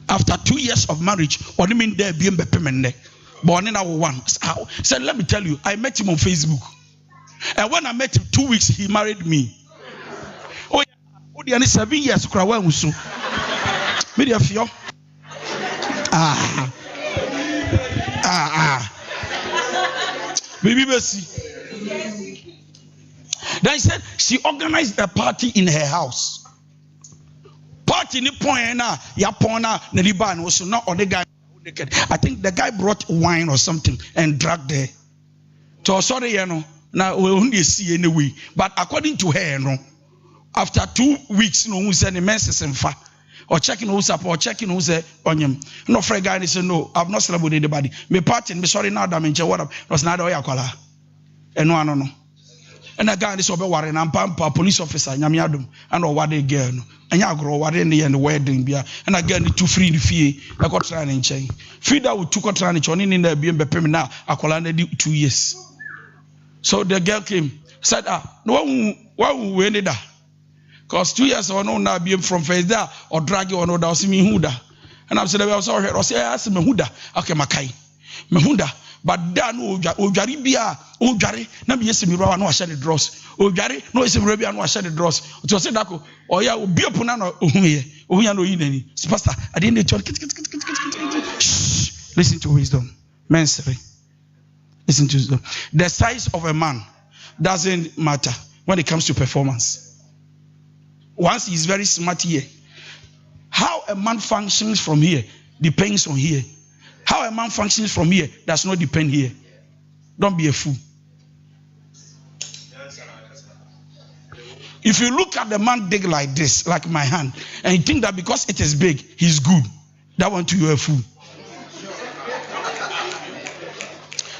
after 2 years of marriage. What do you mean there being payment? Born in our one." I said, "Let me tell you, I met him on Facebook, and when I met him 2 weeks, he married me. Oh yeah, 7 years. Media feel. Baby Bessie." Then he said she organized a party in her house. Party ni point na ya pona na riba no so not on the guy. I think the guy brought wine or something and dragged there. So sorry, you know. Now we only see anyway. But according to her, no, after 2 weeks, no, who said the message and fa or checking who's up or checking who's on him. No friend guy said no, I've not slept with anybody. Me party, me sorry now damage what up was not oya kola. And no. And a guy is over warren and pampa police officer, Yamiadum, and or what they get. And Yagro, what in the end, wedding beer, and again, the 2 free fee, I got trying chain. Feeder with 2 contract on in there being payment now, I called 2 years. So the girl came, said, no one we ended that. Because 2 years or no, now being from face there or drag you or no, that me huda. And I'm saying, I'm sorry, I say, I asked me huda, okay, Makai, Mahunda. But then Ojari Bia, Ojari, Nabi Yesimiba, no, I said the dross. Ojari, no, Yesimiba, no, I said the dross. To say that, oh, yeah, will be a punano, oh, yeah, no, any. Pastor, I didn't tell. Listen to wisdom. Mentally. Listen to wisdom. The size of a man doesn't matter when it comes to performance. Once he's very smart here, how a man functions from here depends on here. How a man functions from here does not depend here. Don't be a fool. If you look at the man big like this, like my hand, and you think that because it is big, he's good, that one too, you're a fool.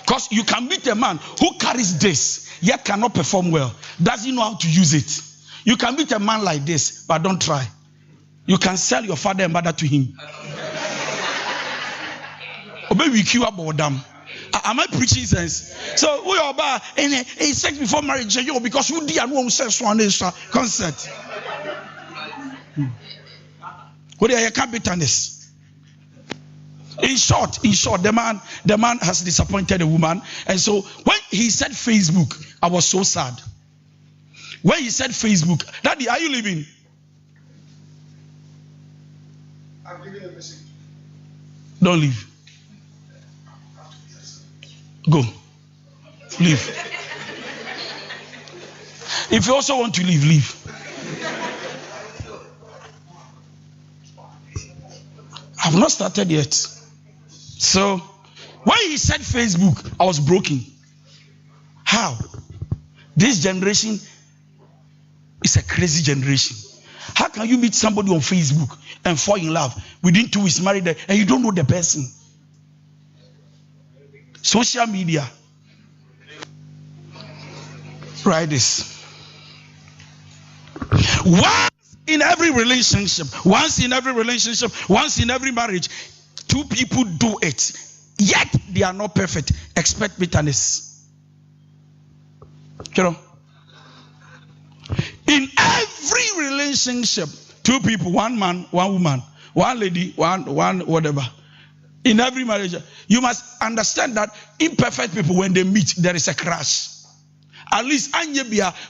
Because you can meet a man who carries this, yet cannot perform well, doesn't know how to use it. You can meet a man like this, but don't try. You can sell your father and mother to him. Maybe queue about them. Am I preaching sense? So we are about in sex before marriage, because you did no sex one concept. What are your bitterness? In short, the man has disappointed the woman, and so when he said Facebook, I was so sad. When he said Facebook, Daddy, are you leaving? I'm giving a message. Don't leave. Go. Leave. If you also want to leave, leave. I've not started yet. So, when he said Facebook, I was broken. How? This generation is a crazy generation. How can you meet somebody on Facebook and fall in love within 2 weeks, married them, and you don't know the person? Social media. Try this. Once in every relationship, once in every marriage, 2 people do it, yet they are not perfect. Expect bitterness. You know? In every relationship, 2 people, 1 man, 1 woman, 1 lady, one whatever. In every marriage, you must understand that imperfect people, when they meet, there is a crash. At least,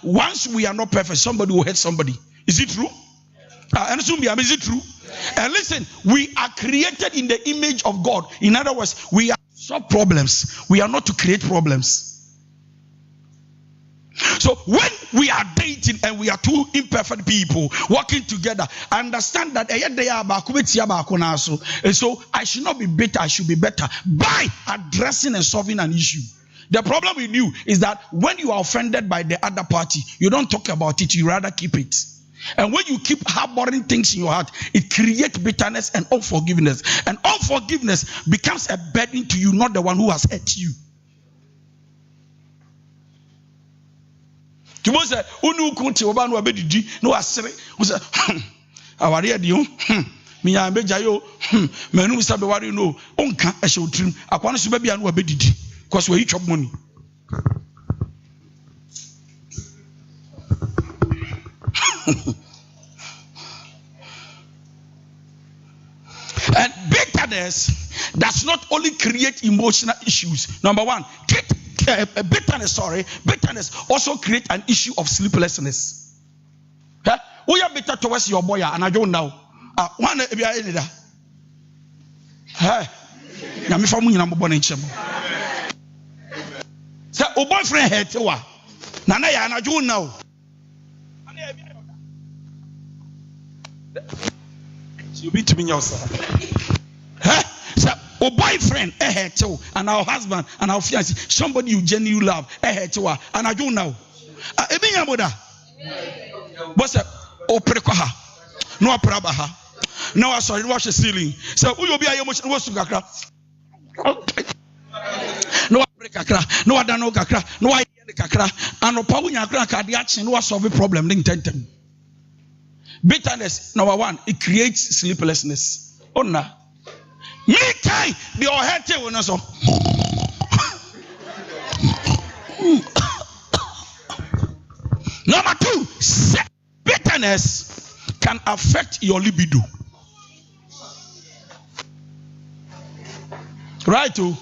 once we are not perfect, somebody will hurt somebody. Is it true? Is it true? And listen, we are created in the image of God. In other words, we are to solve problems. We are not to create problems. So when we are dating and we are 2 imperfect people working together, understand that and so I should not be bitter, I should be better by addressing and solving an issue. The problem with you is that when you are offended by the other party, you don't talk about it, you rather keep it. And when you keep harboring things in your heart, it creates bitterness and unforgiveness. And unforgiveness becomes a burden to you, not the one who has hurt you. You must say, "Unu kunti obanu abedidi no asere." You say, "Awari adiyo, mi ya beja yo, menu mi sabe wari no, onka ehye otrim, akwa no so bia no abedidi, because we chop money." And bitterness does not only create emotional issues. Number one, bitterness also creates an issue of sleeplessness. We are bitter towards your boy, and I don't know. One so, o boyfriend hate wa. Nana ya na jo now. You be to me yourself. So, o boyfriend hate you, and our husband and our fiancé, somebody you genuinely love hate you, and I don't know. Ebi yamoda. Boss, o prekoha. No prabaha. No, sorry, wash the ceiling. So, who you be a emotion was to gakra. No kakra, no adano kakra, no idea kakra, and no power nyakra kadiachi no solve problem ning tentem. Bitterness, number one, it creates sleeplessness. Oh na. Me kai the ohete wona so. Number two, bitterness can affect your libido. Right too.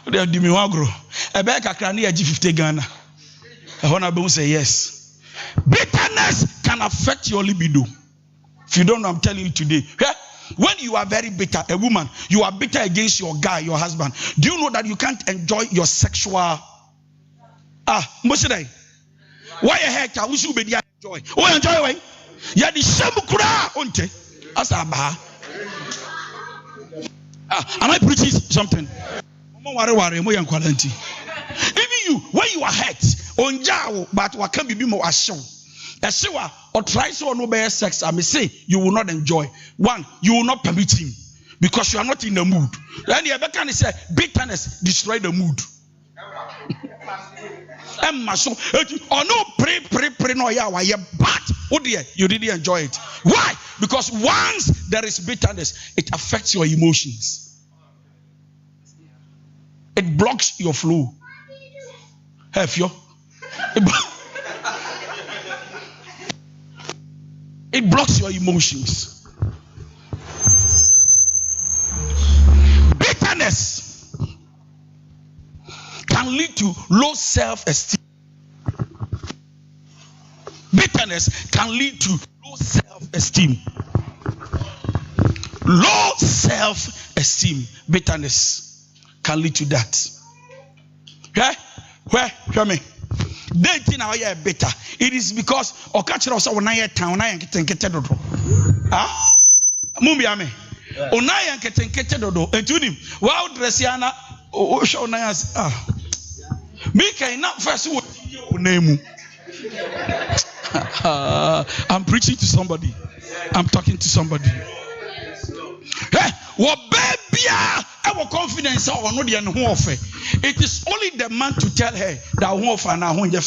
They do me wagro. Ebe kakra na 50 Ghana. I wanna be say yes. Bitterness can affect your libido. If you don't know, I'm telling you today. When you are very bitter, a woman, you are bitter against your guy, your husband. Do you know that you can't enjoy your sexual? Moshe, why a heck? I wish you be enjoy. Oh, enjoy way. Ya di shamukura onte. Asa ba. Am I preaching something? Even you, when you are hurt, onjao, but what can be more assured? Assuwa or try so no bear sex, I may say you will not enjoy. One, you will not permit him because you are not in the mood. Then the can say bitterness destroy the mood. Or no pray no ya but oh dear, you didn't enjoy it. Why? Because once there is bitterness, it affects your emotions. It blocks your flow. Have you? It blocks your emotions. Bitterness can lead to low self-esteem. Bitterness can lead to low self-esteem. Low self-esteem. Bitterness can lead to that. Where? Hear me. Dating now you are bitter. It is because okachira osa onaya town na yanketenkete dodo. Mumbi ame. Onaya yanketenkete dodo. Etunim. Wa dressiana o show na yas. Me kai na first wo name. I'm preaching to somebody. I'm talking to somebody. What baby our confidence or no the offer. It is only the man to tell her that offer na even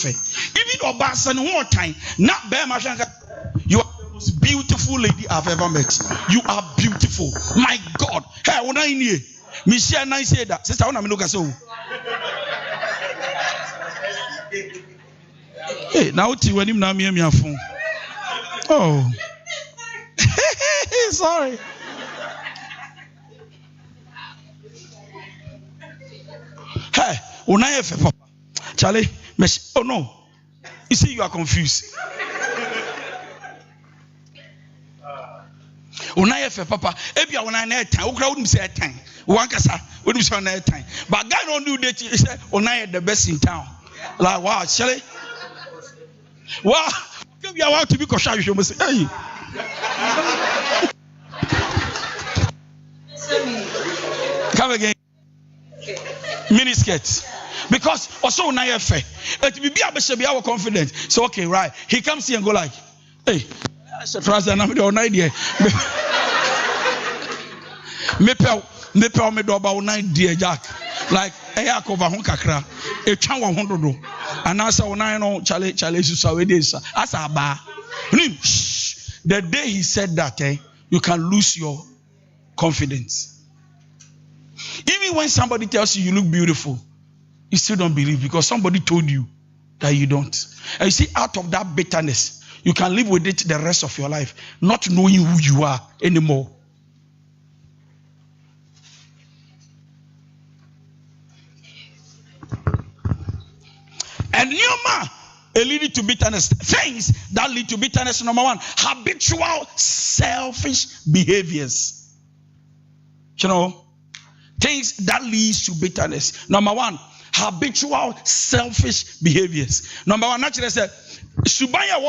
obasan one time not bear you are the most beautiful lady I've ever met. You are beautiful. My God. Hey, when I knew Michelle and I said that sister when I look at so hey now when him now me phone. Oh sorry. Hey, Unaya fe papa. Charlie, oh no. You see, you are confused. Unaya fe papa. Ebia unaya time. Ukra wouldn't say time. Wankasa wouldn't say another time. But God don't do that. He said Unaya the best in town. Like wow, Charlie. Wow, you are to be cautious. You must say, hey. Come again. miniskirt. Because also na ye fe. It be a our confidence. So okay, right. He comes here and go like, hey, trust and I'm the idea. Me pe me do about 9 dear Jack. Like eya cover hon kakra. E twa 100 do. And answer 9 no chale susa we dey sa. Asa ba. The day he said that, you can lose your confidence. Even when somebody tells you look beautiful, you still don't believe because somebody told you that you don't. And you see, out of that bitterness, you can live with it the rest of your life, not knowing who you are anymore. And Yoma, leading to bitterness. Things that lead to bitterness, number one, habitual selfish behaviors. You know, things that leads to bitterness. Number one, habitual selfish behaviors. Number one, naturally said, Subaya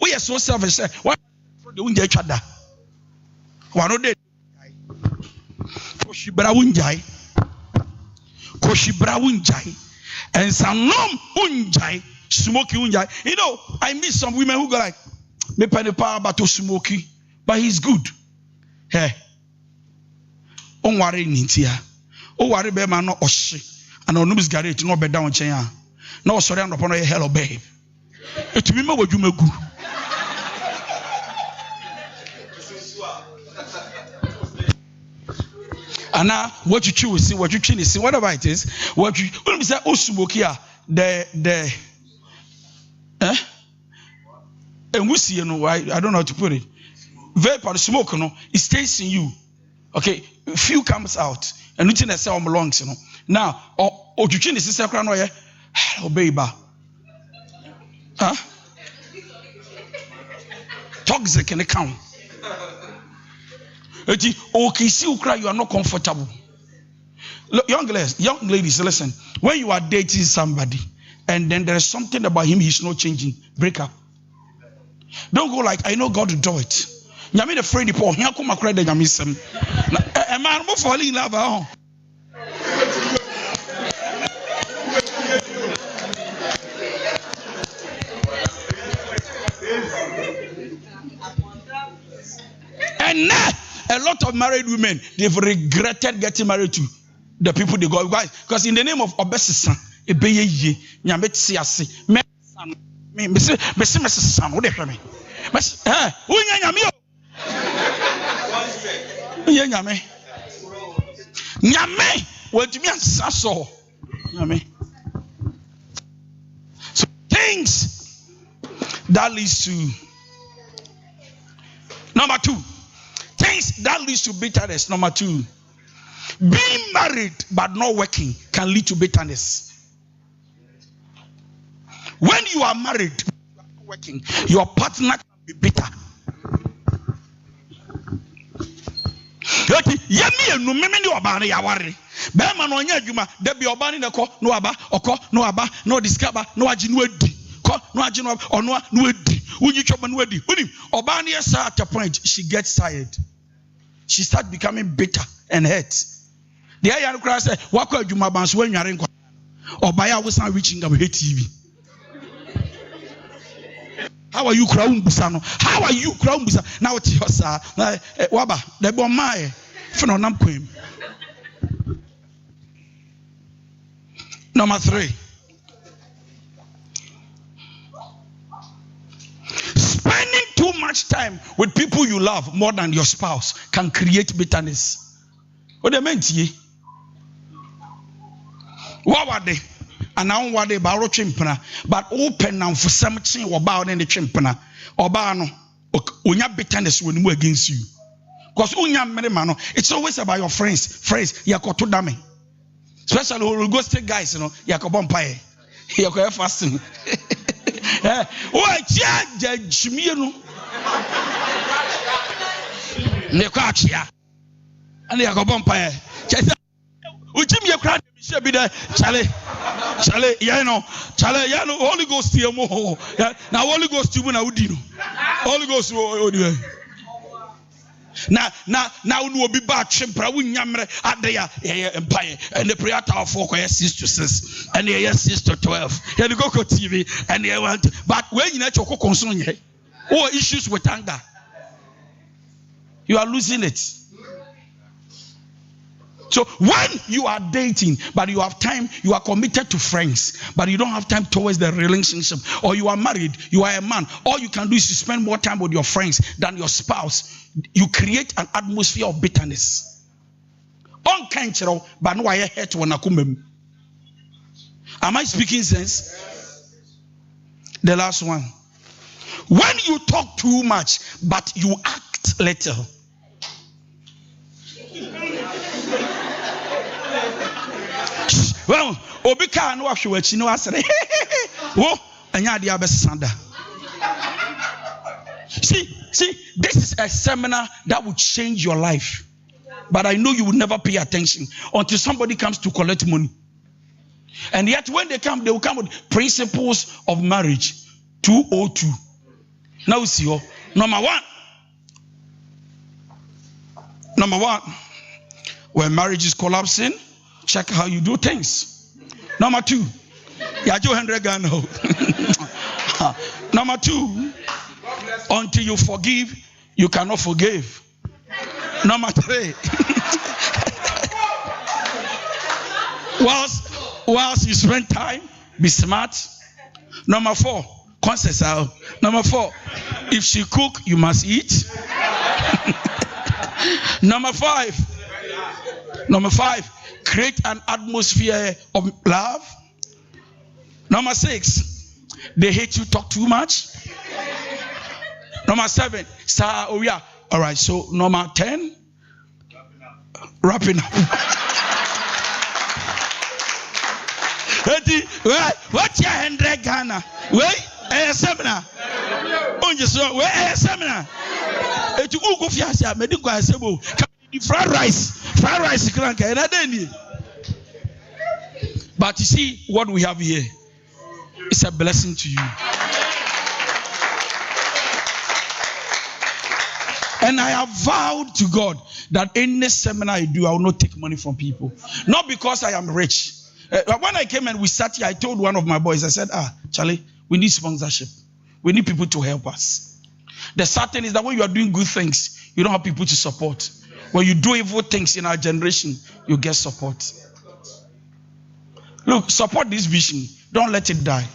we are so selfish. What do we get each other? One of the Koshibra Unjai and Sanom Unjai, Smoky Unjai. You know, I meet some women who go like, me penny power but to Smoky, but he's good. Hey, on worry Nitia. Oh, worry, be man, no oshi. And on Nubis Garret, no bed down chain. No, sorry, I'm upon a hello, babe. It remember what you make good. And now, what you choose, what you choose, whatever it is, what you when we say Osumokia, and we see, you know, I don't know how to put it. Vapor, the smoke, you know, it stays in you. Okay, few comes out, and nothing that sound belongs, you know. Now, or you change the system, oh, baby. Huh? Toxic in the count. Okay, see you cry, you are not comfortable. Look, young ladies, listen. When you are dating somebody and then there is something about him he's not changing, break up. Don't go like, I know God will do it. Nyame the friend Paul, here come cry the nyame sem. A man will fall in love. And now a lot of married women, they've regretted getting married to the people they got. Why? Because in the name of obesity, so things that leads to number two. Things that leads to bitterness. Number two, being married but not working can lead to bitterness. When you are married, you are not working, your partner can be bitter. No discover, no ajinu at a point she gets tired. She starts becoming bitter and hurt. The young crowd said, "What could you mabans when you are in or by our son reaching the TV? How are you crown busano? How are you crown busano? Now it's your sir. Waba, the bomb Phenomenal queen. Number three. Spending too much time with people you love more than your spouse can create bitterness. What they meant ye? What were they? And now what they borrow chimpana, but open now for something about any chimpana or barno unya bitterness when we against you. Because unya mano, it's always about your friends. Friends, yakoto dame. Especially Holy Ghost guys, you know, yakobompai. Yako fasting. Oh, Jimmy, Nekachia, and they are going vampire. Which Jimmy cried, should be there, Charlie, Yano, Holy Ghost to your moho. Now, Holy Ghost to Bunaudio, Holy Ghost to Now will be back chimpra win yamre at the empire and the prayer tower for 6 to 6 and the 6 to 12. Here the go TV and they want but when you not your concern or issues with anger, you are losing it. So when you are dating, but you have time, you are committed to friends, but you don't have time towards the relationship, or you are married, you are a man, all you can do is to spend more time with your friends than your spouse. You create an atmosphere of bitterness. But no, I hate when I come. Am I speaking sense? The last one. When you talk too much, but you act little. Well, Obika no ahwe no asere. Wo anya dia besanda. See, this is a seminar that will change your life. But I know you will never pay attention until somebody comes to collect money. And yet when they will come with principles of marriage 202. Now see you. Number one, when marriage is collapsing, check how you do things. Number 2, Yajo 100 Ghana. Number 2, until you forgive, you cannot forgive. Number 3, whilst you spend time, be smart. Number 4, conscious. Number 4, if she cook, you must eat. Number 5, create an atmosphere of love. Number 6, they hate you, talk too much. Number 7, all right, so number 10, wrapping up. What's your 100 Ghana? Wait, a seminar. Wait, a seminar. Fried rice, but you see what we have here. It's a blessing to you. And I have vowed to God that any seminar I do, I will not take money from people. Not because I am rich. When I came and we sat here, I told one of my boys, I said, Charlie, we need sponsorship. We need people to help us. The sad thing is that when you are doing good things, you don't have people to support. When you do evil things in our generation, you get support. Look, support this vision. Don't let it die.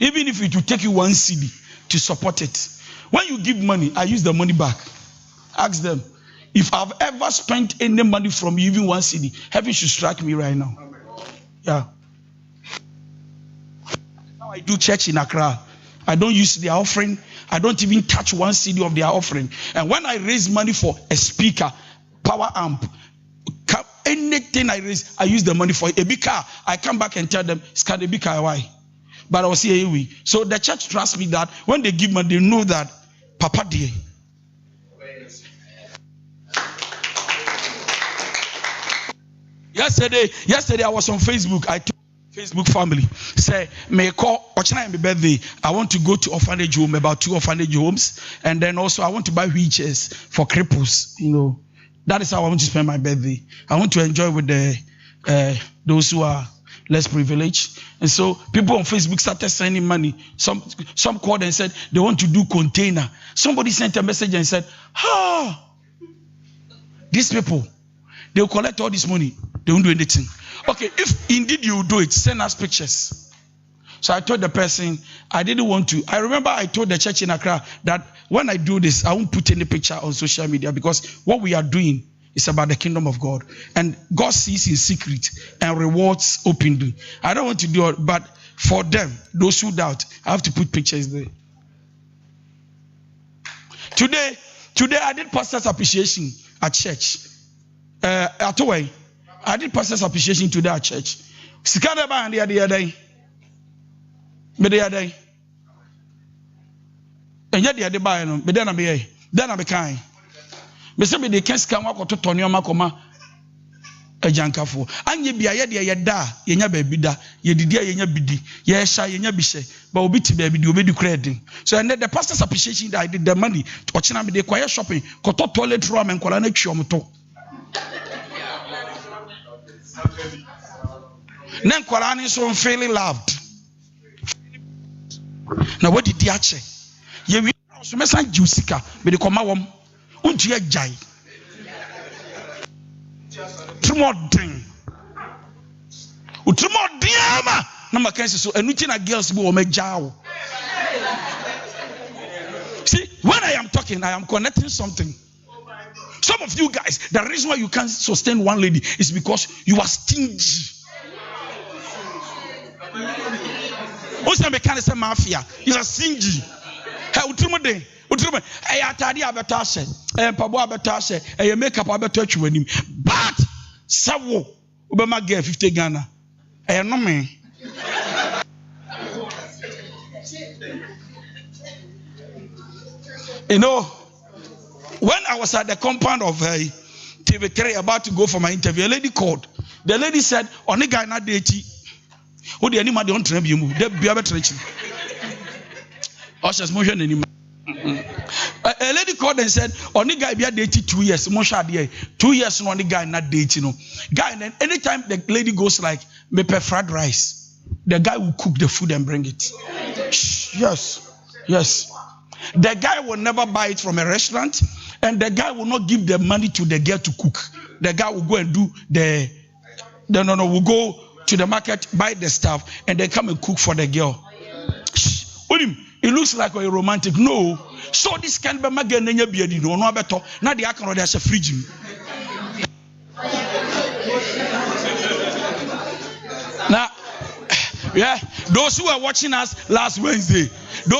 Even if it will take you 1 cedi to support it. When you give money, I use the money back. Ask them, if I've ever spent any money from you, even 1 cedi, heaven should strike me right now. Yeah. Now I do church in Accra. I don't use their offering. I don't even touch 1 cedi of their offering. And when I raise money for a speaker, power amp, anything I raise, I use the money for a big car. I come back and tell them, scan a big car, why? But I will say, hey, so the church trusts me that when they give money, they know that Papa dear. Yesterday I was on Facebook. I told Facebook family, say, may call my birthday. I want to go to orphanage home, about 2 orphanage homes, and then also I want to buy wheelchairs for cripples. You know, that is how I want to spend my birthday. I want to enjoy with the those who are less privileged. And so people on Facebook started sending money. Some called and said they want to do container. Somebody sent a message and said, these people, they'll collect all this money. They won't do anything. Okay, if indeed you do it, send us pictures. So I told the person, I didn't want to. I remember I told the church in Accra that when I do this, I won't put any picture on social media because what we are doing is about the kingdom of God. And God sees in secret and rewards openly. I don't want to do it, but for them, those who doubt, I have to put pictures there. Today I did pastor's appreciation at church. At Away. I did pastor's appreciation today at church. Scandalous and the other day. And yet the other day, but then I be kind. Me say me dey can scam wa to Tony Makoma Jankafo. Anye bia ye de ye da, ye nya baby da, ye didi ye nya bidi, ye sha ye nya bishe, but obi ti baby di obi di credit. So and the pastor's appreciation that I did the money, ochina me de quiet shopping, koto toilet roll and kola na twom to. Then kola ni so feeling loved. Now what did you say? Ye wi so mesan jusika, me de koma wom. Untu ye jai. Trumodin. Utrumodiama. Na makensi so enuti na girls bi wo mejawo. See, when I am talking, I am connecting something. Some of you guys, the reason why you can't sustain one lady is because you are stingy. Osa me can say mafia. You are stingy. Hey, utrumodin. Utrumodin. Hey, atadi abeta se. Hey, pabo abeta se. Hey, makeup abeta atwenim. But Sawo, Obama get 50 Ghana. I know me. You know, when I was at the compound of TV3 about to go for my interview, a lady called. The lady said, "Only guy not dating. Who the anybody don't train you? They be able to reach you." Ushers motion anymore. A lady called and said, "Only guy be dating 2 years. 2 years, no only guy not dating. No guy." And then anytime the lady goes like, "Me pay fried rice," the guy will cook the food and bring it. Yes, yes. The guy will never buy it from a restaurant, and the guy will not give the money to the girl to cook. The guy will go and do will go to the market, buy the stuff, and then come and cook for the girl. It looks like a romantic. No. So this can be maganenya biedi no beto. Now the akano there's a fridge. Now, yeah, those who are watching us last Wednesday, a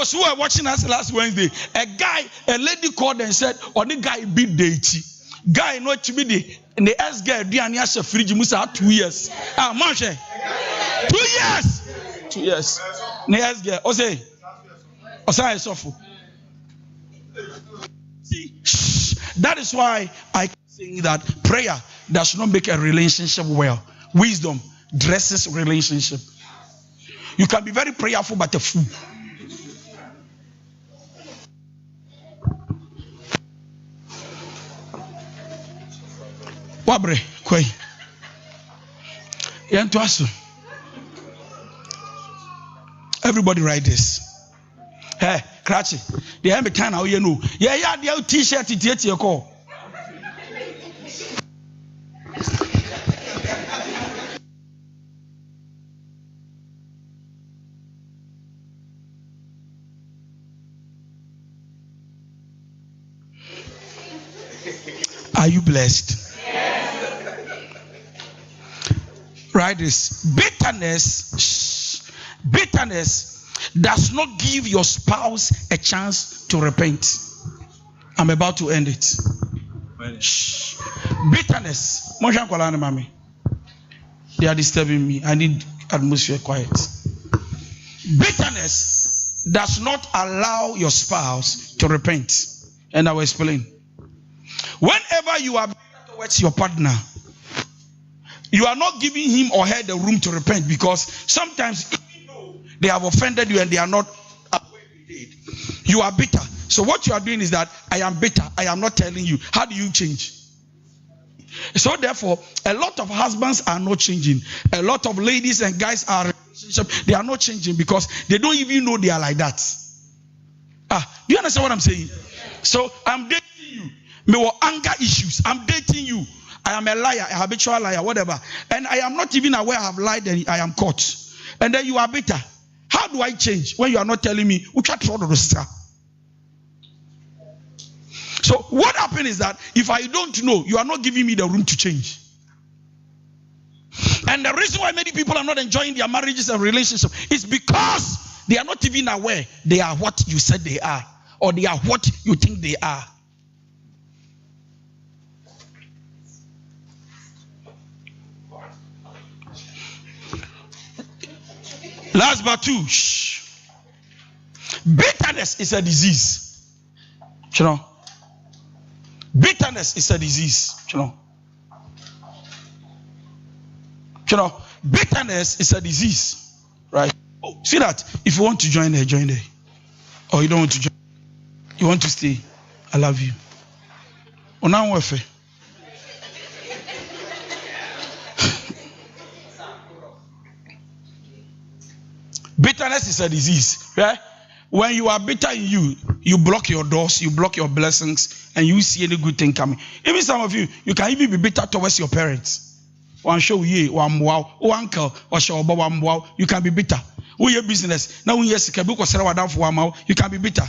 lady called and said, "Oh, the guy beat deity. Guy not to be the S girl Diana has a fridge musa 2 years. Ah, manche 2 years. 2 years. The S girl, Ose. See, that is why I say that prayer does not make a relationship well. Wisdom dresses relationship. You can be very prayerful but a fool. Wabre koi. Everybody write this. Hey, Cratchy. The end time now you know. Yeah, the t-shirt it your call. Are you blessed? Yes. Write this. Bitterness does not give your spouse a chance to repent. I'm about to end it. Bitterness. They are disturbing me. I need atmosphere quiet. Bitterness does not allow your spouse to repent. And I will explain. Whenever you are bitter towards your partner, you are not giving him or her the room to repent, because sometimes they have offended you and they are not aware they did. You are bitter. So what you are doing is that I am bitter. I am not telling you. How do you change? So therefore, a lot of husbands are not changing. A lot of ladies and guys are in a relationship. They are not changing because they don't even know they are like that. Do you understand what I'm saying? So I'm dating you. Me with anger issues. I'm dating you. I am a liar, a habitual liar, whatever. And I am not even aware I have lied and I am caught. And then you are bitter. How do I change when you are not telling me? So what happened is that if I don't know, you are not giving me the room to change. And the reason why many people are not enjoying their marriages and relationships is because they are not even aware they are what you said they are, or they are what you think they are. Last but two, bitterness is a disease. You know, bitterness is a disease. You know, You know, bitterness is a disease, right? Oh, see that? If you want to join there, join there. Or you don't want to join, you want to stay. I love you. Bitterness is a disease, right? When you are bitter in you, you block your doors, you block your blessings, and you see any good thing coming. Even some of you, you can even be bitter towards your parents. One show ye, one wow, or uncle, or show one wow, you can be bitter. Who your business? Now yes, you can be bitter.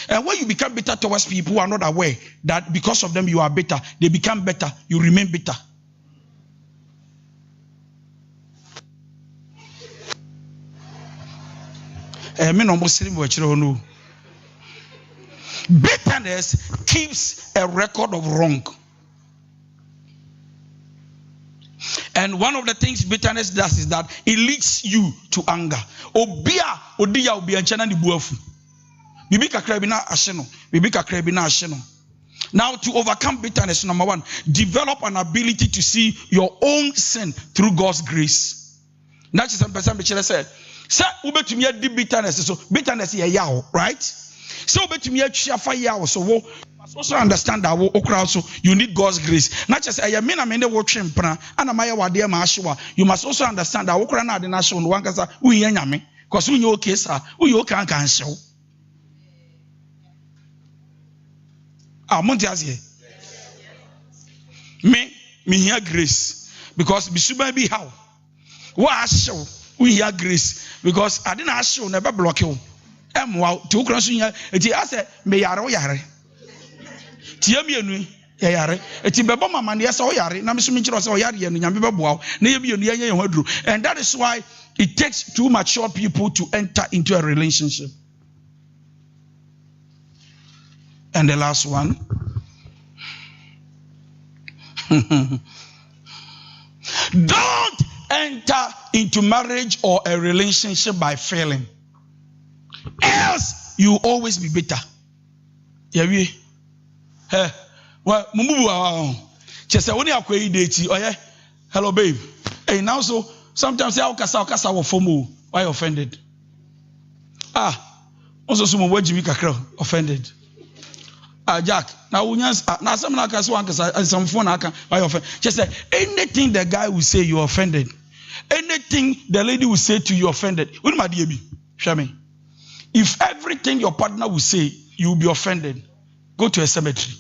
And when you become bitter towards people who are not aware that because of them you are bitter, they become better, you remain bitter. Bitterness keeps a record of wrong. And one of the things bitterness does is that it leads you to anger. Now, to overcome bitterness, number one, develop an ability to see your own sin through God's grace. That's some person said. Say, bitterness. So bitterness is yao, right? So so you must also understand that also you need God's grace. Not just you must also understand that because we know case we can cancel. Me hear grace because be how what show we hear grace because I didn't show never block you. Wow, to cross in it. I said, may yare yare. Tiamianu, yare. It's Baba Mania so yare. Namisimichro so yare and Yamibabo. And that is why it takes two mature people to enter into a relationship. And the last one. Don't enter into marriage or a relationship by failing. Else you always be bitter. Yeah, we. Hey, well, just only a quay date. Oh yeah, hello, babe. Hey, now so sometimes I'll cast our FOMO. Why offended? Also some word Jimmy Kakro offended. Jack. Now now some like some phone why offended? Just say anything the guy will say you offended. Anything the lady will say to you offended. What my dear be? Show me. If everything your partner will say, you will be offended. Go to a cemetery.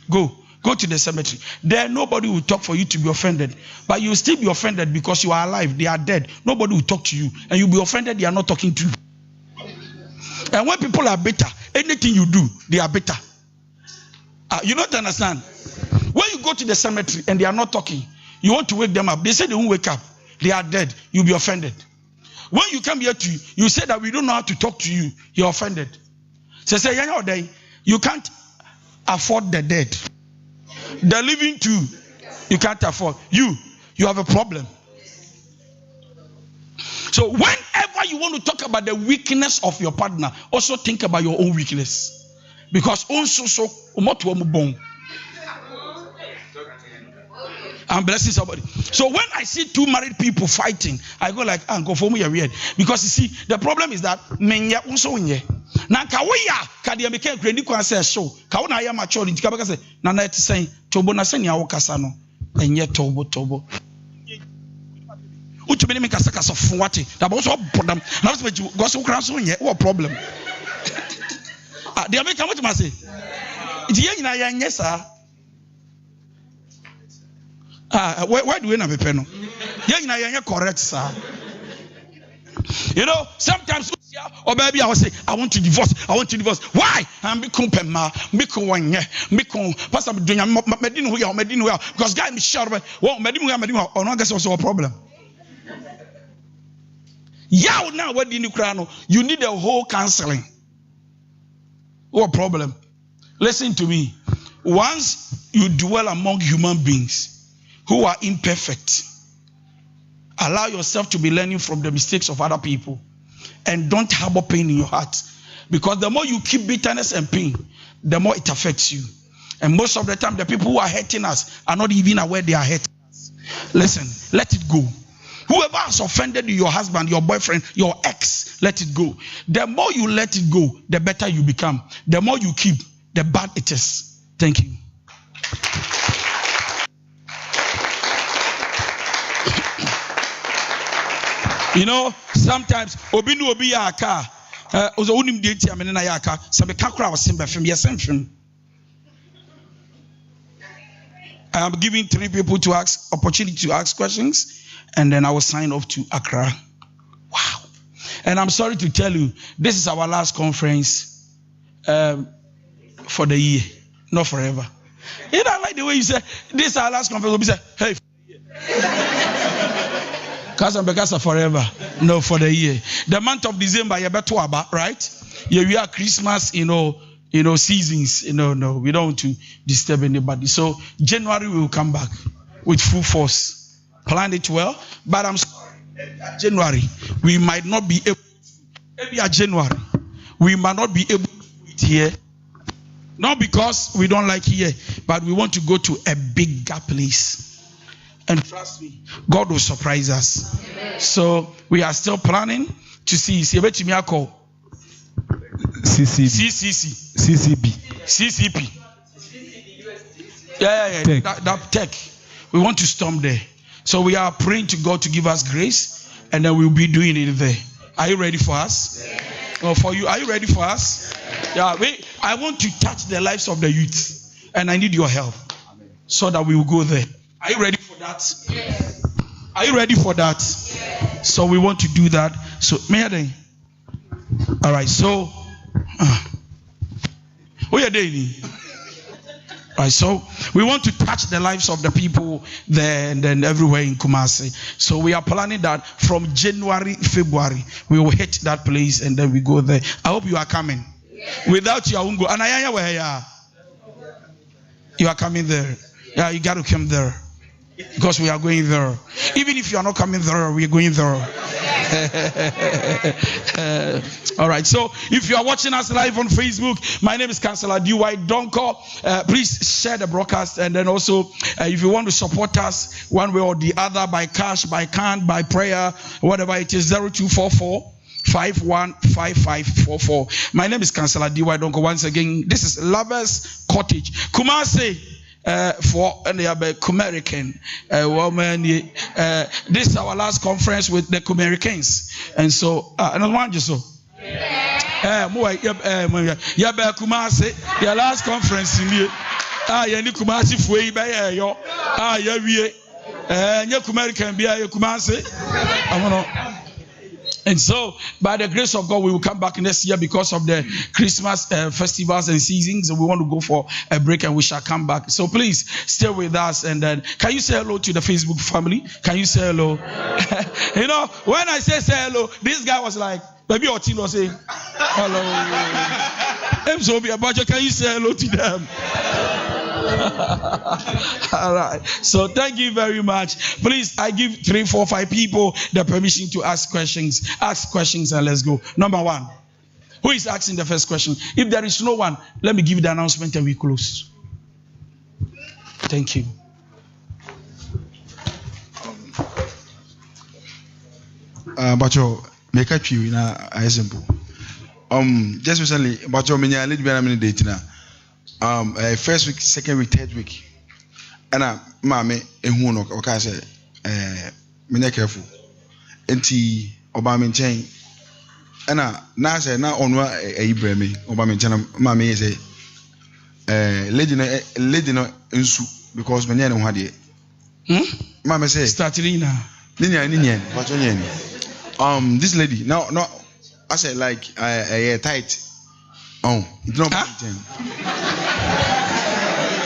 Go to the cemetery. There, nobody will talk for you to be offended. But you will still be offended because you are alive. They are dead. Nobody will talk to you. And you'll be offended they are not talking to you. And when people are bitter, anything you do, they are bitter. You don't understand? When you go to the cemetery and they are not talking, you want to wake them up. They say they won't wake up. They are dead. You'll be offended. When you come here you say that we don't know how to talk to you, you're offended. So say, you can't afford the dead. The living too, you can't afford. You have a problem. So whenever you want to talk about the weakness of your partner, also think about your own weakness. Because I'm blessing somebody. So when I see two married people fighting, I go like, go for me, you're weird. Because you see, the problem is that menya also in ye. Now kawaya kadia meke kredi kwa say show. Kauna ya mature nti kabaka say na na ti say tobo na say nya wo kasa no enye tobo. Utu beni me kasa fun wate. Da bo so bodam. Na so go so kran so nye what problem. They make what must say. Iti ye nyina ya nye sa. Why do we not be no? Yeah, correct, sir. You know, sometimes or baby, I will say, I want to divorce. Why? I'm become pema, become one year, become possibly doing medin because guy me sure well medin or not guess also a problem. Yeah, now what do you crown? You need a whole counseling. What problem? Listen to me. Once you dwell among human beings who are imperfect, allow yourself to be learning from the mistakes of other people and don't harbor pain in your heart, because the more you keep bitterness and pain, the more it affects you. And most of the time the people who are hurting us are not even aware they are hurting us. Listen, let it go. Whoever has offended you, your husband, your boyfriend, your ex, let it go. The more you let it go, the better you become. The more you keep, the bad it is. Thank you. You know, sometimes obinu obi ya aka ozo unim de ntia me na ya aka se be kakra o sembe fem yes fem. I am giving 3 people to ask opportunity to ask questions, and then I will sign off to Accra. Wow. And I'm sorry to tell you, this is our last conference for the year, not forever. You don't like the way you say this is our last conference. We say, hey, Casa forever. No, for the year. The month of December, you better about, right? Yeah, we are Christmas, seasons. No, we don't want to disturb anybody. So January we will come back with full force. Plan it well, but I'm sorry. January we might not be able. Maybe at January we might not be able to do it here. Not because we don't like here, but we want to go to a bigger place. And trust me, God will surprise us. Amen. So we are still planning to see. CCB. Yeah. That tech. We want to storm there. So we are praying to God to give us grace, and then we'll be doing it there. Are you ready for us? Yeah. Oh, for you, are you ready for us? Yeah. I want to touch the lives of the youth, and I need your help so that we will go there. Are you ready for that? Yes. Are you ready for that? Yes. So we want to do that. So, all right. So, what are you doing? All right. So we want to touch the lives of the people there and then everywhere in Kumasi. So we are planning that from January, February, we will hit that place and then we go there. I hope you are coming. Yes. Without you, I won't go. And you are coming there. Yeah, you got to come there. Because we are going there. Even if you are not coming there, we are going there. All right. So if you are watching us live on Facebook, my name is Councillor D.Y. Donko. Please share the broadcast. And then also, if you want to support us one way or the other, by cash, by can, by prayer, whatever it is, 0244 515544. My name is Councillor D.Y. Donko. Once again, this is Lovers Cottage, Kumasi. For the American woman, this is our last conference with the Americans, and so and one just so. Kumasi, the last conference in here. Yani Kumasi fue ibe yo. Ya wie. American be Kumasi. And so, by the grace of God, we will come back next year because of the Christmas festivals and seasons. We want to go for a break and we shall come back. So please stay with us. And then, can you say hello to the Facebook family? Can you say hello? You know, when I say hello, this guy was like, baby or Tino say, hello. Can you say hello to them? All right. So thank you very much. Please, I give 3, 4, 5 people the permission to ask questions. Ask questions and let's go. Number 1. Who is asking the first question? If there is no one, let me give the announcement and we close. Thank you. Bacho, make a few in a simple. Just recently, Bacho, many a little bit of date now. First week, second week, third week. And mame who no okay say me careful. Enti Obama chain. And na say na onwa Ibrahim Obama chain mame say lady no nsu because me no hade. Mame say Statrina. Ninya what you this lady now I say like tight. Oh, it's not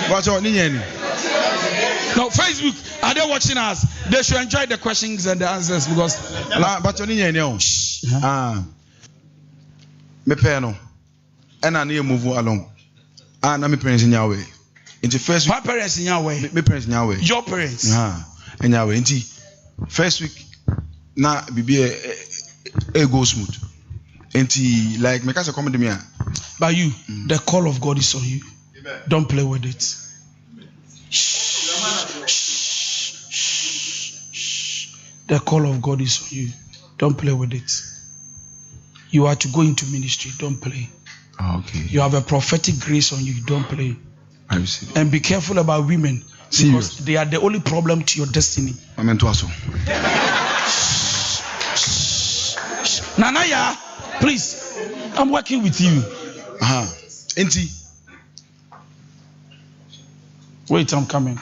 what's on no, Facebook, are they watching us? They should enjoy the questions and the answers because but on me pay and I need move along. And I'm parents in your way. Into first week, my parents in your way. My parents in your way. Your parents. In your way. Into first week, na be a go smooth. Into like make us a comment to me. But you, the call of God is on you. Amen. Don't play with it. Shh. The call of God is on you. Don't play with it. You are to go into ministry. Don't play. Okay. You have a prophetic grace on you. Don't play. I receive. And be careful about women. Serious. Because they are the only problem to your destiny. Amen to us. Nanaya, please. I'm working with you. Auntie. Wait, I'm coming.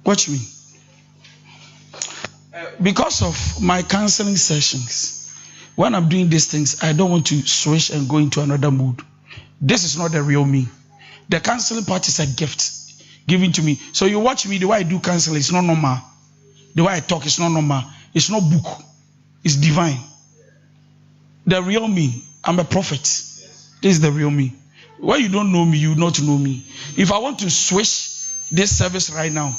Watch me. Because of my counseling sessions, when I'm doing these things, I don't want to switch and go into another mood. This is not the real me. The counseling part is a gift given to me. So you watch me, the way I do counseling is not normal. The way I talk is not normal. It's not book. It's divine. The real me, I'm a prophet. This is the real me. When you don't know me, you not know me. If I want to switch this service right now,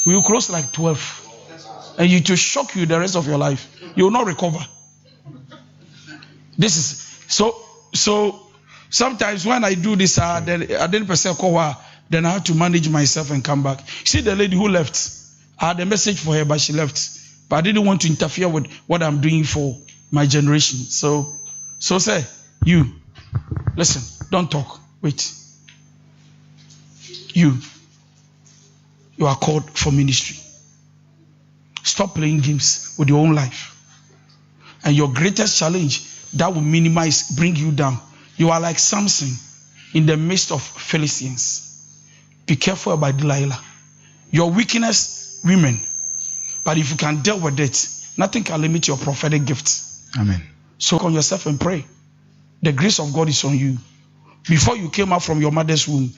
we will close like 12. And it will shock you the rest of your life. You will not recover. This is so sometimes when I do this, then I didn't then I have to manage myself and come back. See the lady who left. I had a message for her, but she left. But I didn't want to interfere with what I'm doing for my generation. So say, you, listen, don't talk. Wait. You are called for ministry. Stop playing games with your own life. And your greatest challenge that will bring you down. You are like Samson in the midst of Philistines. Be careful about Delilah. Your weakness, women. But if you can deal with it, nothing can limit your prophetic gifts. Amen. So on yourself and pray. The grace of God is on you. Before you came out from your mother's womb,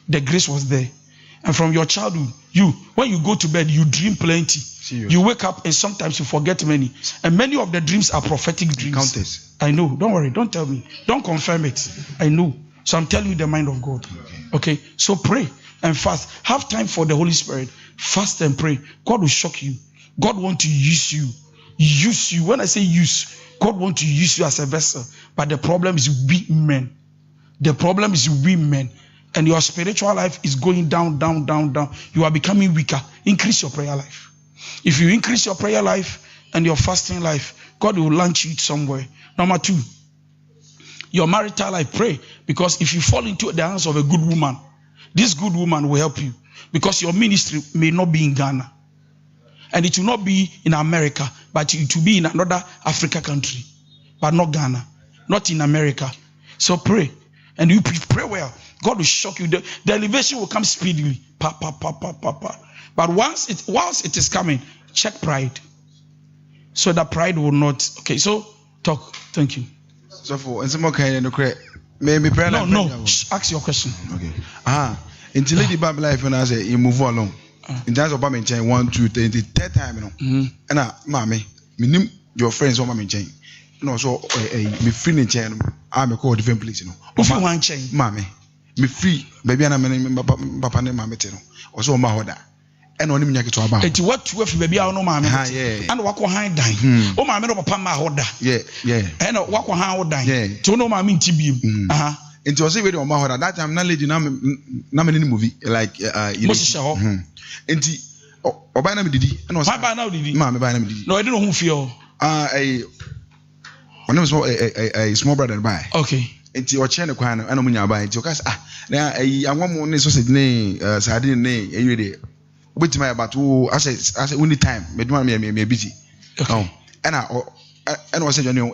the grace was there. And from your childhood, when you go to bed, you dream plenty. Serious. You wake up and sometimes you forget many. And many of the dreams are prophetic dreams. Countess. I know. Don't worry. Don't tell me. Don't confirm it. I know. So I'm telling you the mind of God. Okay? So pray and fast. Have time for the Holy Spirit. Fast and pray. God will shock you. God wants to use you. Use you. When I say use, God wants to use you as a vessel. But the problem is we men. The problem is we men. And your spiritual life is going down, down, down, down. You are becoming weaker. Increase your prayer life. If you increase your prayer life and your fasting life, God will launch you somewhere. Number 2, your marital life, pray. Because if you fall into the hands of a good woman, this good woman will help you. Because your ministry may not be in Ghana. And it will not be in America, but it will be in another Africa country. But not Ghana, not in America. So pray. And you pray well. God will shock you. The elevation will come speedily. But once it is coming, check pride. So that pride will not. Okay, so talk. Thank you. So for some more kind of maybe prayer. No. Ask your question. Okay. Until Lady Bible life when I say you move along. In terms of Bama chain 1, 2, 3, third time, you know. And mommy, me your friends on Mammy chain. No, so me free in chain. I'm a call different place, you know. If you want chain, mommy, me free. Baby, I'm a papa name, mammy, you know. Or so my order. And only me to about. It's what you have baby, I know mammy. Yeah. And walk behind dying. Oh, mammy, no papa, my order. Yeah. And walk behind dying. Yeah. To know mammy TB. It was even on my order. That time, not lady, not in movie like Enti oba na me didi na o ba na didi ma me ba na me didi no I don't know who feel one of a small brother buy okay enti o che ne kwan na mo nya buy enti o ka na anwom ne sausage ne sardine ne ewe de obetima about as only time me do me busy oh and o say you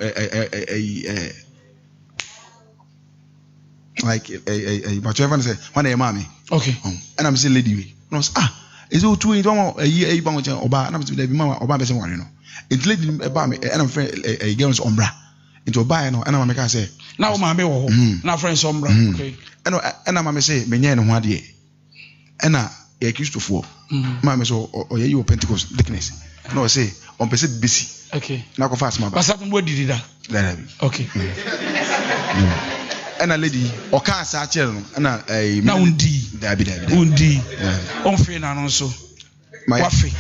like but you ever say when a mommy okay and I'm saying lady we no is it too don't a bang oba na be mama oba be say worry no it lady eba me and I'm friend a girl is ombra into oba no and mama ka say na o mama wo na friend ombra okay and mama say me nya ne ho ade and na e Christopher mama so o ye you Pentecost thickness no say on person busy okay na go fast mama but something what did that okay and a lady or can't say channel and a now undi on fe na no so my wafe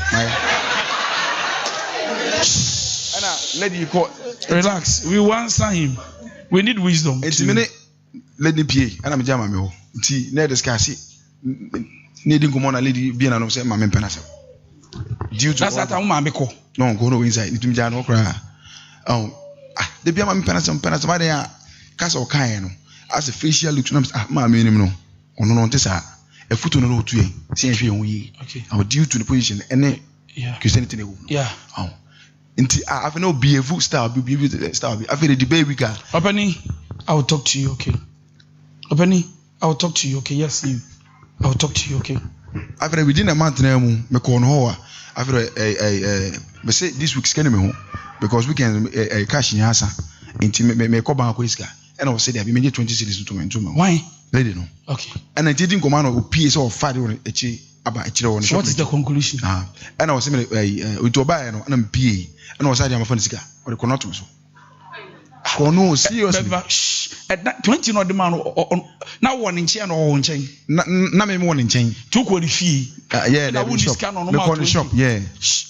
and a lady call relax we want him we need wisdom it's minute lady PA and I'm jama me ho. Nti na discuss it. Needing come on a lady be an say mama penasa. Due to that's that I'm ko. No, go no inside. It me no cry. The be mama penasa ma dey cast or kind no. As a facial look to ma me no. Ono no ntesa. A foot on no to ye. See hwe on ye. Okay. Our due to the position and Christianity ne. Yeah. Nti I no be a full star be star. I feel the baby car. Openi, I will talk to you, okay? Openi, I will talk to you, okay? Yes, you. I will talk to you, okay? After within a month now, me call no. After me say this week's can me home because we can cash in hasa. Inti me call bank iska. And I will say there be 20 cities to me. Why? Lady no. Okay. And I didn't come on PS or fat on echi about echi on. So what is the conclusion? And I was saying we to buy no and I'm PA. And I was saying I'm a phone iska or the cannot so. Oh no, seriously. 20 no the man now one in chain or on chain. Na me one in chain. Two quality fee. Yeah, that will shop. Yeah.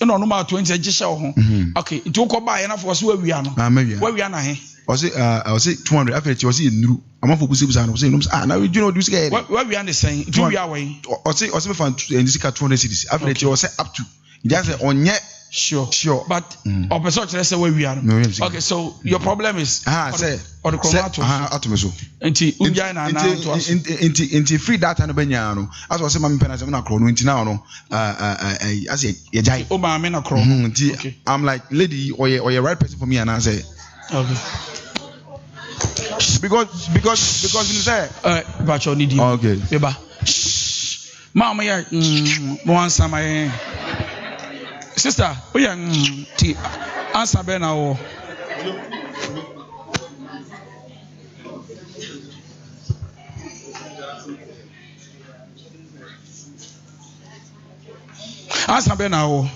No normal 20 just show. Okay, it will go buy enough for where we are now. Where we are now. I was 200 after it was in new. I'm for Busi and saying now we do not do scale. Where we are the same. 2 we are way. Or say also found in this car 200 cities. After it was up to just on yet. Sure. But opposite let's say where we are. Okay, so your problem is say or the chromato. Atomiso. Inti free data no benya no. As was say my penance na kro no inti now no. As ye jai. O ma me na kro. I'm like lady or you right person for me and I say. Okay. Because you say but you need you. Okay. Eba. Mama ya one sama sister, we are answer be now. Answer be now.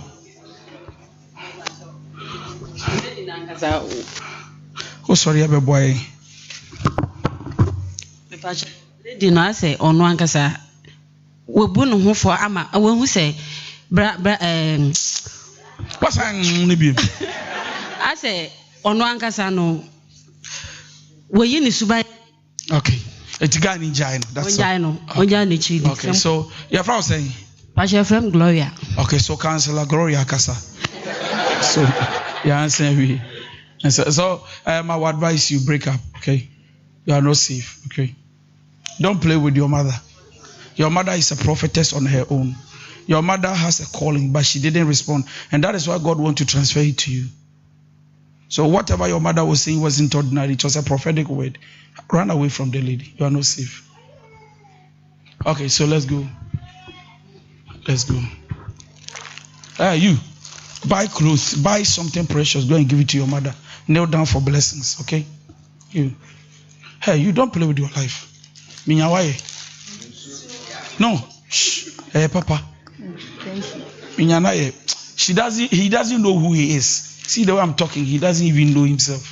Oh sorry, I be boy. Lady no say ono ankasa. We bu no ho for ama. We hu say what's happening? I say, on one casano, were you in Subai? Okay, it's guy in Jino. That's Ojano. Okay, so your friend saying, but your friend Gloria. Okay, so Councillor Gloria Casa. So, yeah, answer me. So, I would advise you break up, okay? You are not safe, okay? Don't play with your mother. Your mother is a prophetess on her own. Your mother has a calling, but she didn't respond. And that is why God wants to transfer it to you. So whatever your mother was saying wasn't ordinary. It was a prophetic word. Run away from the lady. You are not safe. Okay, so let's go. Let's go. You, buy clothes. Buy something precious. Go and give it to your mother. Kneel down for blessings, okay? You. Hey, you don't play with your life. Minyawaye. No. Shh. Hey, Papa. He doesn't know who he is. See the way I'm talking, he doesn't even know himself.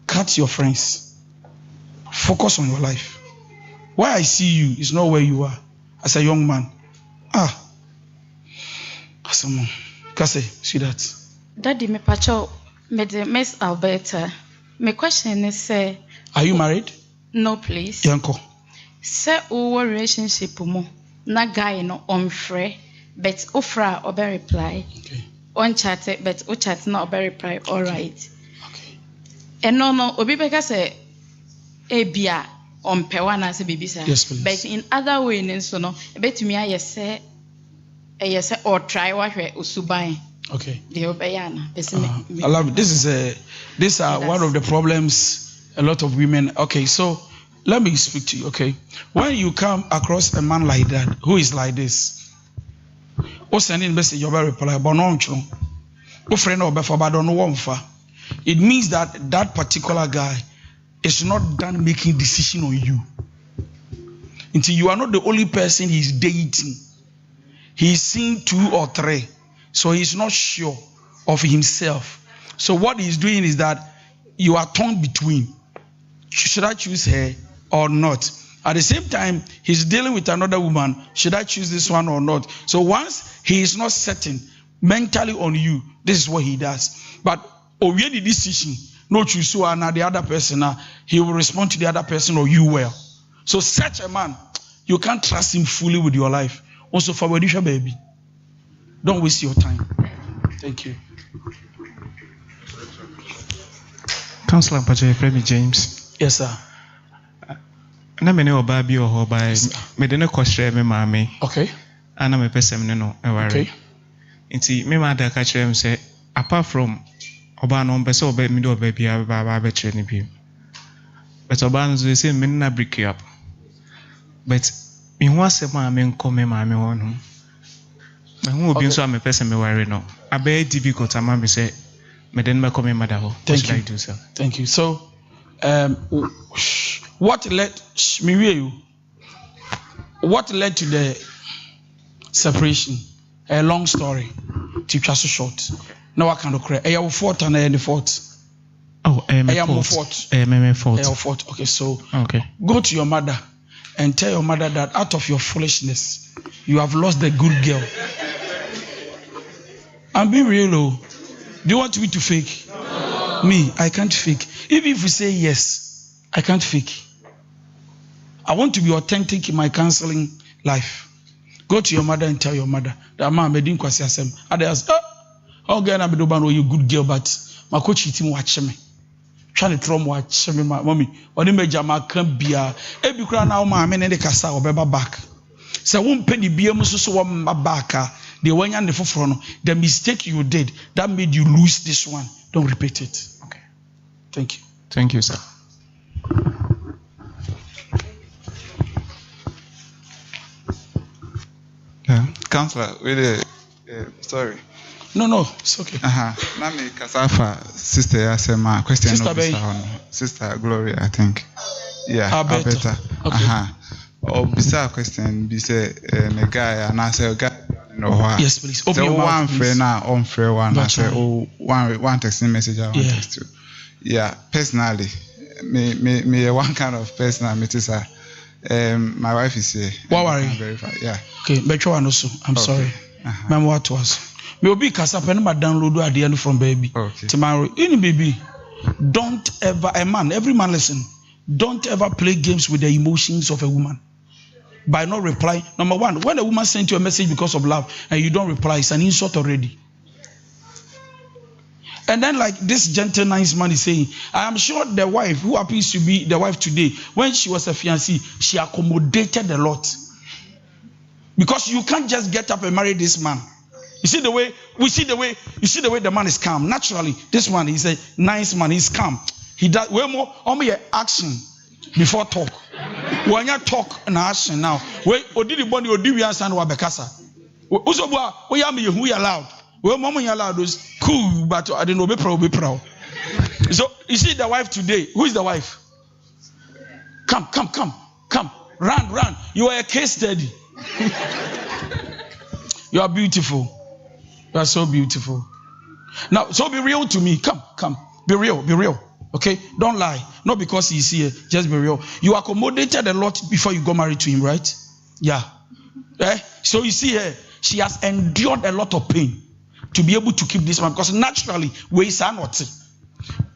Cut your friends. Focus on your life. Where I see you is not where you are as a young man. Someone. Kase, see that. Daddy, me pacho, me de Miss Alberta. My question is, are you married? No, please. Yanko. Say our relationship mo na guy no on free, but ofra obe reply. Okay. On chat but o chat na obe reply. All right. Okay. And no obi beka say ebia on pewa na say bibi say. Yes, please. But in other way nso no ebetumi aye say or try wahwe usuban. Okay. The obeyana. I love it. These are one of the problems a lot of women. Okay, so let me speak to you, okay? When you come across a man like that, who is like this, or sending message you reply, but no friend or it means that particular guy is not done making decision on you. Until you are not the only person he's dating. He's seen 2 or 3, so he's not sure of himself. So what he's doing is that you are torn between. Should I choose her or not? At the same time, he's dealing with another woman. Should I choose this one or not? So once he is not certain mentally on you, this is what he does. But already decision, no choose you and the other person, he will respond to the other person or you well. So such a man, you can't trust him fully with your life. Also for Wadisha baby. Don't waste your time. Thank you. Counselor Pache James. Yes, sir. Na me ne oba bi o ba me de ne kwahre me maame. Okay. Ana me pesem ne no e ware. Okay. Nti me ma da ka kire me say apart from oba no mpese oba mi do oba bia ba kire ne bi. But oba no say me na break you up. But me ho asem a me nko me maame ho no. Me ho obi so a me pese me ware no. Abe difficult ama me say me de me come mother ho. Thank you. I do, sir? Thank you. So what led to the separation? A long story. To just short. Now I can't cry. Are fought and any fault? Oh, me fault. Fault. Okay, so go to your mother and tell your mother that out of your foolishness, you have lost the good girl. I'm being real, though. Do you want me to fake? No. Me, I can't fake. Even if you say yes, I can't fake. I want to be authentic in my counseling life. Go to your mother and tell your mother that mom made him kwasi asem. Others, oh girl, I be do ban you good girl, but my coach team watch me. Trying to throw me watch me, mommy. Oni me jama can be a. Every crown now, my men in the casa or beba back. So won't penny be a so my back. The one and the front, the mistake you did that made you lose this one. Don't repeat it. Okay. Thank you. Thank you, sir. Yeah. Counselor, really, sorry. No, it's okay. Nami Kasafa, Sister Yasema, question. Sister Gloria, I think. Yeah, Alberta. Okay. Or beside question, be say a guy and I say a guy. No, yes, please. Open so your mouth, one please. friend now, on friend one. I say, one texting message. I want text you. Yeah, personally, me one kind of person. Me too, my wife is here. What worry? Yeah. Okay, but you also. I'm sorry. Remember what was? Me will be kasap and download at the end from baby. Okay. Tomorrow, any baby, don't ever every man listen. Don't ever play games with the emotions of a woman. By not replying. Number one, when a woman sends you a message because of love and you don't reply, it's an insult already. And then like this gentle nice man is saying, I am sure the wife who happens to be the wife today, when she was a fiancée, she accommodated a lot. Because you can't just get up and marry this man. You see the way the man is calm. Naturally, this one is a nice man, he's calm. He does way more action before talk. When you talk and action now, we odi the body odi we answer wa bekasa. Usobo we am you who allowed. We mama you allowed is cool, but I don't know be proud. So you see the wife today. Who is the wife? Come. Run. You are a case study. You are beautiful. You are so beautiful. Now, so be real to me. Come. Be real. Okay? Don't lie. Not because he's here. Just be real. You accommodated a lot before you got married to him, right? Yeah. So you see here, she has endured a lot of pain to be able to keep this man. Because naturally, we are not.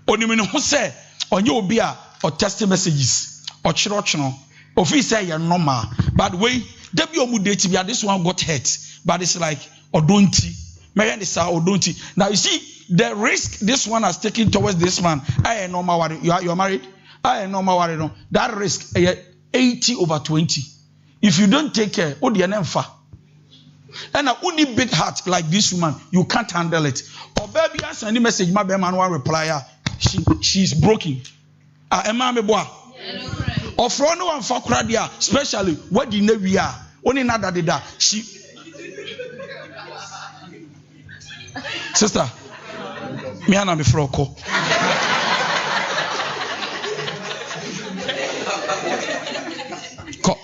Only who say, on your beer or text messages or church, or if say you're normal. But wait, this one got hurt. But it's like, or don't you? Now you see the risk this one has taken towards this man. I am normal worry. You are married. I am normal worry. No, that risk 80/20. If you don't take care, oh the nemfa. And a only big heart like this woman, you can't handle it. Or baby, I send a message. My man one reply. She's broken. Emma me boy. Or for no one for cradia, especially what the navy are. Only nada did that. She. Sister, me and I'm a froko.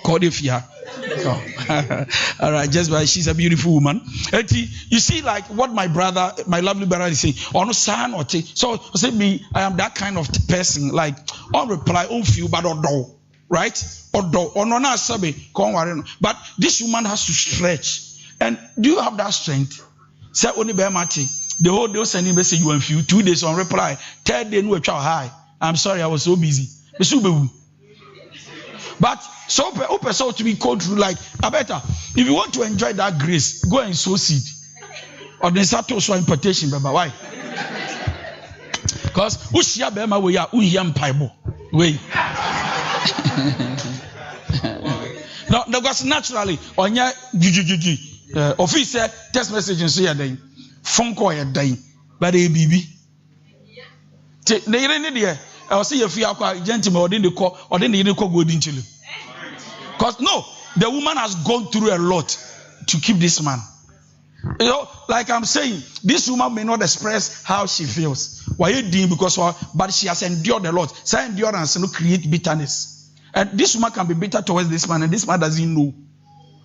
Call the fear. All right, just by she's a beautiful woman. You see, like what my lovely brother is saying, on son or so say me, I am that kind of person, like on reply, on feel, but on do, right? Or do, or no, not sabe, but this woman has to stretch. And do you have that strength? Say only be mati. The whole day sending message you and few 2 days on reply. Third day no hi. I'm sorry, I was so busy. But so open so to be called through like I better. If you want to enjoy that grace, go and sow seed. Or the sato so importation, but why? Because Ushia Bema we are Uyam Paibo. Wait. No, because naturally on your officer text message and say a day, phone call a day, but a BB. I'll see if you are gentleman or didn't call or didn't call good into you. Because no, the woman has gone through a lot to keep this man. You know, like I'm saying, this woman may not express how she feels. Why you doing? Because but she has endured a lot. So endurance no create bitterness. And this woman can be bitter towards this man, and this man doesn't know.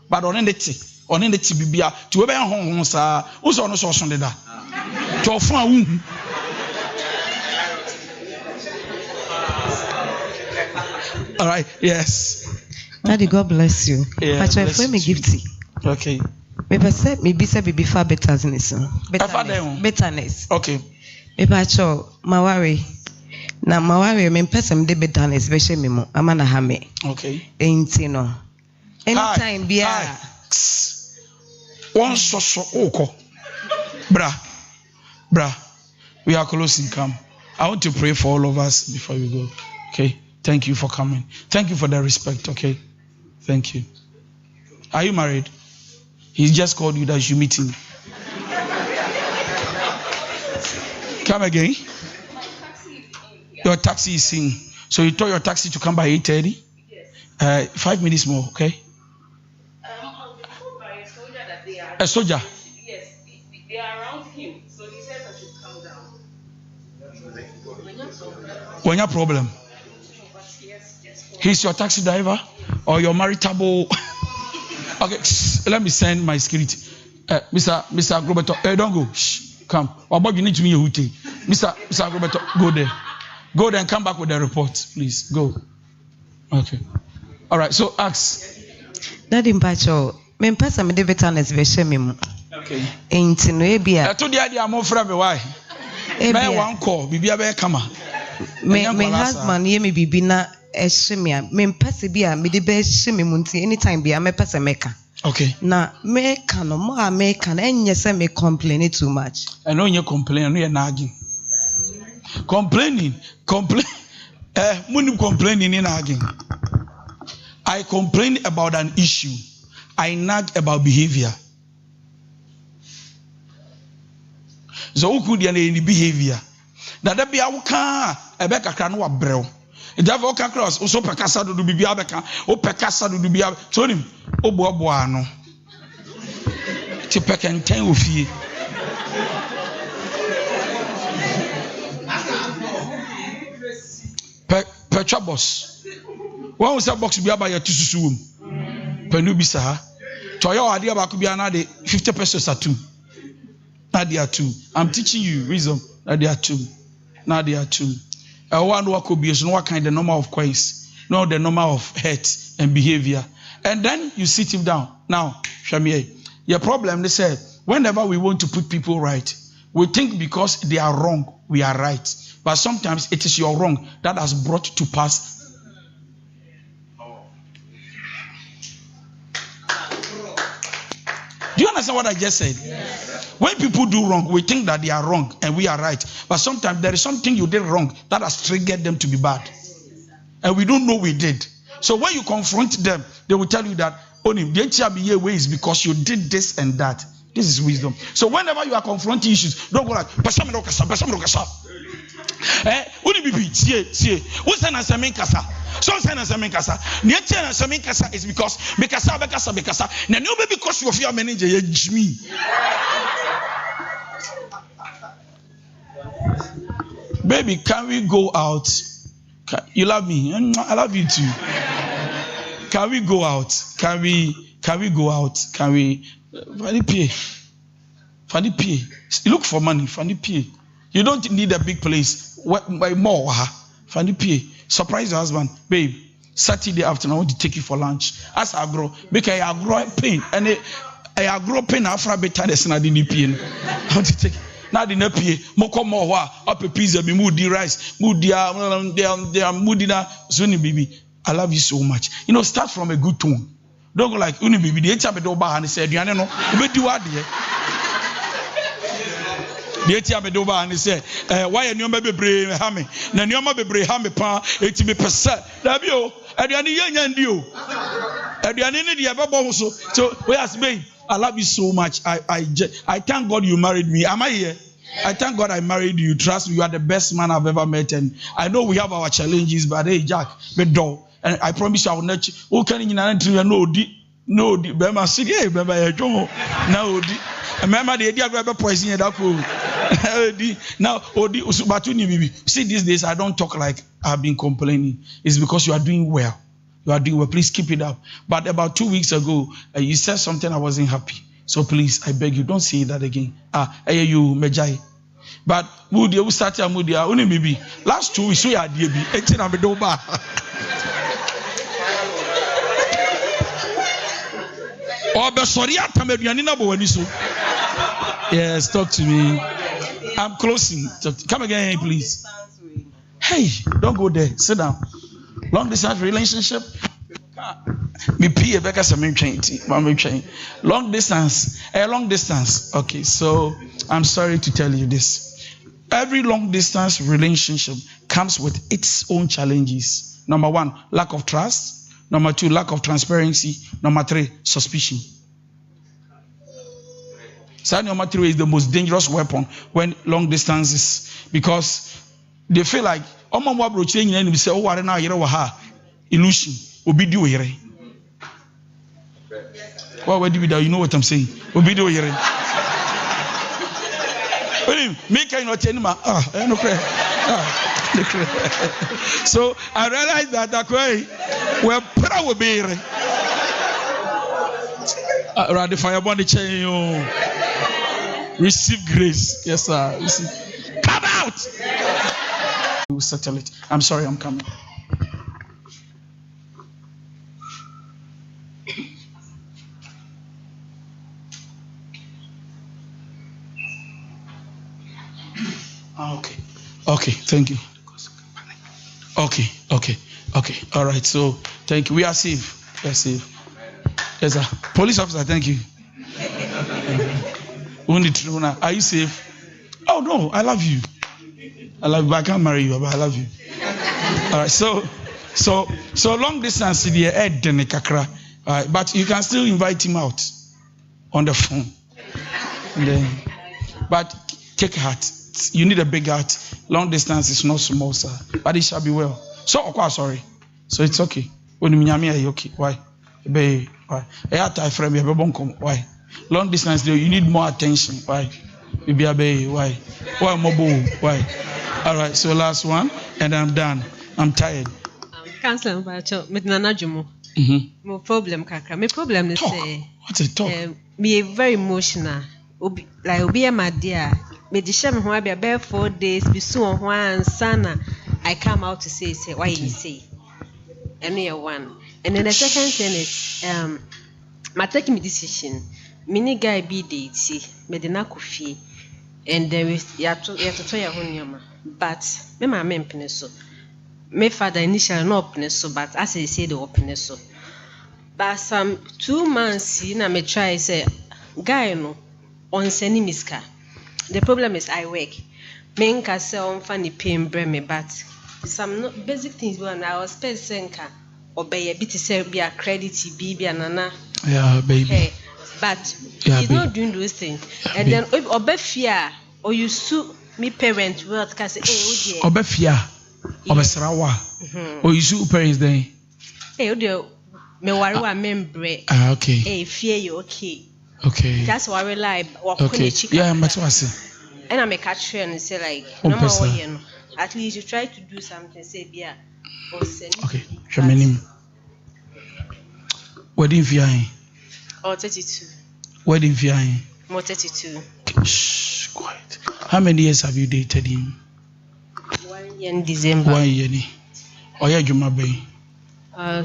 But on the bibia to ebe hon sa uso no so sonde da. To fun All right, yes. Daddy, God bless you. Yeah, but your friend me gifty. Okay. Maybe say baby far bitterness. Bitterness. Okay. Maybe mawari. Na mawari me person de bitterness be she me mo amana ha me. Okay. Enti no. Anytime bia one so oko. Bra. We are closing. Come. I want to pray for all of us before we go. Okay. Thank you for coming. Thank you for the respect. Okay. Thank you. Are you married? He just called you that you meeting. Come again. Your taxi is in. So you told your taxi to come by 8:30? Yes. 5 minutes more, okay? A soldier? Yes, they are around him. So he says I should come down. When your problem? He's your taxi driver or your maritable? Okay, let me send my security. Mr. Agrobeto, don't go. Come. What you need to me Mr. Agrobeto, go there. Go there and come back with the report, please. Go. Okay. All right. So ask. Daddy Mpacho, me pesa me de bitterness be she me mu. Okay. Enti no ebia. To the idea am frɛ me why? Me one call, bibia be kama. Me husband ye me bibi na eshimia. Me pesa bia me de be she me mu nti anytime bia me pesa meka. Okay. Na me can no more me can enye say me complain too much. I know you complain, no you nagging. Complaining. When complaining in nagging. I complain about an issue. I nag about behavior. So who could any behavior? That there be a waka a beka crano brel. If you have cross, also Pecasa do be abeka, or Pecasa do be ab. Told him, oh boano. Tipek and 10 with you. Petrabos. One was a box to be about your two Penubisa. To your idea about could be another 50 pesos are 2. Now they are 2. I'm teaching you wisdom. Now they are 2. Now they are 2. One work could be no kind the number of coins, no the number of hurt and behavior. And then you sit him down. Now, Shamie, your problem, they said, whenever we want to put people right, we think because they are wrong, we are right. But sometimes it is your wrong that has brought to pass. Do you understand what I just said? Yes. When people do wrong, we think that they are wrong and we are right. But sometimes there is something you did wrong that has triggered them to be bad. And we don't know we did. So when you confront them, they will tell you that only the HRBA way is because you did this and that. This is wisdom. So whenever you are confronting issues, don't go like, only be what's an assignment kasa? So an assignment kasa. Nature and assignment kasa is because because. Now no be because you of your manager me. Baby, can we go out? You love me. I love you too. Can we go out? Can we go out? Can we Fanny pay. Look for money, Fanny pay. You don't need a big place. Why more? Fanny pay. Surprise your husband, babe. Saturday afternoon, I want to take you for lunch. As I grow, because I grow pain and I grow pain after bitterness and I didn't pain. I want to take. Now the nepie, moko mo up a pizza, me moody rice, moody moody na suni baby. I love you so much. You know, start from a good tone. Don't go like uni baby. The echa bedo ba and said, you know, do what there. The echa bedo ba and said, why you baby brave hammy? Na nyoma be brave hammy pa 80%. Dabio, aduani yan dio. Aduani ni dia babo so. So where's me? I love you so much. I thank God you married me. Am I here? I thank God I married you. Trust me, you are the best man I've ever met. And I know we have our challenges, but hey, Jack, but do. And I promise you I will not. Oh, can you not no di? Bema city, bema ejo. No di. Remember the idea of poison that cool. Now, odi usubatuni bibi. See, these days I don't talk like I've been complaining. It's because you are doing well. You are doing well. Please keep it up. But about 2 weeks ago, you said something I wasn't happy. So please, I beg you, don't say that again. You mejai. But moody, we started moody. Only maybe last 2 weeks we had DB. 18 abedoba. Yes, talk to me. I'm closing. Come again, please. Hey, don't go there. Sit down. Long distance relationship. Long distance. Okay, so I'm sorry to tell you this. Every long distance relationship comes with its own challenges. Number 1, lack of trust. Number 2, lack of transparency. Number 3, suspicion. So number 3 is the most dangerous weapon when long distance is, because they feel like illusion. Obidio here. Where do we do? You know what I'm saying? Obidio here. Me can not tell my no prayer. So I realized that way we're proud be the fire body chain. Receive grace. Yes, sir. Receive. Come out. We will settle it. I'm sorry, I'm coming. Okay, thank you. Okay. All right, so thank you. We are safe. Yes, sir. Police officer, thank you. Are you safe? Oh no, I love you. But I can't marry you, but I love you. All right, so long distance but you can still invite him out on the phone. But take heart. You need a big heart. Long distance is not small, sir. But it shall be well. So, sorry. So it's okay. When you are okay. Why? Why? Long distance, you need more attention. Why? Why? Why mobile? Why? All right. So last one, and I'm done. I'm tired. Councillor Mbacho, Mednanajumo. My problem, Kaka. My problem is what's it talk? Me very emotional. Like obi my dear. Me disha me ho abia 4 days be so one sana. I come out to say why you say. And one. And then the second thing is my taking me decision. Mini guy be date me de na kofi. And then we ya to ya ho nyama. But me ma mpene so. My father initially no open so, but as I say the open so. But some 2 months na me try say guy no on sending miska. The problem is I work. Me nka say on funny pain bre me, but some basic things when I was spending ka obey bit say be a credit be anana. Yeah, baby. Hey, but he's not doing those things. And then obe fear or you sue me parent wealth ka say eh obe fear. Obesrawa. Or you sue parents then. Eh me worry wa membre. Okay. Eh fear you okay. Okay. That's why we like okay. Yeah, but what's it? And I make a train and say like no more at least you try to do something, say yeah. Okay. Shamanim. Wedding fiain. Oh 32. Wedding fiain. More 32. Shh, quiet. How many years have you dated him? 1 year in December. 1 year. Oh yeah, Juma Bay.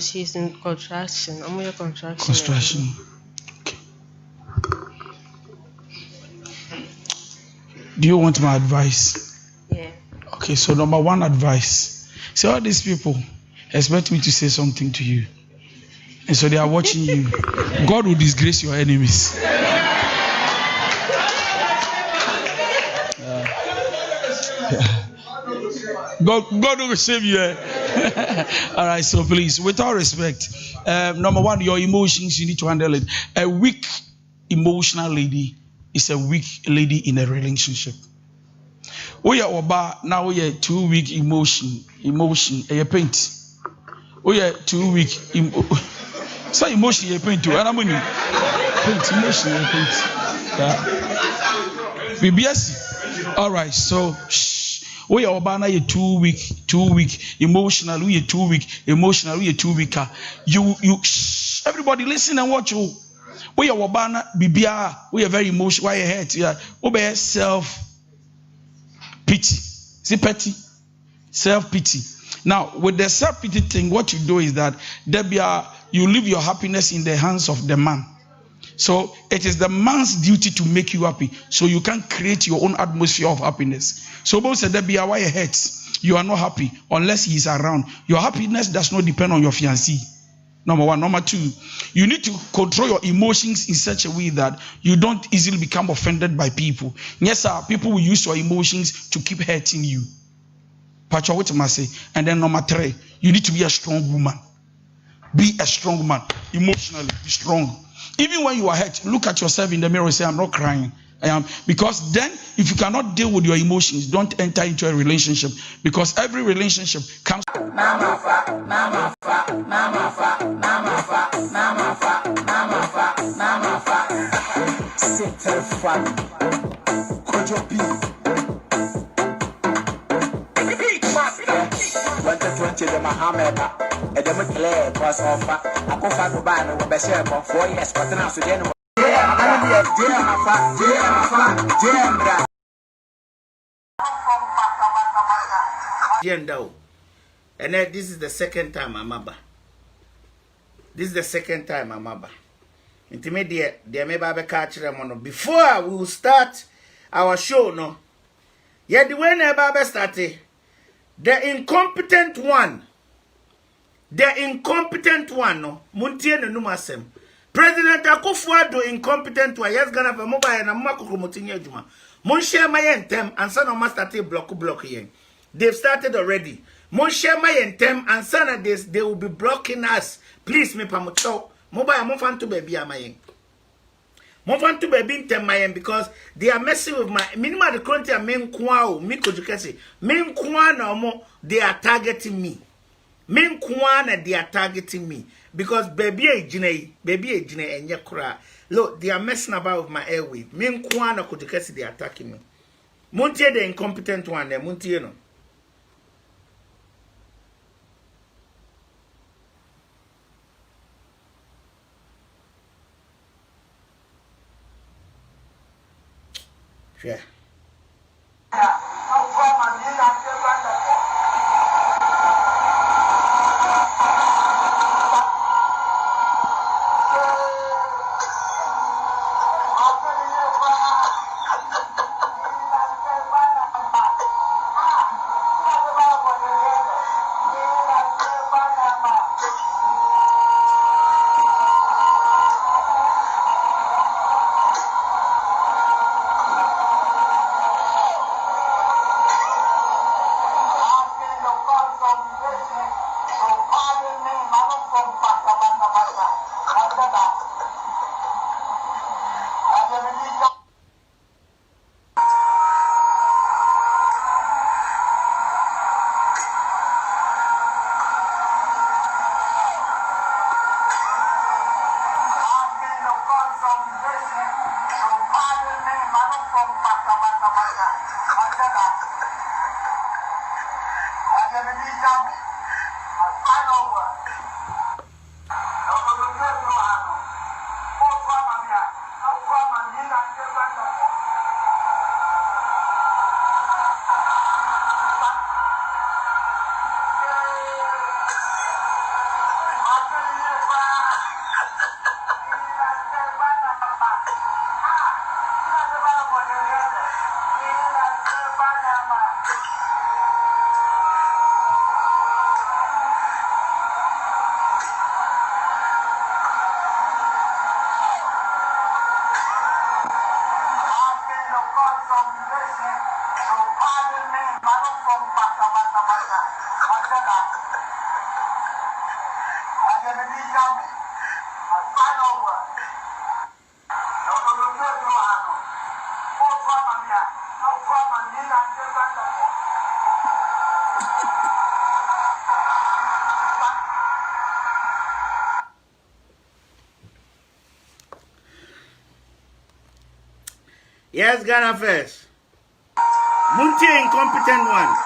She's in construction. I'm your construction. Construction. Okay. Do you want my advice? Yeah. Okay, so number one advice. See, all these people expect me to say something to you. And so they are watching you. God will disgrace your enemies. God will save you. All right, so please, with all respect, number one, your emotions, you need to handle it. A weak emotional lady is a weak lady in a relationship. We are oba now. We are 2 week emotion. A paint. We are 2 week. So emotion a paint too. And I'm paint emotion a paint. Yeah. BBS. All right. So we are oba now. 2 week emotional. We are 2 week emotional. We are 2 week. You. Everybody listen and watch you. We are oba now. BBR. We are very emotional. Why hurt? Yeah. We are self. Pity. See, petty. Self-pity. Now, with the self-pity thing, what you do is that you leave your happiness in the hands of the man. So it is the man's duty to make you happy. So you can't create your own atmosphere of happiness. So both said why it hurts. You are not happy unless he is around. Your happiness does not depend on your fiancé. Number one. Number two, you need to control your emotions in such a way that you don't easily become offended by people. Yes, sir, people will use your emotions to keep hurting you. And then number three, you need to be a strong woman. Be a strong man. Emotionally, be strong. Even when you are hurt, look at yourself in the mirror and say, I'm not crying. I am. Because then, if you cannot deal with your emotions, don't enter into a relationship. Because every relationship comes. Mama fa, mama fa, mama fa, mama fa, mama fa, mama fa, mama fa. Sit and fun. Kojo B. 2020 the Mohammed, and the Mutler was offer. I go find the band with Bessel for 4 years, but now so and then this is the second time I'm aba. This is the second time I'm aba. Intermediate, they may be catch them before we will start our show. No, yet the way never started. The incompetent one, no, Muntie no numasem. President Akufo-Addo incompetent one. Yes, gonna have a mobile and a makoko mutinye juma. Mon share my entem and son of master block yen. They've started already. Mon share my entem and son of this they will be blocking us. Please me pamucho. Mobile mon fan to baby amayen. Mon fan to baby intem because they are messing with my minimum the country and men kwao me kojukesi. Men kwana mo they are targeting me. Men kwana they are targeting me. Because baby e jine enye kura. Look, they are messing about with my airwave. Men kwana kojukesi they are attacking me. Muntie the incompetent one there, Muntie no. Yeah. Yes, Ghana first. Munti incompetent one.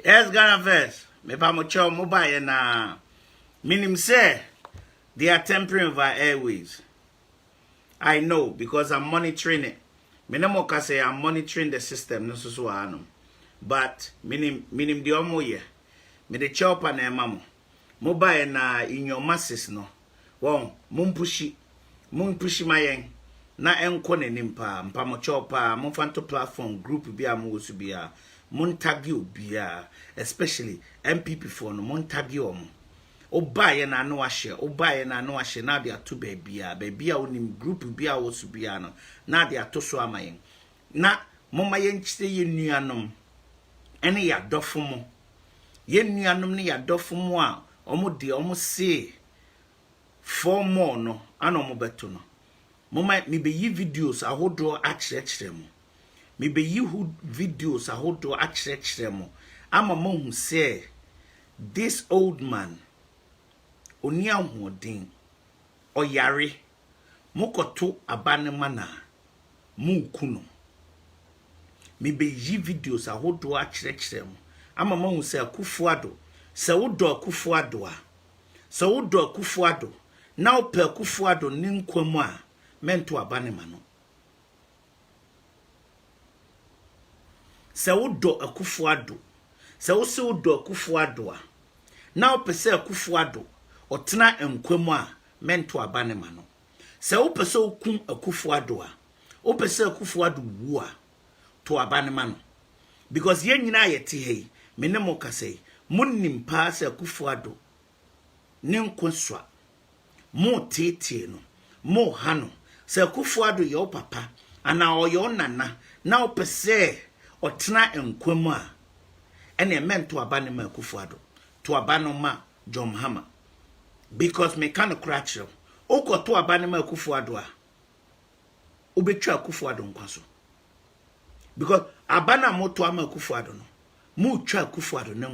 Yes, Ghana first. Me pa mo chow mobile na minim say they are tempering of our airways. I know because I'm monitoring it. Me no more say I'm monitoring the system no so anum. But minim di omo ye. Me the chow pa na mamo. Mobile na in your masses no. Won mun pushi mayen. Na enko ne nimpa mpa mo chow pa mun fanto platform group bi amu so bia. Mun tag you bia, especially MPP for no mun tag you obaye na no ahye na dia to baby a onim group bia wo so bia no na dia to so amayen na moma yen chite ye nuanom ene ya dofo mo ye nuanom ne ya dofo mo a omo de omo se 4 more no ana omo beto no moma mi be yi videos ahodo a kire mo me be you videos ahodo a kire mo ama mo hu say this old man oni ahoden oyare mokoto abane mana mu kuno me be yi videos ahodo a kire mo ama mo hu say akufuado se wodo akufuado na ope akufuado ni nkwamu a mento abane mano se wodo akufuado se wo se wodo akufuado a na opese akufuado otena enkwemu a mento abane mano se wo pese okun akufuado a opese akufuado wu a to abane mano because yen nyina yete hei menemo kasei munnim pa se akufuado ne nkoswa mo tete no mo hano se akufuado yo papa ana oyo nana na opese otena enkwemu a ene mento abane ma akufuado to abano ma John Hammer because me kind of crash oko to abane ma akufuado a obetwa akufuado nkwaso because abana moto ama akufuado no mu twa akufuado ne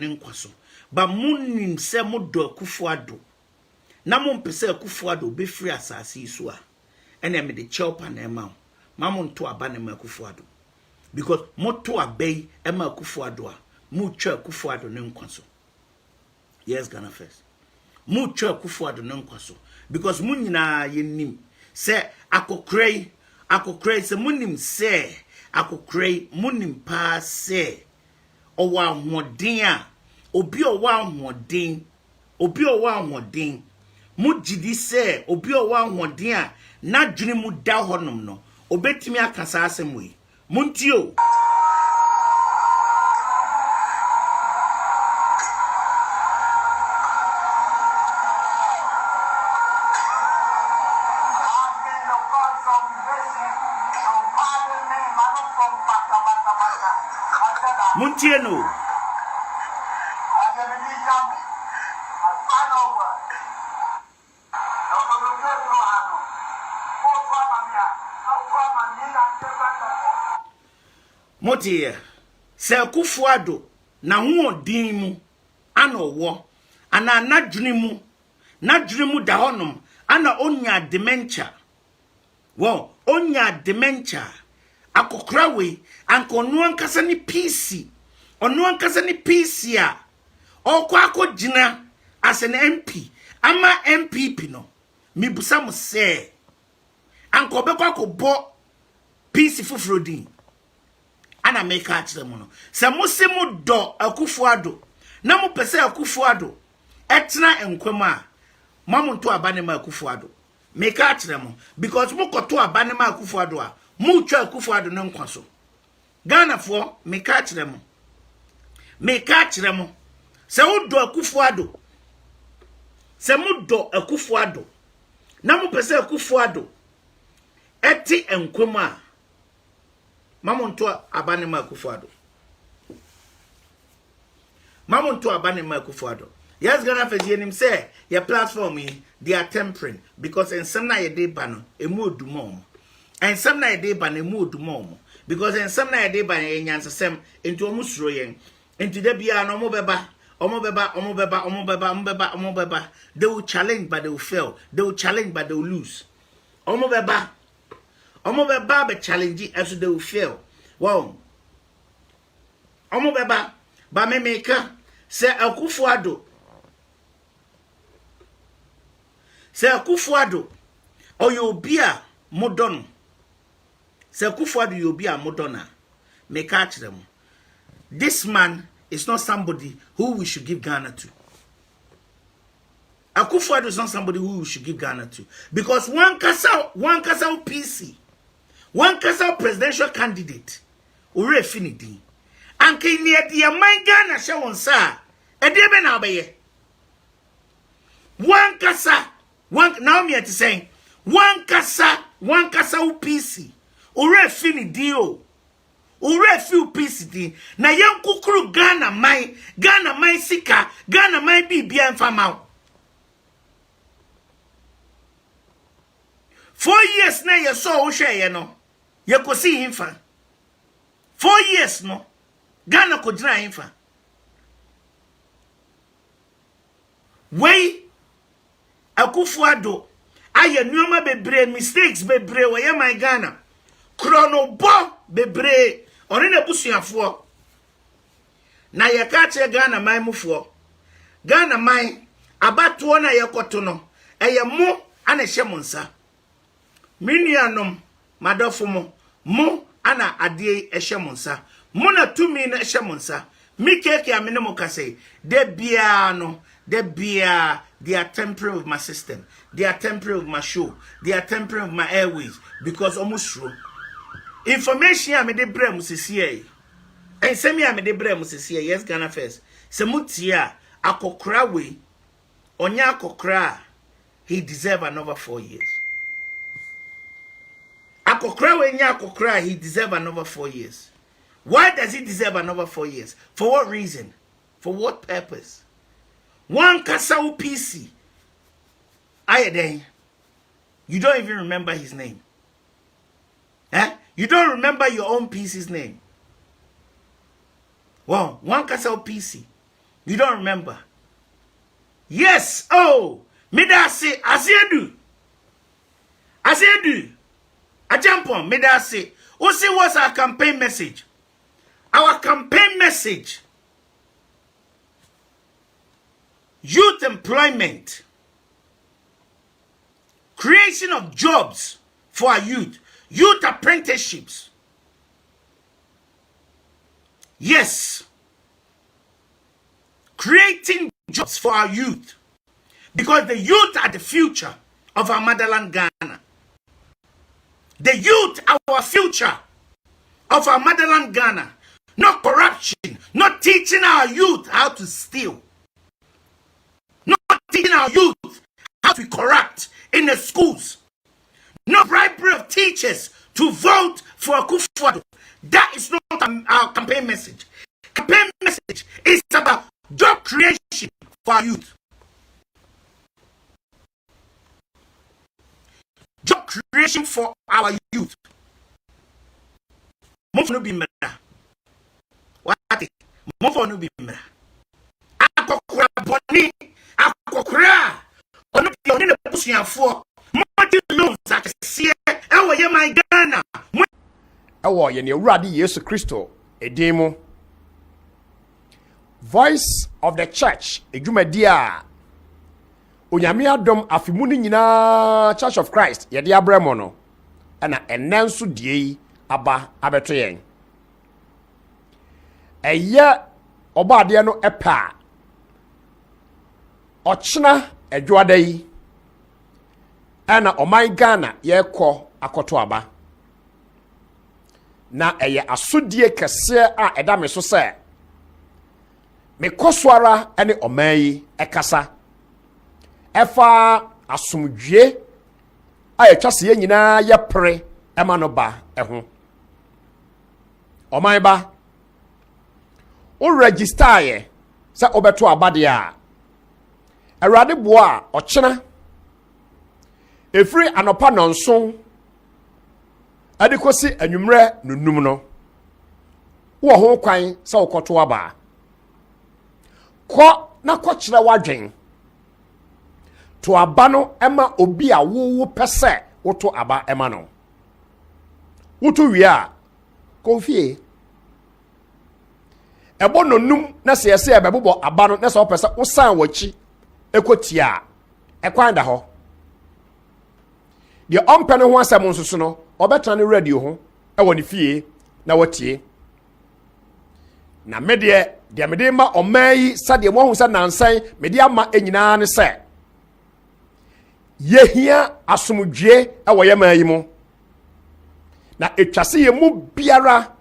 nkwaso ba munnim se modo akufuado na mo mpese akufuado be free asase isu a ene me de chelpa na ema mamu nto abane ma akufuado because moto abei ema akufuado a mu twa akufuado ne nkwaso yes Ghana first mu twa akufuado ne nkwaso because mun nyina yenim se akokrei se munim se akokrei munim pa se owa hoden a obi owa hoden mujidi se obi owa hoden a na dwene mu da honom no obetimi akasa asem we muntio Muntieno. Motie, se Akufuado na ho din mu ana wo ana nadwene mu da honom ana onya dementia. Wo onya dementia akokra we anka onu ankasa ni PC onu ankasa ni PC a okwa akogina as an MP ama MPP no mibusa mo se anka obekwa akobo PC fufrodin ana make catch them no se musemu do Akufuado na mo pese Akufuado etna enkwam a mamunto abane ma Akufuado make catch them because mo koto abane ma Akufuado a mo twa Akufuado ne nkwaso Ghana for make catch them se wo do Akufuado se mo do Akufuado na mo pese Akufuado eti enkwam a mamunto abane ma Akufuado. Yes, Ghana for him say your platform they are tempering because in some na ye dey ban e mood mom. And some na ye dey ban e mood mom because in some na ye dey ban e nyansasem into omusro yen into de bia no mobeba. They will challenge but they will fail. They will challenge but they will lose. Omobeba be challenge as they will fail. Wow. Omobeba ba me maker se Akufuado oyobia modern. Se Akufuado yobia modern. Me catch them. This man is not somebody who we should give Ghana to. Akufuado is not somebody who we should give Ghana to because one kasa PC, one kasa presidential candidate, ure finidi. Anke ni edi man Ghana sha won sa, edi be na obeye. One kasa, now me at saying, one kasa PC, ure finidi o. Ure few PC na yan kukuru Ghana mai sika, Ghana mai bibia mfama. 4 years na ye so wo hwe ye no ye kosi himfa 4 years no Ghana ko dina himfa wey Akufuado aye nuoma bebre mistakes bebre wo ye my Ghana kronobo bebre ori na busuafo na ye ka che Ghana mai mufo Ghana mai abato na ye koto no eye mo ana hye monsa Minianom madofo mo ana ade ehye monsa mo na tumi na ehye monsa mi keke amene mo kase de bia they are tempering with my system, they are tempering with my show, they are tempering with my airways because almost true information am de brem sisiye en semi am de brem sisiye. Yes, Ghana first se mutia akokra we onya akokra he deserve another 4 years. Akokra we nya akokra he deserve another 4 years. Why does he deserve another 4 years? For what reason? For what purpose? One Kasau PC. Ayeden. You don't even remember his name. Eh? You don't remember your own PC's name. Wow, one Kasau PC. You don't remember. Yes. Oh, Midasi Asiedu. I jump on Midasi. What's our campaign message? Our campaign message. Youth employment. Creation of jobs for our youth. Youth apprenticeships. Yes. Creating jobs for our youth. Because the youth are the future of our motherland Ghana. The youth are our future of our motherland Ghana. Not corruption. Not teaching our youth how to steal. Not teaching our youth how to corrupt in the schools. No bribery of teachers to vote for Akufuado. That is not our campaign message. campaign message is about job creation for our youth. Job creation for our youth. Mofo no bi mera. What? Mofo no bi mera. Akokora boni, akokora. Ono bi oni na busuafo. Money loans akese ewo ye my Ghana. Ewo ye ne Awurade Yesu Kristo edimo. Voice of the Church edwumadi a Onyame adom afimu ni nyina Church of Christ ye de abramo no na enanso die aba abeto yen. Eye obade no epa ochina edwada yi ana oman Ghana ye kɔ akoto aba na eye asodie kese a eda me so se me koswara ene oman yi ekasa efa asomdwe a yetwase ye nyina ye pre ema no ba eho oman ba o register ye se obeto abade a Awurade boa ochena efiri anopa nonso adekosi anwumre nunum no wo ho kwan se okoto aba ko na ko kire wadwen to aba no ema obi a wo pese woto aba ema no woto wi a konfie ebo nonum na se ese ebebo aba no na se opese wo san wachi ekotia ekwan da ho de ompene ho asem nsusu no obetana ne radio ho ewo ne fie na watie na medie de mede ma omayi sade mo hu sa nansan mede ama enyina ne se yehia asomdwe ewo ye mayi mo na etwase ye mu biara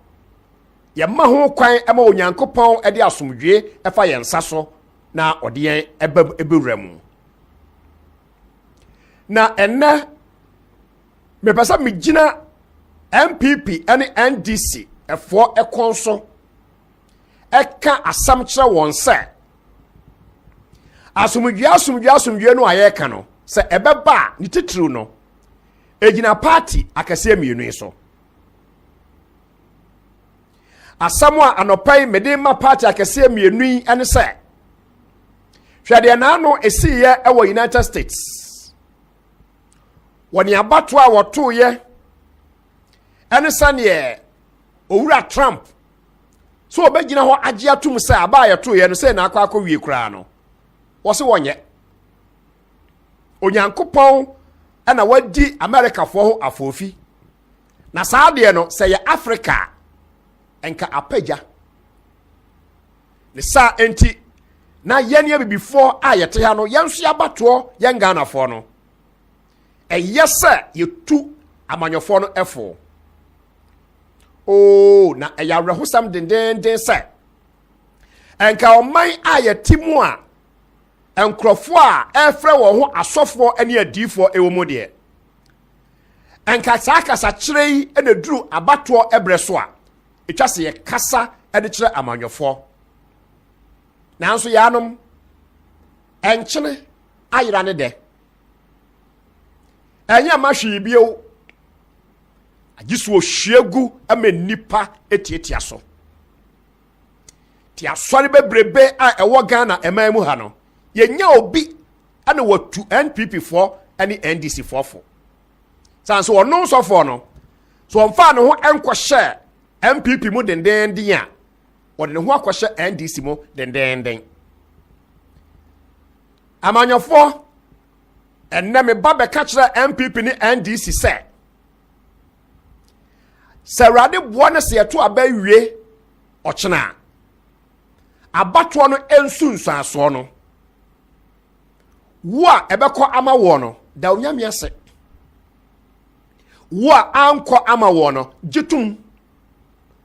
ye ma ho kwan ema onyankopon e de asomdwe efa ye nsa so na ode yen ebewura mu na enne me pesa me gina MPP ene NDC efo ekonso eka asam kire won se asomdwe no ayeka no se ebeba ni titru no egina party akase mienu so asamwa anopai medema party akase mienu ene se hwede na no esiye ewo United States woni abato a woto ye ene sane owura Trump so obegina ho agye atum se aba ye to ye no se na akwa wie kura no wo se wonye onyankopon ana wadi America fo ho afofi na saade no se ye Africa enka apagya le sa enti na yene bibifo a yete ha no yenso abato ye Ghana fo no eyese yetu amanyofo no efo oh na eyarehusam denden se enka oman ayetimu a enkrofo a efre wo ho asofo ene adifo ewomo de enka sakasa kirei ene duru abato ebreso a etwase ye kasa ene kire amanyofo nanso yanom enchene ayira ne de enya mahwe bio agiso hwiegu ama nipa etietia so ti asori bebrebe a ewo Ghana eman mu ha no yenya obi ana watu NPP for ani NDC for sanso ono so for no so onfa no ho enko hye MPP mu denden a wode ne ho akohye NDC mu denden amanyofo enne me ba be ka kire MPP ni NDC se Sarade buona se yeto abawie ochena abato no ensunsu aso no wo a ebekọ ama wo no da onyame ase wo a anko ama wo no jitum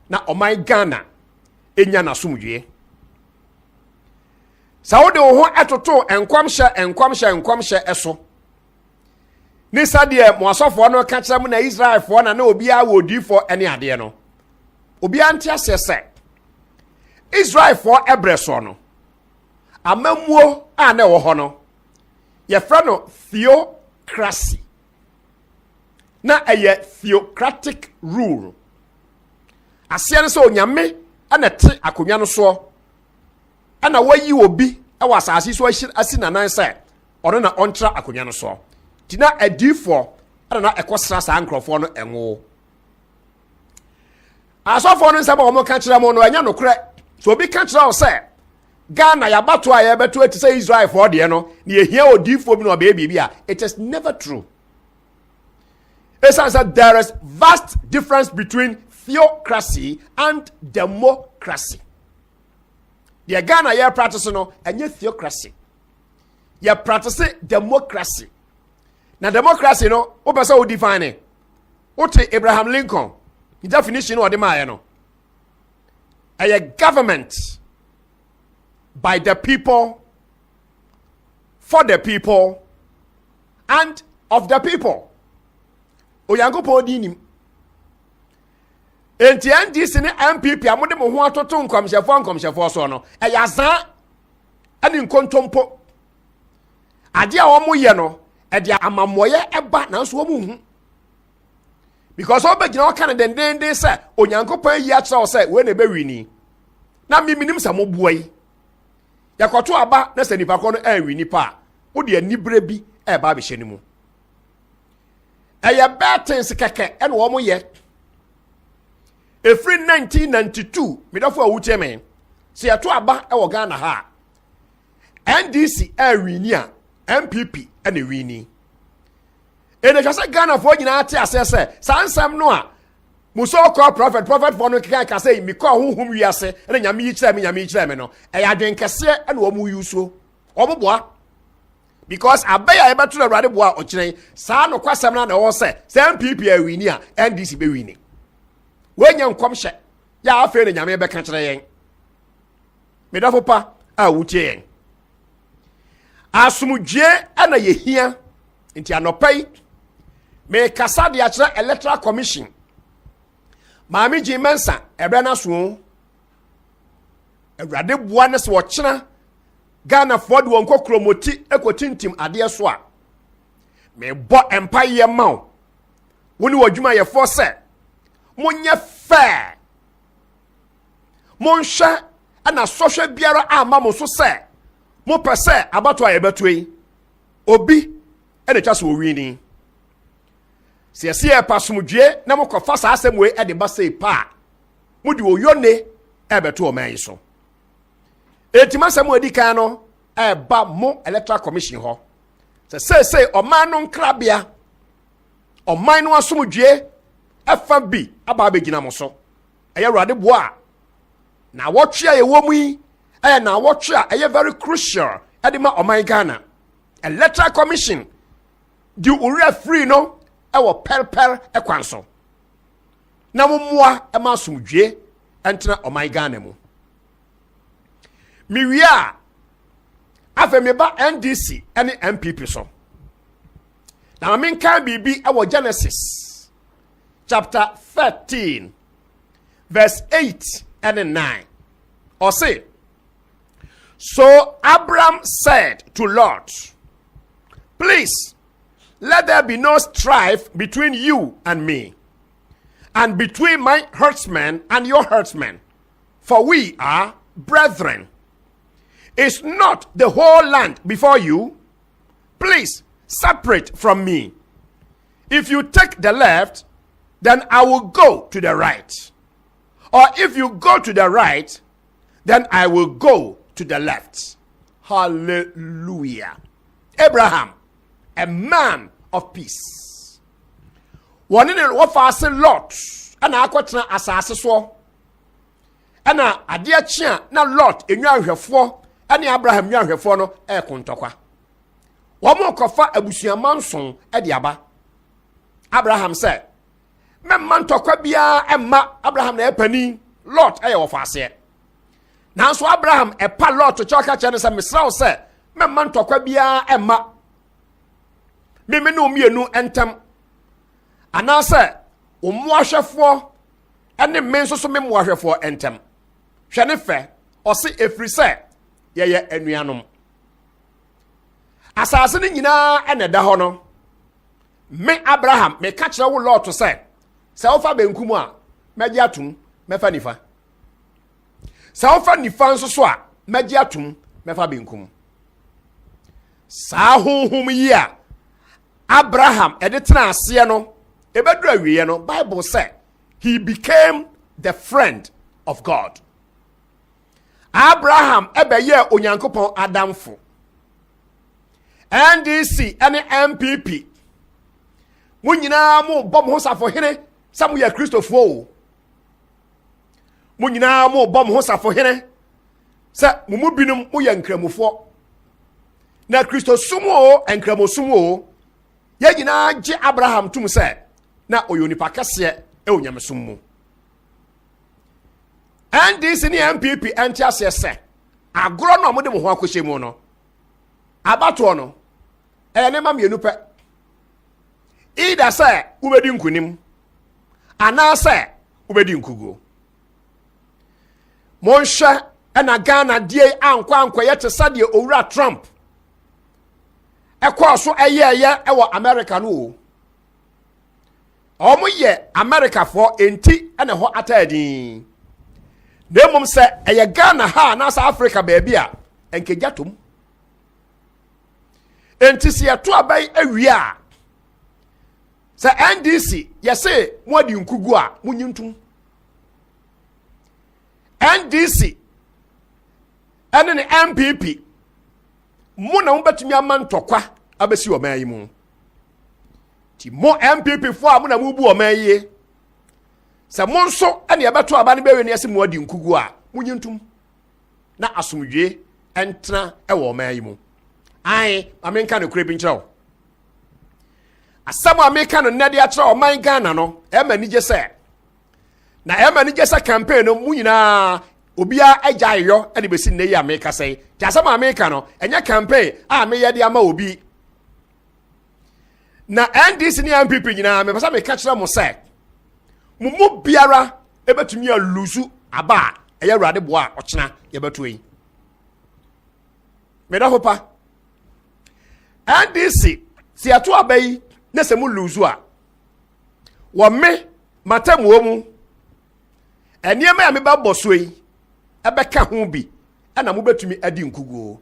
na oman Ghana enya na somdwe Saudi wo ho etoto enkwamhye eso ni sadie mo asofo no ka kire mu na Israel fo na obi a wodi fo ene ade no obi ante asese Israel for Ebresono. Amamuo ane wohono. Ye frano theocracy. Na eye theocratic rule. Asiane so nyame ana te akonwa no so. Ana wayi obi e wasase so asi nanan se ono na ontra akonwa no so. Tina adifo ana na ekosra sa ankrofo no enwo. Asofo no nsaba omo ka kire mo no anya no kure. So obi ka kire o se Ghana ya bato a ya beto eti say Israel for de no na ehia odifo bi no be bia. It is never true. It says that there is vast difference between theocracy and democracy. The Ghana ya practice no enye theocracy. Ya practice democracy. Na democracy no o pese o define. Ote Abraham Lincoln. The definition o de ma no. A government by the people, for the people, and of the people. Oyankopo dinim. Enti NDC ne MPP amode mo ho atoto nkomhyefo so no. Eyazan ani nkontompo. Ade a omo ye no, e dia amamoye eba na so omo hu. Because obegina o kan den say Onyankopon yi a kire say we na be wini. Na miminim sa mo buai. Yakoto aba na se nipa ko no wini pa. Wo de anibre bi e ba be hye ni mu. Eye betens keke ene wo mo ye. Efri 1992 midafo awutie men. Se yato aba e wo Ghana ha. NDC wini a MPP ene wini. Ene jase Ghana fo nyina ate asese sansam no a muso call prophet for no kan say mi call huhum wiase ene nyame yi kire me no e ya dwen kese ene wo mu yuso wo boa because abaya e beto awrade boa o kire sa no kwasem na wo say MPP awini a NDC be wini wenya nkomhye ya afa ne nyame be ka kire yen medafo pa a wutie yen asumdwe ana yehia nti anopai me kasa de akire electoral commission Mami Jimensa ebrana so Ewrade boa ne se wo kina Ghana ford won kokromoti ekotintim ade so a me bo empire ma woni wadwuma ye for se monye fair monsha ana sohwe biara ama mo so se mo pese abato aye betoi obi ene twa so wini Siasi e pasumdwe na mo kofa sa asem we e de ba sei pa mudi oyone e beto o man so etima asem adi kan no e ba mo electoral commission ho se o man no nkrabia o man no asumdwe afa bi aba begina mo so eye Awurade boa na wotwe ye wo mu yi na wotwe eye very crucial e de ma o man Ghana electoral commission di uri free no ewo perper ekwanso na mumua e ma sumdwe entena o my Ghana mu miwia afa me ba NDC ene MPP so na ma menka bibi ewo Genesis chapter 13 verse 8 and 9 or say so Abraham said to Lot, please let there be no strife between you and me, and between my herdsmen and your herdsmen, for we are brethren. Is not the whole land before you? Please separate from me. If you take the left, then I will go to the right. Or if you go to the right, then I will go to the left. Hallelujah. Abraham, a man of peace. One in what fast Lot, and I got an assassin so. And a dear chia, na Lot in your four, and Abraham your for no air contokwa. One more kofa abusia manson ediaba. Abraham said, "Me man tokwa bia emma Abraham na epani Lot aye wo fase." Now so Abraham e pa Lot to choka chene se misraw se, "Me man tokwa bia emma me no mienu entem anase omuahwefo ene me nso so me muahwefo entem hwe ne fe ɔse ɛfiri sɛ yɛyɛ anuanom asase no nyinaa ɛna ɛda hɔ no me Abraham me ka kyerɛ wo Lot sɛ sɛ wofa benkum a mɛgye atom mɛfa nifa sɛ wofa nifa nso so a mɛgye atom mɛfa benkum saa honhom yi a Abraham ɛde tena aseɛ no ɛbɛduru awiɛ no Bible sɛ he became the friend of God. Abraham ɛbɛyɛ onyankopɔn adamfo NDC ɛne MPP mo nyinaa mo bɔ mo ho safohene sɛ mo yɛ Kristofoɔ o mo nyinaa mo bɔ mo ho safohene sɛ mo mu binom mo yɛ nkramofoɔ na Kristo som o nkramosom o yɛ nyinaa gye Abraham tum sɛ na ɔyɛ nipa kɛseɛ ɛwɔ nyamesom mu NDC ne MPP ɛnte aseɛ sɛ agorɔ no a mode mo ho akɔhyɛ mu no abatoɔ no ɛyɛ ne ma mmienu pɛ ida sɛ wobɛdi nkunim anaasɛ wobɛdi nkuguo monhwɛ ɛna Ghana die ankɔ te sɛdeɛ owura Trump ɛkɔɔ so ɛyɛɛyɛ ɛwɔ America no o ɔmo yɛ Americafoɔ enti ɛna hɔ ataadin na mmom sɛ ɛyɛ Ghana ha anaasɛ Africa baabi a ɛnkɛgya tom enti sɛ yɛto abai awie a sɛ NDC yɛse mo adi nkugu a mo nyintum NDC ɛne ne MPP mo na mo betumi ama ntɔkwa abɛsi ɔman yi mu ti mo MPP fo a mo na mo bu ɔman yi sɛ mo nso ɛne yɛbɛto aba ne bɛwe ne yɛse mo adi nkugu a mo nyintum na asomdwe ɛntena ɛwɔ ɔman yi mu ai amenka no kure bi nkyerɛw asɛm a meka no nnɛ de akyerɛ ɔman Ghana no ɛma ni gye sɛ na ɛma ni gye sɛ campaign no mu nyinaa obia agya ayɔ ɛde besi nnɛ yi a meka sɛ ti asɛm a meka no ɛnyɛ campaign a meyɛ de ama obi na NDC ne MPP nyinaa me pasa meka kyerɛ mo sɛ mo mu biara ebetumi alusu aba a ɛyɛ Awurade boa a ɔkyena yɛbɛto yi me da hopa NDC si ato aba yi na sɛ mo lusu a wɔ me matamuo mu ɛnneɛma a mebɛbɔ so yi ɛbɛka ho bi ɛna mo betumi adi nkuguo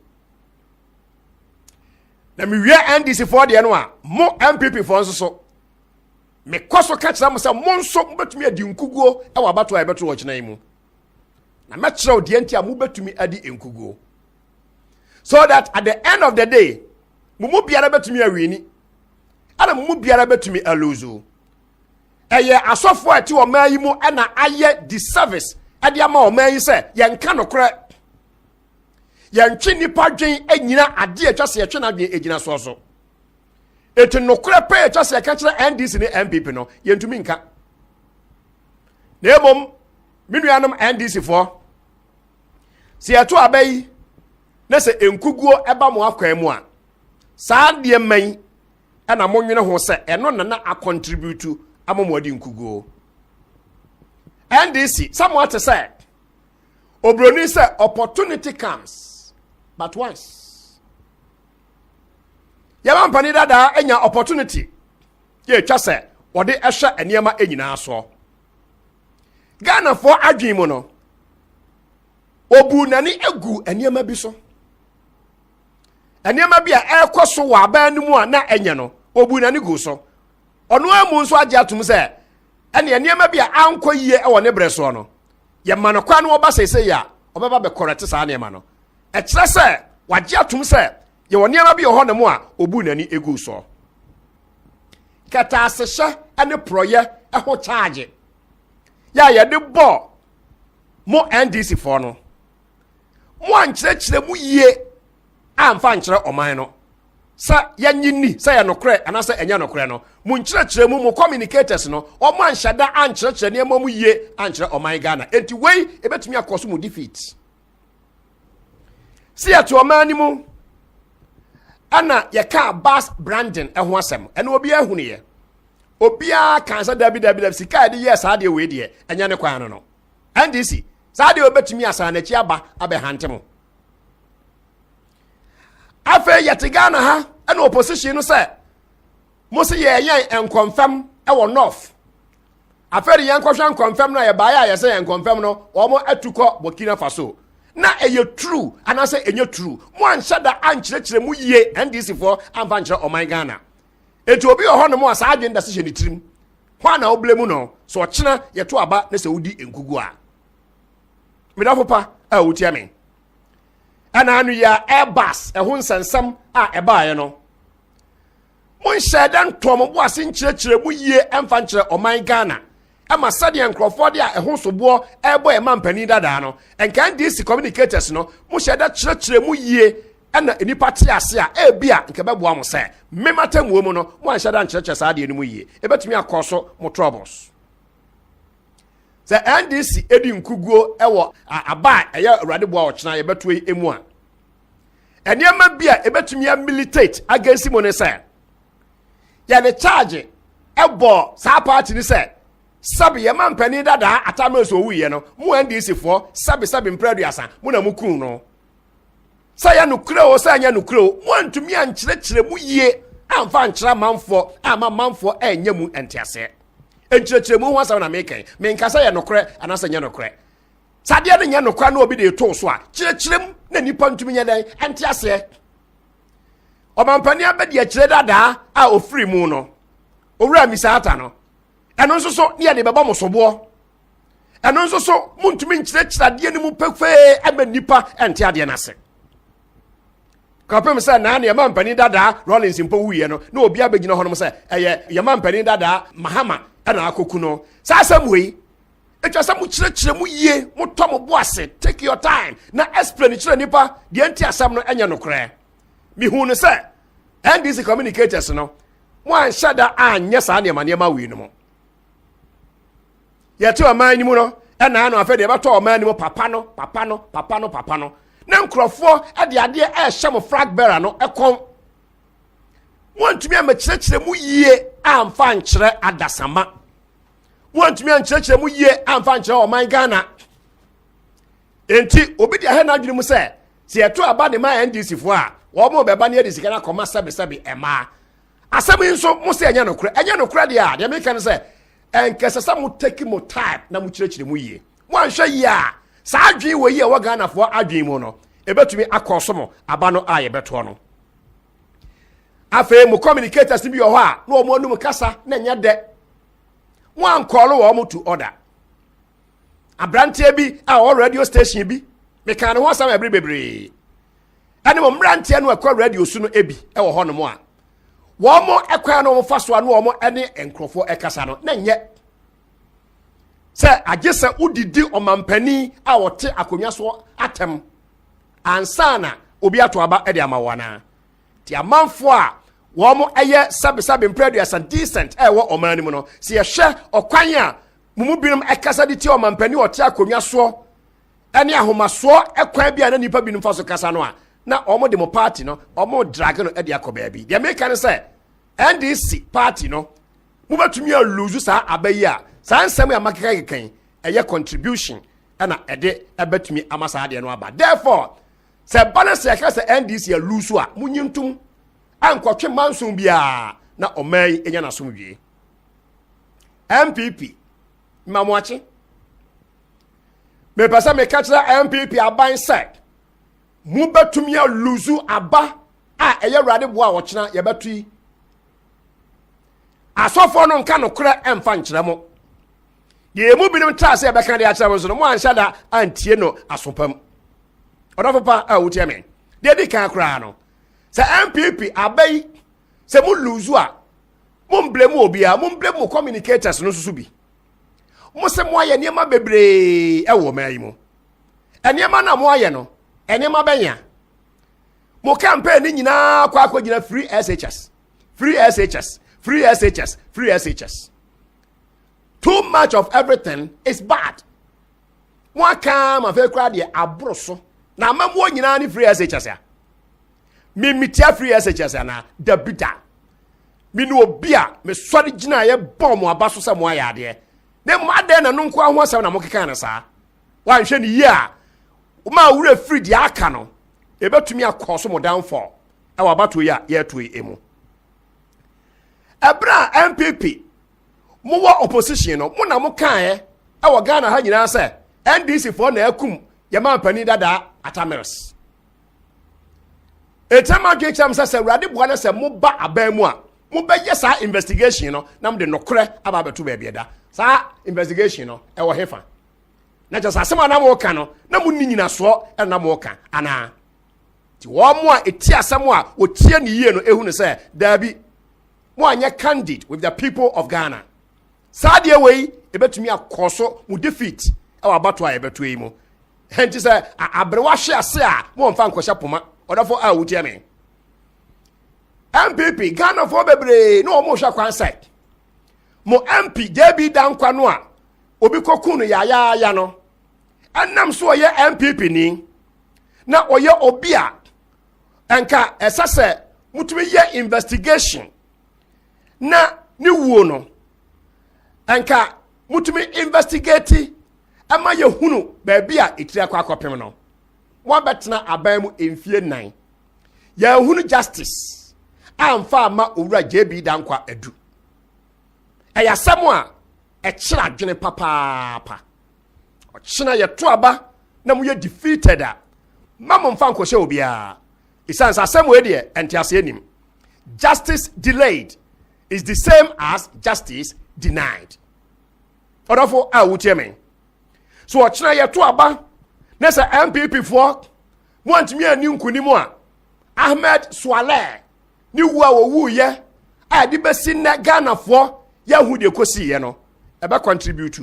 na mewie NDC for deɛ no a mo MPP for nso so me kɔso ka kyerɛ mo sɛ mo nso mo betumi adi nkuguo ɛwɔ abato a ɛbɛto wɔ kyena yi mu na mɛkyerɛw deɛ nti a mo betumi adi nkuguo so that at the end of the day mo mu biara betumi awini ana mo mu biara betumi aluzu ɛyɛ asɔfo a ti wɔ man yi mu ɛna ayɛ disservice ɛde ama ɔman yi sɛ yɛnka nokorɛ yɛntwe nipa dwen anyina ade atwa sɛ yɛtwe n'adwen egyina so eti nokorɛ pɛ atwa sɛ yɛka kyerɛ NDC ne MPP no yɛntumi nka na emom me nuanom NDC foɔ sɛ yɛto aba yi na sɛ enkuguo ɛba mo akwan mu a saa deɛ man ɛna mo nwene ho sɛ ɛno na acontribute ama mo adi nkuguo NDC someone to say obroni say opportunity comes but once yaman pani dada enya opportunity ye twa say ode ehwe eniema enyina so Ghana for adwin mu no obu nani egu eniema bi so eniema bi a ekoso wa aban mu a na enye no obu nani go so ono amu nso agye atum say ene eniema bi a anko yie e wone bre so no ye ma no kwa no oba sese ya obeba be correct sa eniema no e kire say wagye atum say ye wone eniema bi ho ne mu a obu nani egu so kata asehye ene proye e ho charge ya ye de bo mo NDC for no mo ankyerɛkyerɛ mu yie amfa nkyerɛ ɔman no sa yanyini sa ya nokre anasa enya nokre no mu nkyerɛkyerɛ mu communicators no ɔmo anhyɛda ankyerɛkyerɛ ne mu yie ankyerɛ ɔman Ghana enti wei ebetumi akɔso mu defeat si ato ɔman ni mu ana ye ka bas branding ɛho asɛm ɛna obi ahunu ye obi a kan sa dabi sika de yes ade we de enya ne kwan no NDC saa de obetumi asan na chi aba abehante mo afa yete Ghana ha na opposition no say mo se ye yan confirm e wo north afa de yan kwhwan confirm na ye ba ya say yan confirm no omo atuko Burkina Faso na eye true anase enye true mo anhyada ankyerɛkyerɛ mu yie NDC for amfa nkyerɛ oman Ghana eti obi ho no mo asa adwen da se hye ne tirim ho na oblemu no so ɔkyena yeto aba na se wudi enkugu a medafo pa a wotia me ana anu ya Airbus ho nsensam a ɛbaaye no mo nhyɛ dan tom bo ase nkyerɛkyerɛ mu yie amfa nkyerɛ oman Ghana ama sadia nkrofo de a ho sobo ebo e mampani dada no enkan DC communicators no mo hyeda kyerɛkyerɛ mu yie ana enipa te ase a bia nke beboa mo sɛ mematamu mu no mo anhyeda nkyerɛkyerɛ saa de no mu yie ebetumi akɔso mo troubles sɛ NDC edi nkuguo ɛwɔ aba ɛyɛ awurade boa ɔkyena yɛbɛto emu a eniema bia ebetumi a militate against mo ne sɛ ya ne charge ɛbɔ saa party ni sɛ sabi ye man pani dada atama so wuye no mu NDC for sabi mpraduasa mu na mu kun no sa ya nukre o sa nya nukre o mu antumi ankyerɛkyerɛ mu yie amfa ankyerɛ manfo ama manfo enye mu entiase enkyerɛkyerɛ mu ho asam na mekan menkasa ya nukre anasa nya nukre sade ne nya nukra na obi de to so a kyerɛkyerɛm na nipa ntumi nya dan entiase obampani abedi akyerɛ dada a ofiri mu no owura misata no eno nso so ne de beba mo sobo eno nso so muntumi nkyerɛkyerɛ de ne mu pefee aba nipa ente ade na se kapem sɛ na ne yɛma mpani dada Rollins mpo wuye no na obi abegyina hɔ no sɛ ɛyɛ yɛma mpani dada Mahama ɛna akoku no saa asɛm wei etwa sɛ mu kyerɛkyerɛ mu yie mo tɔ mo bo ase take your time na explain kyerɛ nipa de enti asɛm no ɛnyɛ no korɛ mihu no sɛ NDC communicators no mo anhyɛ da anyɛ saa nneɛma wei no mo yɛte ɔman ni mu no ɛna ano afɛ de yɛbɛtɔ ɔman ni mu papa no na nkurɔfoɔ ɛde adeɛ ɛhyɛ mo flag bearer no ɛkɔm wɔntumi amakyerɛkyerɛ mu yie amfa nkyerɛ adasama wɔntumi ankyerɛkyerɛ mu yie amfa nkyerɛ ɔman Ghana enti obi de ahɛ na adwene mu sɛ yɛto aba de ma NDC foɔ a wɔn bɛba ne yɛde sika na kɔma sabi ɛma asɛm yi nso mo sɛ ɛnyɛ nokorɛ deɛ a deɛ meka no sɛ enkese sa mu take mo time na mu kyerɛkyerɛ mu yie mo anhwɛ yie a saa adwen wo yie wɔ Ghana fo adwen mu no ebetumi akɔso mo aba no a yɛbɛto no afei mo communicators bi wɔ hɔ a na wɔn anum kasa na nyɛ dɛ mo ankɔlo wɔ mo to order abranteɛ bi a wɔ radio station bi meka ne ho asɛm ɛbere bebree ɛne mo mmranteɛ no akɔ radio su no ebi ɛwɔ hɔ no mo a wɔn ɛkwan no fa so ano wɔn ɛne nkrɔfo ɛkasa no na nyɛ sɛ agye udidi ɔmampani a wɔte akonnwa so atem ansana obi ato aba ɛde ama wɔna ti amanfo a wɔn ɛyɛ sabi mpraduasa decent ɛwɔ ɔman no mu no si yɛhwɛ ɔkwan a mumu binom ɛkasa de ti ɔmampani ɔte akonnwa so ɛne ahomasoɔ ɛkwan bi a na nipa binom fa so kasa no a na ɔmo de mo party no ɔmo drag no ɛde akɔ baabi deɛ meka ne sɛ NDC party no mo betumi a lose saa abayi a saa nsɛm ya makeka kekan ɛyɛ contribution ɛna ɛde ɛbetumi ama saa deɛ no aba therefore sɛ balance yɛ kasa NDC a lose a munyintum ankɔtwe manson bia na ɔman enya na somdwe MPP mamoache me pasa me catch MPP aban sɛ mu betumi a lose aba a ɛyɛ rade boa a wɔkyena yɛbɛtui asofo no nka no kora emfa nkyerɛ mo ye mu binom tra sɛ ɛbɛka de akyerɛ mo so no mo anhyɛ da antie no asopam ɔdɔfo pa a wotie me de di kan kora no sɛ MPP abai sɛ mu lose a mo blame obi a mo blame communicators no susu bi mo se mo ayɛ nneɛma bebree ɛwɔ man yi mo nneɛma na mo ayɛ no nneɛma bɛnya mo campaign ni nyinaa kwa akɔgyina free SHS. Too much of everything is bad. Mo come and fake crowd abroso. Na ma mo nyina ni free SHS ya. Me mitia free SHS ya na da bida. Me no obi a me sori gina ye bom aba so se mo ayade. Ne mo ade na no nko aho asem na mo keka na saa. wan hwe ne yi a ma wura free di aka no e betumi akoso mo downfall e wa bato ya ye to emu ebra MPP mo wo opposition no mo na mo kan e wo Ghana ha nyina se NDC for na akum ye ma pani dada Atameres etama dwecham se urade boale se mo ba abamu a mo beye sa investigation no na mo de nokre aba beto ba bieda sa investigation no e wo hefa na just asema na mo ka no na mo ni nyina so e na mo ka ana ti wo mo a eti asem a wo tie ne yie no ehu ne se dabi mo anya candid with the people of Ghana saade wey e betumi akoso mu defeat e wa bato a e beto yi mo henti se abrewa hye ase a mo mfa nkosha poma odafo a wo tie me MPP Ghana for bebre no mo hwa kwan se mo MP JB dankwa no a obi kokunu ya no annam so oye MPP ni na oye obi a enka esase mutumi ye investigation na ni wuo no enka mutumi investigate ama ye hunu ba bia etiri akopem no mo betena aban mu emfie 9 ya hunu justice amfa ama owura JB dankwa adu eya samu a ekira adwene papa ochina ye to aba na mu ye defeated a mamo mfa nkoshe obi a isansa asemu ede entiase enim justice delayed is the same as justice denied odofo a wutie me so ochina ye to aba na sa MPP for mo antimi ani nkunimu a Ahmed Swaleh ni wu a wo ye a de besi na Ghana for ya hu de kosi ye no e be contribute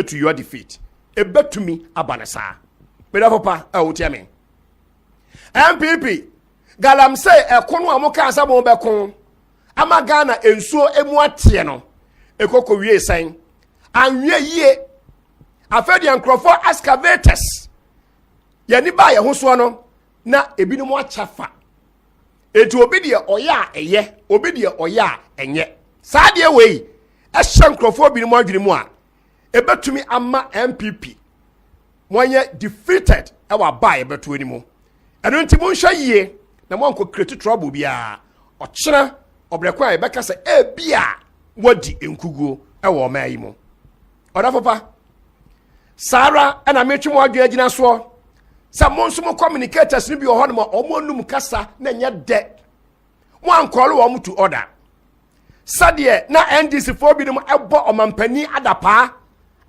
to your defeat e betumi abanesa beda papa a wutie me MPP galam say ekono amoka asa mo be kon ama Ghana ensuo emu atie no ekoko wie san anwie yie afedi ankrofo excavators yani ba ye ho so no na ebinom achafa etu obi de oya eye obi de oya enye saade wei ehye nkrofo binom adwene mu a ebetumi ama MPP monye defeated e wa ba e beto ani mu eno nti mo nhwa yie na mo anko create trouble bia ochena obrekwa e beka se e bia wadi enkuguo e wo ma yi mu oda papa Sara na metwe mo adwe agina so sa mo nso mo communicators ni bi ho no mo omonum kasa na nya de mo ankolo wo mutu order sade na NDC for bi no ebo omampani adapa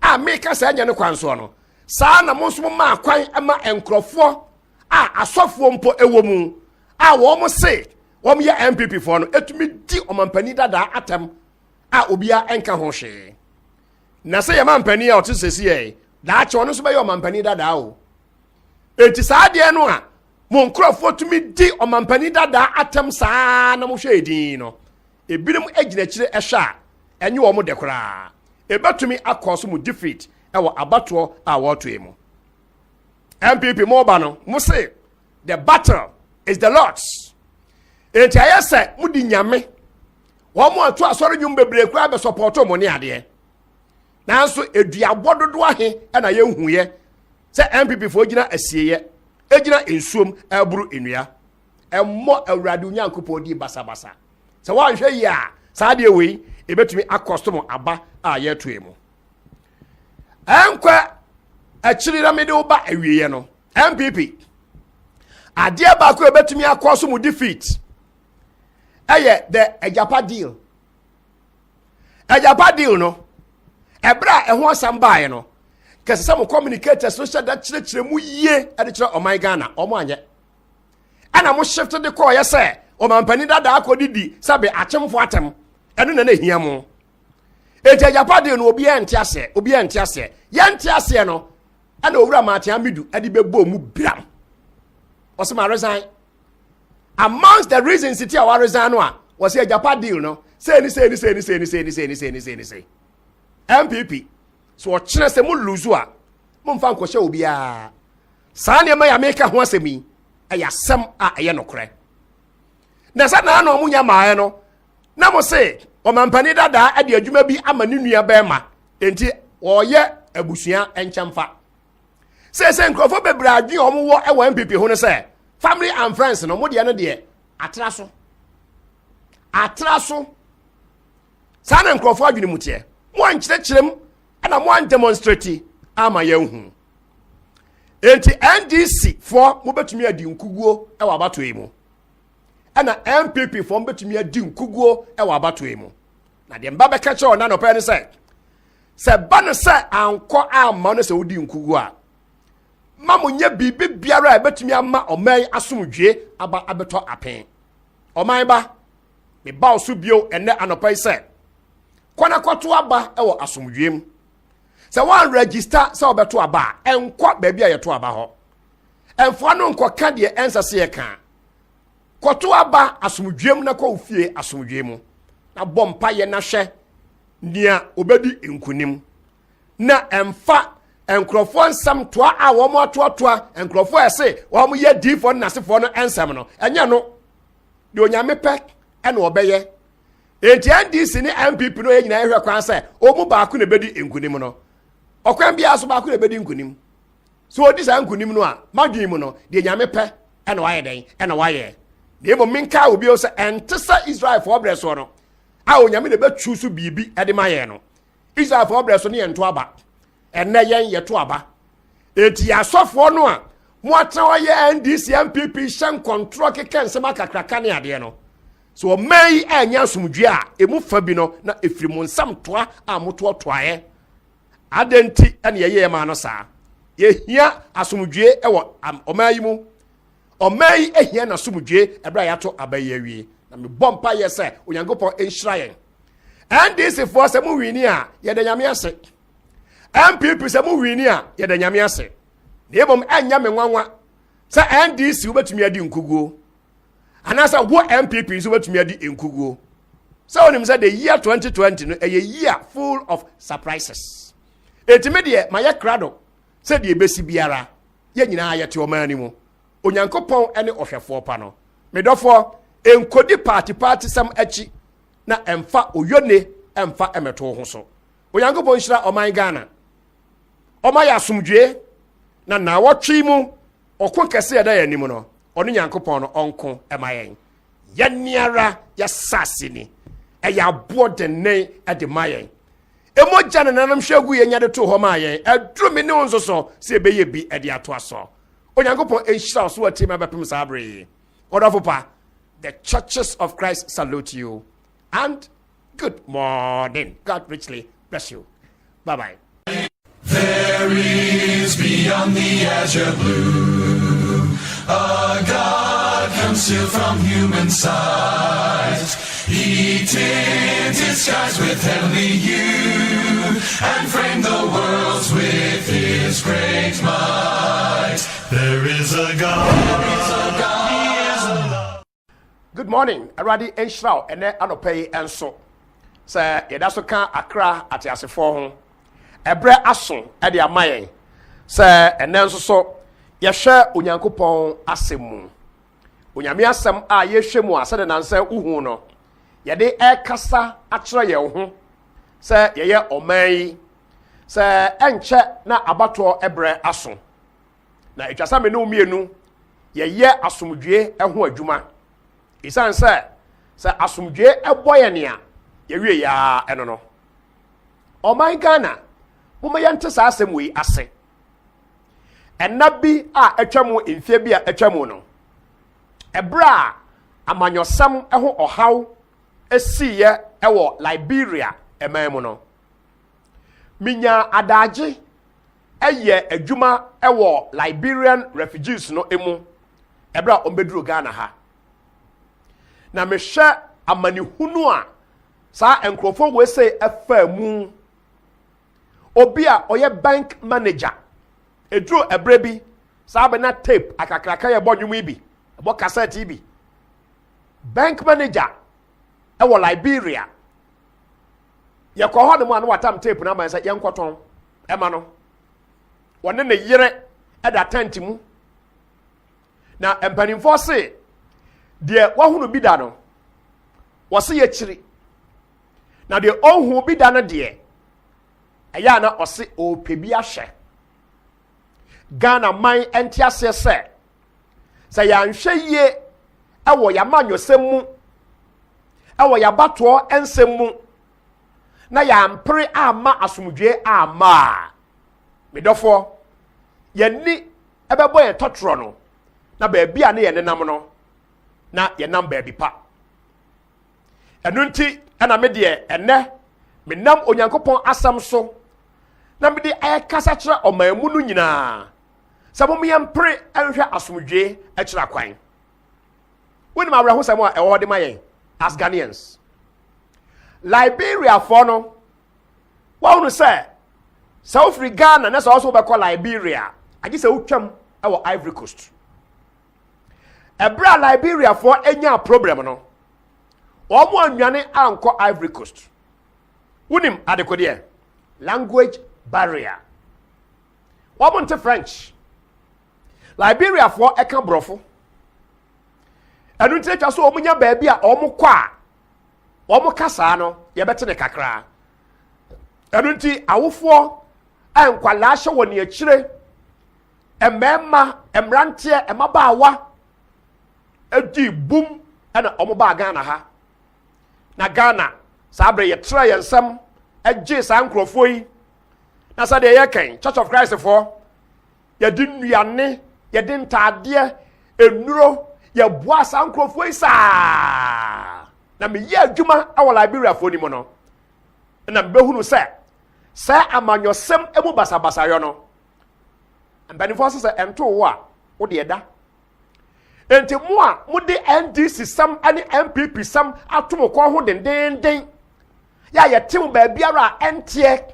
a me kasa nya ne kwan so no sa na mo nso mo ma kwan ama enkrofo a asofo mpo ewo mu a wo mo se wo me ya MPP for no etumi di omampani dada atam a obia enka ho hwe na se ya mampani a otesesi e da cho no so be ya omampani dada o enti saade no a mo nkrofo tumi di omampani dada atam saa na mo hwe edin no ebirim agina kire ehwa enye wo mo dekora ebetumi akoso mu defeat ewo abato a woto emu MPP mo ba no mo say the battle is the Lord's enti ayese mo di nyame wo mo ato asori nyum bebre kwa be support mo ne ade nanso eduabo dodo ahe na ye huye se MPP fo gina asieye egina ensuom aburu enua emmo awurade onyankopɔ di basabasa se wa hwɛ yi a saade wei ebetumi akostomo aba a ye to emu enkwa achirira mede oba awieye no MPP ade ba ko ebetumi akostomo defeat eye the Ajapa deal no ebra eho asam baaye no kese some communicators so shada chire mu yie ade chire oman Ghana omo anye ana mo shift de call ye say o mampani dada akodidi sabe achemfo atem eno na hia mo eja Japan de no obi ente ase ye ente ase no ana owura ma atia midu ade bebo mu bram o se ma resign amongst the reasons it ya resign no a was a Japan deal no say ni MPP so ochina se mu luzu a mo mfa nkɔhye obi a saa ne ma ya meka ho asemi ɛya sem a ɛyɛ nokre na sa na na omunya maae no na mo se o mampani dada ade adwuma bi ama ne nua bɛma enti ɔyɛ abusua enkyemfa Say nkrofo bebre adwen omo wo e wa MPP ho no say family and friends no mo de no de atraso sana nkrofo adwene mutie mo ankyerɛkyerɛm ana mo an demonstrate ama yɛnhu enti NDC for mo betumi adi nkuguo e wa abato yi mu ana MPP for mo betumi adi nkuguo e wa abato yi mu na de mba bɛka kyerɛ ona no pɛ ne sɛ ba no sɛ ankɔ ama no sɛ wodi nkuguo a mamu nye bibi biara ebetumi ama oman asomdwe aba abeto apen oman ba me ba osu bio ene anopai se kwana kwato aba ewo asomdwem se wan register se obeto aba enkwa ba bia yeto aba ho enfo no nkɔ ka de ensase ye ka kwato aba asomdwem na kwa ofie asomdwem na bompa ye na hwe nia obedi enkunim na emfa enkrofo nsam toa a wo mo atoatoa enkrofo ese wo mo ye difo na sefo no ensam no enye no de onyame pe ene obeye enti NDC ni MPP no ye nyina ehwe kwan se o mu baako na bedi enkunim no okwan bia so baako na bedi enkunim so odi sa enkunim no a madwin mu no de nyame pe ene waye den ene waye de mo minka obi o se entesa Israel for breso no a onyame de betwu so bibi ede maye no Israel for breso no ye nto aba enne yen yeto aba eti asofo no a mo atra ye NDC MPP shan control keken sema kakraka ne ade no so mai anya asomdwe a emu fa bi no na efiri mo nsam toa a moto toae adenti ene ye ma no saa ye hia asomdwe ewo omai mu omai ehia na asomdwe ebra yato abaye awie na me bompa ye se onyankopon enhyira yen NDC for se mu wini a ye de nyame ase MPP se mu wini a ye da nyame ase na ebom anya me nwanwa se NDC ubetumi adi nkuguo anasa wo MPP so ubetumi adi nkuguo so onim se the year 2020 no a year full of surprises etime de maye krado se de ebesi biara ye nyina ye te omani mu onyankopon ene ohwefo pa no medofo enkodi party sam achi na emfa oyone emfa emeto ho so onyankopon hyira oman Ghana Oma ya asomdwe na wotwe mu okon kese eda ya nim no ono nyankopon no onko emayen ya niara ya sasini ya bodene ede mayen emoja na nanam hwagu ye nyade to ho mayen adrumi ne onso so se beye bi ede ato aso onyankopon enhyira so atim abepem sabre odofopa the churches of Christ salute you and good morning. God richly bless you. Bye bye. There is beyond the azure blue a God concealed from human sight. He tinted skies with heavenly hue and framed the worlds with his great might. There is a God. He is love. Good morning. Aradi enhyira ene anopay enso. Sɛ yɛda so ka Accra atiasefo ho ebre aso ede amayen sɛ ene nso so yɛhwɛ onyankopɔn asemu onyame asem a yɛhwɛ mu ase de nansa uhu no yɛde ɛkasa akyerɛ yɛn ho sɛ yɛyɛ ɔman sɛ ɛnkyɛ na abato ebre aso na etwasa me no mienu yɛyɛ asomdwe ɛho adwuma isan sɛ asomdwe ɛbɔ yɛn nea yɛwie ya ɛno no ɔman Ghana moma yɛnte saa asɛm wei ase ɛna bi a atwa mu mfie bi a atwa mu no ɛbra amanyɔsɛm ɛho ɔhaw ɛsiiɛ ɛwɔ Liberia ɛman mu no minya adagye ɛyɛ adwuma ɛwɔ Liberian refugees no emu ɛbra ɔmbɛduru Ghana ha na mehwɛ amanihunu a sa enkrofo we say efa mu obi a oye bank manager eduro ebre bi sa be na tape akakraka ye bodwum ibi ebo cassette ibi bank manager e wo Liberia ye ko ho de mu an watam tape na man say ye nkoton e ma no wone ne yere e da tent mu na empanimfo se de wahunu bi da no wo se ye kiri na de ohu bi da no de eya na ose opebi ahye Ghana man entiase se ya nhwe ye ewo ya manyosem mu ewo ya bato ensem mu na ya mpre ama asomdwe ama medofo ye ni ebebo ye totro no na ba bia na ye nenam no na ye nam ba bi pa enu nti ana me de ene me nam onyankopon asam so na me de ayakasa kire omamu no nyina sabo me mpre anhwe asomdwe a kira kwan woni ma wra ho samo a ewo de mayen as Ghanaians Liberia for no wonu say South Ghana na so also be call Liberia agi se utwam e wo Ivory Coast ebra Liberia for enya problem no omo anwane anko Ivory Coast wonim adekode language barrier omo nte French Liberia for eka brofo enu nte twa so omunya ba bia omo kwa omo kasa no ye bete ne kakra enu nti awofo ankwala hye woni akire emema emrante emabaawa edi bum ana omo ba Ghana ha na Ghana sabre ye tra ye nsam agye sa nkrofo yi na sa de ye kan Church of Christ for ye di nnuane ye di ntade enuro ye boa sa nkrofo yi sa na me ye adwuma awala Liberia fo ni mo no na behunu se amanyosem emu basabasa yo no mbani fo se ento wo a wo de da enti mo a mo de NDC sam ani MPP sam atomo ko ho dendenden ya ye tim ba biara entie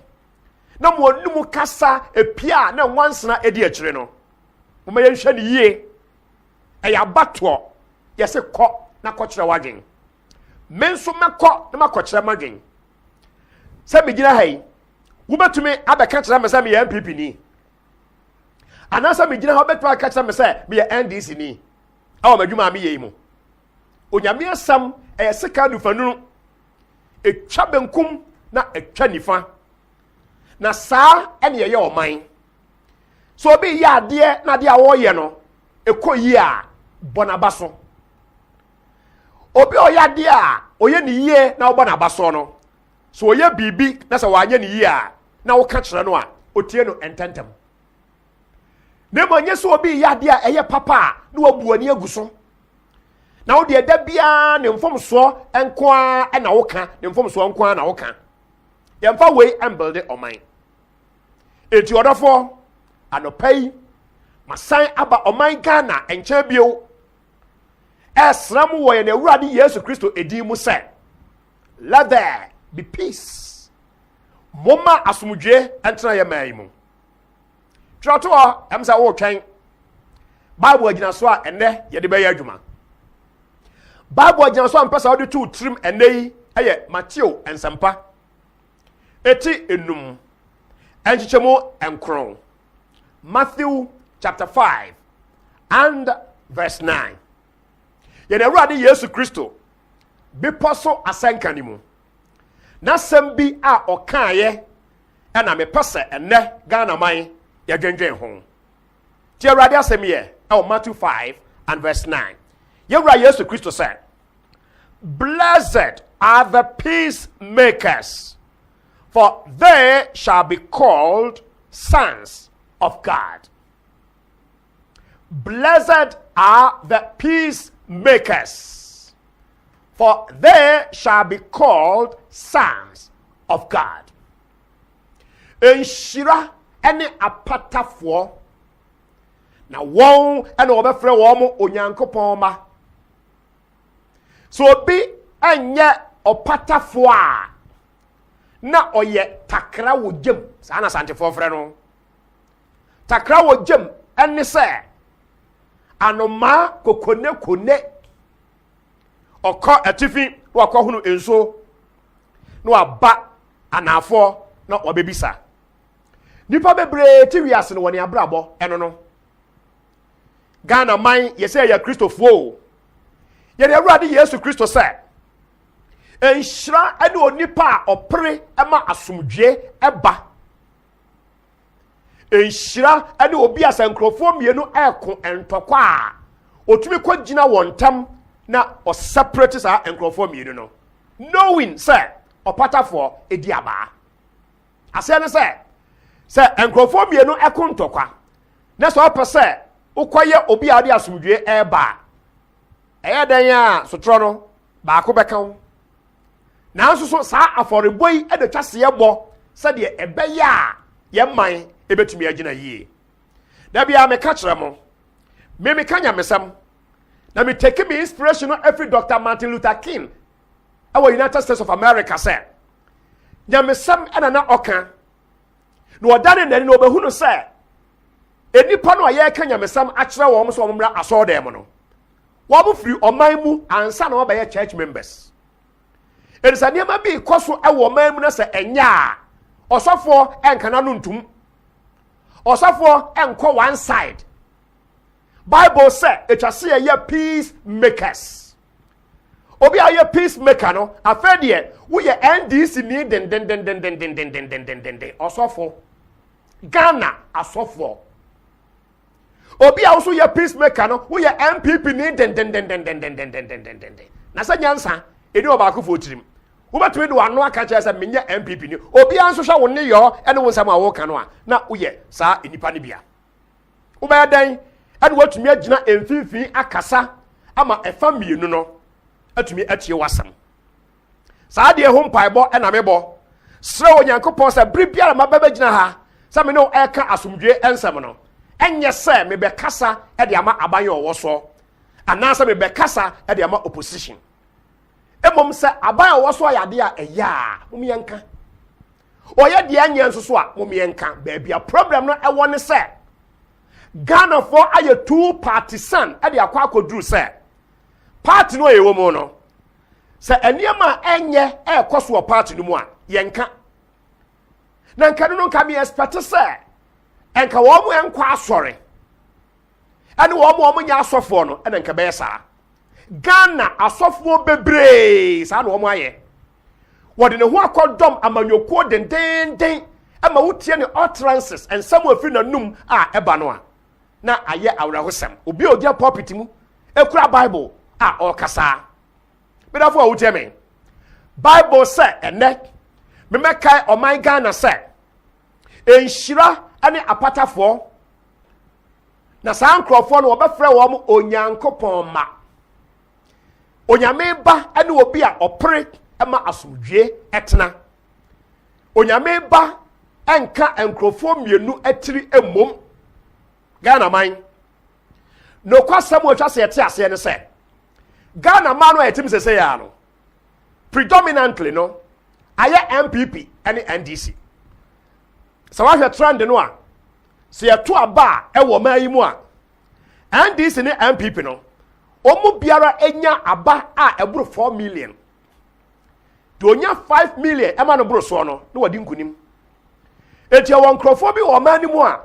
na mo numu kasa epia na wansena edi akire no mo me yenhwe ne yie eya bato ye se ko na ko kire wagen menso mekọ na makọ kire magen se me gina hai wobetumi abeka kire me se me MPP ni anasa me gina ha obetwa ka kire me se me NDC ni awo madwuma me yei mu onyame asam seka nufanu etwa benkum na etwa nifa na saa ene ye oman so obi ya ade na ade a wo ye no ekoyi a bonabaso obi oyade a oye ni yie na obonabaso no so oye bibi na se wanye ni yie a na wo ka kire no a otie no ententem Nemo nye so obi yade a eye papa na wabuani aguso na wo de da bia ne mfomso enko a na wo ka ne mfomso enko a na wo ka ye mfa we embuild oman eti odofo anopai masan aba oman Ghana enche bio esram wo ye na Awurade Yesu Kristo edi mu se let there be peace moma asumdwe entena ye mai mu Troto emsa wo twen Bible agina so a enne ye de be ya adwuma Bible agina so ampesa wo de tu trim enne yi eye Matthew ensampa eti enum enchichemo enkron Matthew chapter 5 and verse 9 ye na Awurade Yesu Kristo bi poso asanka ni mu na sembi a okaye na me pese enne Ghana man ya dwendwen ho ti Awurade asem ye Matthew 5 and verse 9 Yewura Yesu Kristo said blessed are the peacemakers for they shall be called sons of God. Blessed are the peacemakers for they shall be called sons of God. Enshira ene apatafo na won ene obefre wo mo onyankopon ma so obi enye opatafo a na oye takra wo gem sa na sante fofre no takra wo gem ene se anoma kokone kone okọ atifi wo akọ hunu enso no aba anafo na obebisa nipa bebre ti wiase no woni abrabo eno no Ghana man yese ya Kristofo ye de Awurade Yesu Kristo se enhira ane onipa opre ema asomdwe eba enhyira ene obi asankrofo mienu eko entokwa a otumi kwagina wontam na o separate sa enkrofo mienu no knowing say opatafo edi aba ase ne say enkrofo mienu eko ntokwa na so opese ukoye obi ade asomdwe eba dan ya sotro no ba ko beka na nso so sa aforeboy ede twase yebo se de ebeya ye man ebetumi agina yie da bia me ka kire mo me kanya mesam na me take me inspiration every Dr. Martin Luther King our United States of America say nyamesam ena na oka no odane nani no obehu no say enipa no aye ka nyamesam a kire wo mo so omra aso dem no wo mo free oman mu ansa na obaye church members erisa niam bi koso e wo oman mu na say enya osofo enkana no ntum osofo enko one side Bible say etwase ye peace makers obi aye peace maker no afedie wo ye NDC ni den osofo Ghana asofo obi also ye peace maker no wo ye MPP ni den na sa nyansa eni obako fo tirim wo betwe do ano aka kire say menya MPP ni obi anso hwa wo ne yo ene wo nsam a wo ka no a na wo ye sa enipa ne bia wo ba dan ade watumi agina emfimfin akasa ama efa mienu no atumi atie wasam saa de ho mpaebo na mebo sre onyankopon sa bribiara mababa gina ha sa me no eka asomdwe ensem no enye se me be kasa de ama abaye owo so anasa me be kasa de ama opposition emom se abaye owo so ya de a eya mumiyenka oye de anya nso so a mumiyenka ba bia problem no e woni se Ghana for aye two partisan ade akwa akoduru se party no ye wo mo no se eniema enye ekoso party no mu a yenka na nka no nka me expect se enka wo mo enkwa asore ane wo mo nya asofo no ene nka be sa Ghana asofo bebre sa na wo mo aye wode ne ho akodom amanyoko den ama wotie ne utterances and some of na num a eba no a na aye awrahosam obi odia pulpit mu ekura Bible a okasa bedafo wotie me Bible say ene me mekai o my Ghana say enhyira ane apatafo na saa nkrofo no obefre wo mo onyankopon ma onyame ba ane obi a opere ema asomdwe etena onyame ba enka enkrofo mienu atiri emom Ghana man no kwasam wo twase ete ase ne se Ghana man no etim sese ya no predominantly no aye MPP and NDC so wa hwe trend no a se yeto aba e wo man yi mu a NDC ne MPP no omu biara enya aba a eburu 4 million to onya 5 million e ma no buru so no no wadi nkunim etia won krofo bi wo man ni mu a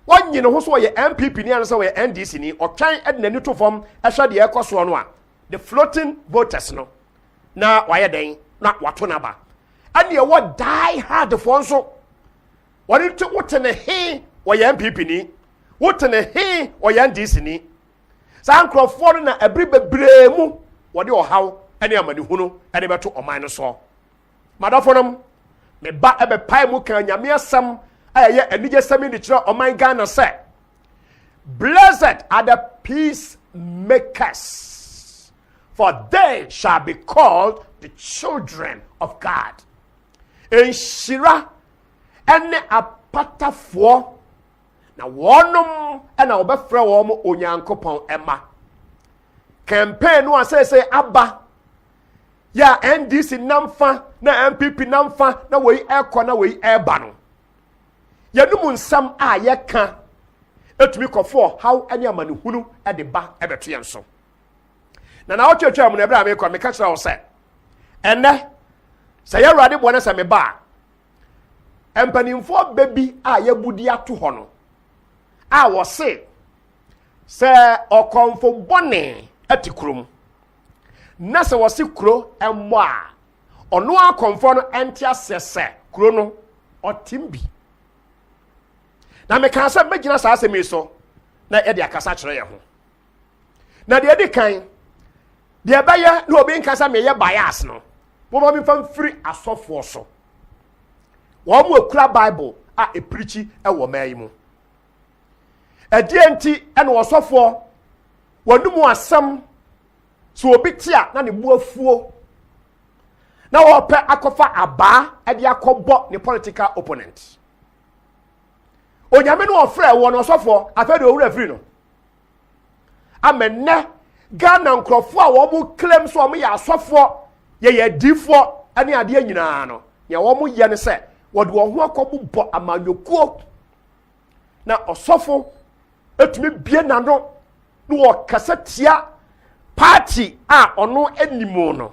wonyi ne ho so ye MPP ni anso ye NDC ni otwan ednani to fom ehwe de ekoso no a the floating voters no na waye den na wato na ba ane e wo die hard for nso woni to wotene he wo ye MPP ni wotene he wo ye NDC ni san krofo no na abri bebre mu wode ohaw ane amani hunu ane beto oman no so madafonom me ba ebe pai mu kan nyame asam aye enije sami ni kira oman Ghana say blessed are the peacemakers for they shall be called the children of God enhyira ene apatafo na wonom ena obefre wo mo onyankopon ema campaign no asese aba ya NDC namfa na MPP namfa na wei ekọ na wei eba no yanum nsam a yeka etumi kofo how anya manihunu e de ba ebeto yenso na otwetwa mu na ebra me kọ me ka kira wo se enne se ya ruade bo na se me ba empanimfo bebi a yabudi ato ho no a wo se okonfo bone atikrom na se wo se kro emmo a ono akonfo no enti asese kro no otimbi na me kan say megina saa asɛm so na e de akasa kyerɛ ye ho na de edi kan de ɛbɛyɛ na obi nkasa me ye bias no wo ma me fam free asɔfo so wo mu akura bible a e preachi e wo mai mu ɛdeɛ nti ɛna wɔsɔfo wɔnum asɛm so obi tia na ne bu afuo na wɔpɛ akɔfa aba ɛde akɔbɔ ne political opponent onyame no ofrɛ wɔ no sɔfo afɛ de owura free no amenne Ghana nkrɔfo a wɔn claim so wɔn yɛ asɔfo yɛ difo ɛne adeɛ nyinaa no ya wɔn yɛ ne sɛ wɔde wɔn ho akɔbɔ amanyokuo na ɔsɔfo etumi bie nano no wɔ kasa tia party a ɔno animu no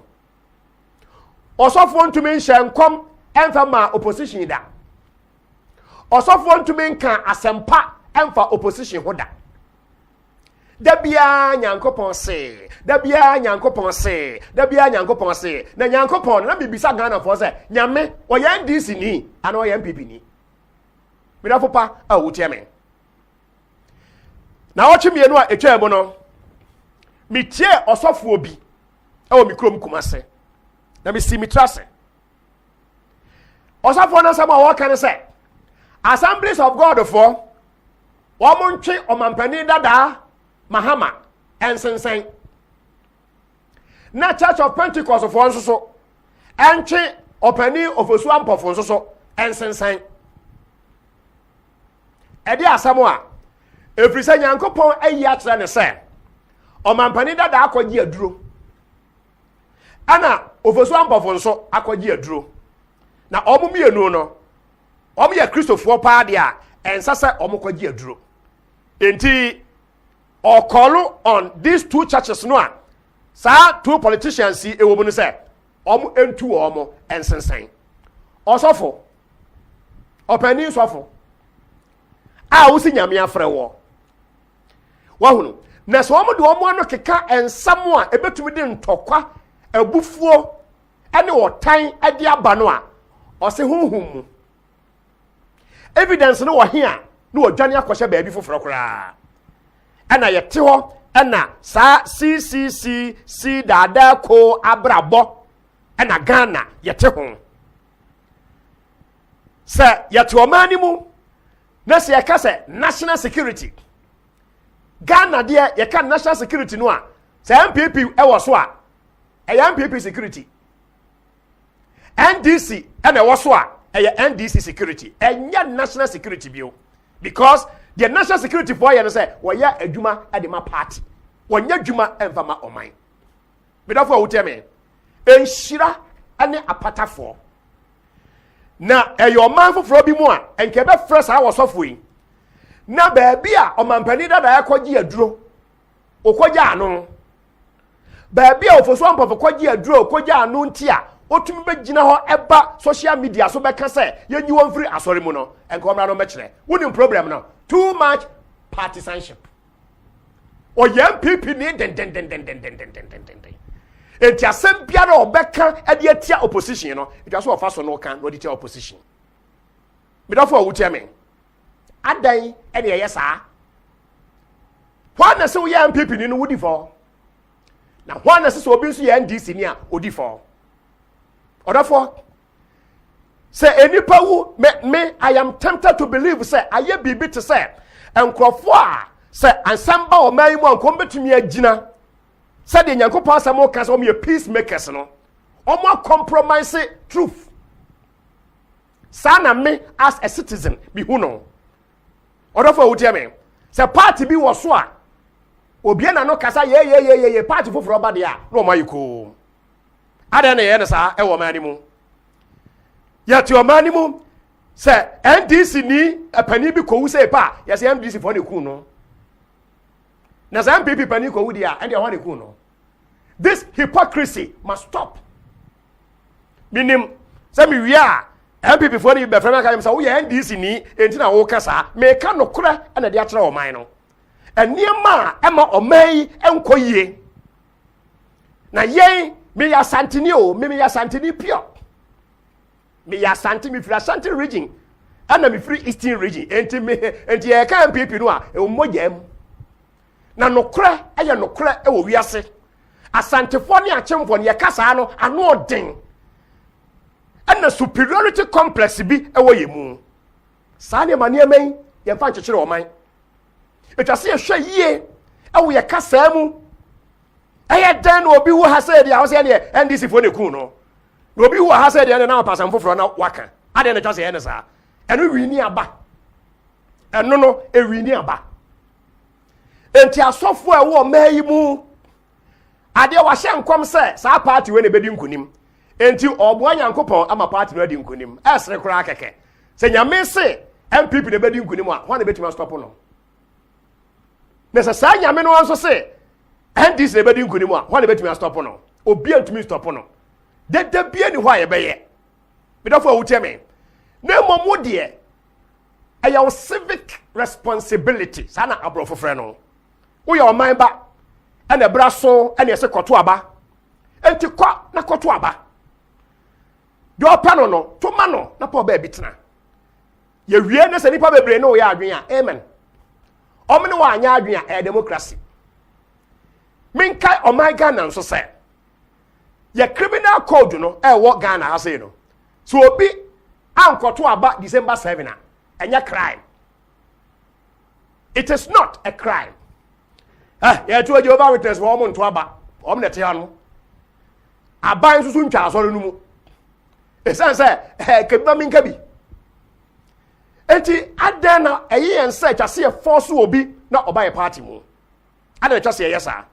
ɔsɔfo ntumi nhyɛ nkɔm ɛmfa ma opposition da ɔsɔfo ntumi nka asɛmpa ɛmfa opposition ho da dabia nyankopɔn se dabia nyankopɔn se dabia nyankopɔn se na nyankopɔn na bibisa Ghana fo sɛ nyame ɔyɛ NDC ni ana ɔyɛ MPP ni mirafo pa a wotie me na ɔtwe mienu a etwa mu no mitie ɔsɔfo obi ɛwɔ mikrom kumase na mi si mitrase ɔsɔfo na sɛ ma wɔka ne sɛ Assemblies of God for wɔmontwe ɔmampani dada Mahama ensensen na Church of Pentecost for nso so entwe opani ofosu ampofo nso so ensensen edi asamo a efrisa nyankopon ayi akyere ne se ɔmampani dada akɔgye aduro ana ofosu ampofo nso akɔgye aduro na ɔmo mienu no ɔmo yɛ Kristofo pa de a ensa se ɔmo kɔgye aduro enti or call on these two churches no sa two politicians see a woman say omo entu omo ensensen osofo opani sofo a wo si nyame afre wo hunu na so omo de omo no keka ensam a ebetumi de ntokwa abufuo ene wotan ade aba no a ose honhom mu evidence no wo he a no odwane akɔhye baabi foforo koraa ana yete ho ana sa CCC dada ko abrabo ana Ghana yete ho sa yete omani mu na se yaka se national security Ghana de yaka national security no a sa MPP e wo so a e MPP security NDC ana e wo so a e NDC security enya national security bio because the national security for you say woya adwuma ade ma party wonya adwuma emfa ma oman bedafo wo tell me enhira ane apatafo na eyo man foforo bi mu a enke be fresh a wosofo yi na baabi a omampani dada yakɔgye aduro okɔgye ano baabi a ofoso ampofo kɔgye aduro okɔgye ano nti a otumi begina ho eba social media so beka say yenyi won free asori mu no enko omra no mekire woni problem no too much partisanship o yam pipi ni den enti asem biara obeka ade atia opposition no it was ofa so no kan no tia opposition me dafo awutia me adan e de ye saa na se wo yam pipi ni no wudi for na na se obi nso ye NDC ni a odi for odafo say enipa wu me I am tempted to believe say aye bibi to say enkrofo a say ansamba o man mu anko betumi agina say de nyankopon asamo ka say o me peacemakers no o mo compromise truth sana me as a citizen bi hu no odafo wo tie me say party bi wo so a obi na no kasa ye party foforo ba de a no ma yiko ada na ye na sa e wo mani mu ya ti o mani mu se NDC ni apani bi ko wu se pa ya se NDC for ne ku no na se MPP pani ko wu dia and ya wan ne ku no this hypocrisy must stop minim se mi wi a MPP for ne be frama ka say wo ya NDC ni enti na wo kasa me ka no kora na de akyere o man no eniema ema o man enkoyie na yen me ya santini o me ya santini pure me ya santi me fira santi region ana me free eastern region enti e ka MPP no a e mmojam na nokra eye nokra e wo wiase asantefo ne achemfo ne kasa no ano odin ana superiority complex bi e wo yemu saa ne mane amen ye fa nkyekere o man etwase ye hwe yie e wo ye kasa mu eye dan obi wo ha say dia wo say ne NDC fo ne ku no obi wo ha say dia ne na pasam foforo na waka ade ne twase ye ne saa eno wini aba eno no e wini aba enti asofo e wo mayi mu ade wa hye nkom se saa party we ne bedi nkunim enti obo anyankopon ama party no adi nkunim esre kura keke se nyame se MPP ne bedi nkunim a ho ne betima stop no nesa saa nyame no nso se NDC ne bedi nkunim a ho ne betima stop no obi antumi stop no de bia ni ho aye beye bidofo awuteme na momo de your civic responsibility sana abrofo frɛ no wo your mind ba ene braso ene se koto aba enti kwa na koto aba de opano no to ma no na pa ba bitena ye wie ne se nipa bebre no ya adwen a amen omne wa anya adwen a democracy minkai o my Ghana nso se ye criminal code no wo Ghana ha say no so obi ankoto aba December 7 a enya crime. It is not a crime. Ya to Jehovah Witness wo mo nto aba o mne te ha no aban susu ntwa asoro no mu esan se kebiba minka bi enti adena eyi ense twase force obi na oba ye party mu adena twase yesa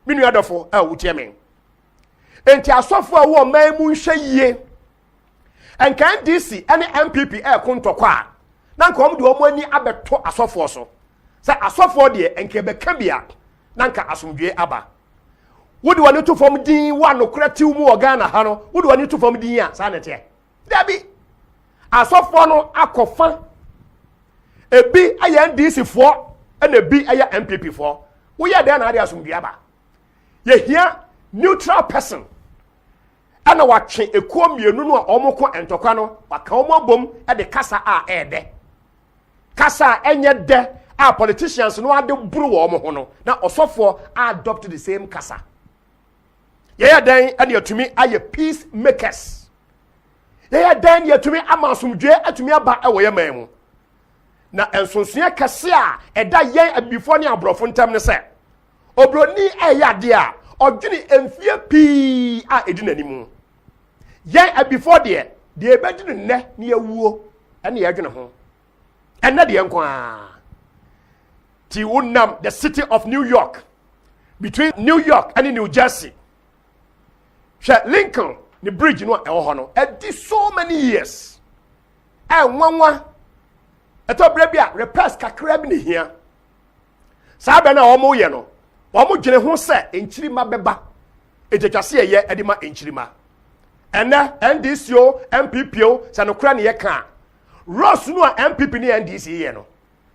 minu adofo wutie men enti asofo a wo man mu nhwe yie enkan DC ene MPP kontokwa na nka omde omo ani abeto asofo so se asofo de enke beka bia na nka asomdwe aba wodi wani to fom din wa no kratiw mu Ghana ha no wodi wani to fom din a sa nete dabi asofo no akofa ebi aya NDC fo ena bi aya MPP fo wo ye de na ade asomdwe aba ye hia neutral person ana watwe ekuo mienu no a omoko entokwa no waka omabom e de kasa a ede kasa enye de a politicians no ade buru wo omo ho no na osofo adopt the same kasa ye dan ene atumi aye peace makers ye dan ye atumi amasomdwe atumi aba e wo ye man mu na ensonsia kase a eda yen abifo ne abrofo ntam ne se obroni eyade a odwene emfie pi a edinanimu yen before there de ebedinu ne na yewuo ene yedwene ho ene de enko a ti wonam the city of New York between New York and New Jersey Lincoln the bridge no e ho no e so many years nwanwa eto brebia repairs kakra bi ne hia saa be na omo ye no omo dwene ho se enchirima beba ejejase ye edima enchirima ena NDCO MPPO sanokra ne ye ka Rose no a MPP ne NDC ye no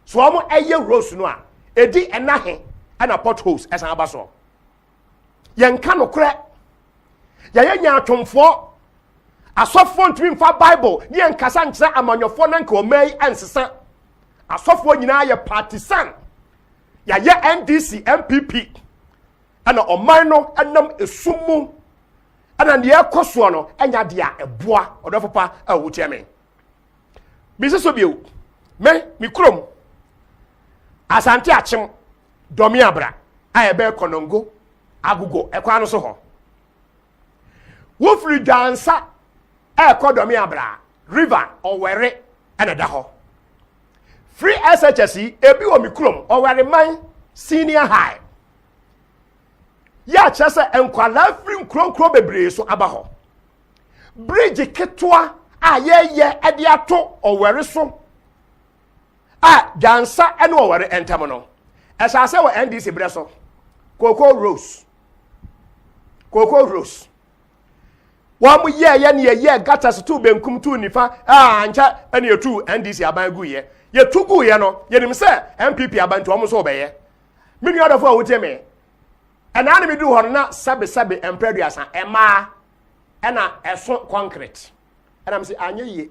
so omo eye Rose no a edi ena he ana potholes esan abaso yenka nokra ya nya atwomfo asofo ntumi mfa Bible ne yenkasa nkyere amanyofo na nka omai ansesa asofo nyina ye partisan ya ye NDC MPP ana oman no enam esumu ana ne ekoso no enya de a eboa odofopa a wotie me biseso biu me krom asante achim domi abra ayebe konongo agugo ekwa no so ho wo free dansa domi abra river owere ena da ho free SHS ebi wo me krom owere man senior high ya chese enkwala free nkronkro bebre so aba ho bridge ketwa ayeye ede ato owere so dansa ene owere entam no esase wo NDC bre so Coco Rose wa mu ye ne ye gata so tu benkum tu nifa ancha ene yetu NDC aban gu ye tugu ye no ye nim se MPP aban to omo so obeye mini odofo a wote me ena na me du hor na sabe empreduasa ema ena eso concrete ena me se anye ye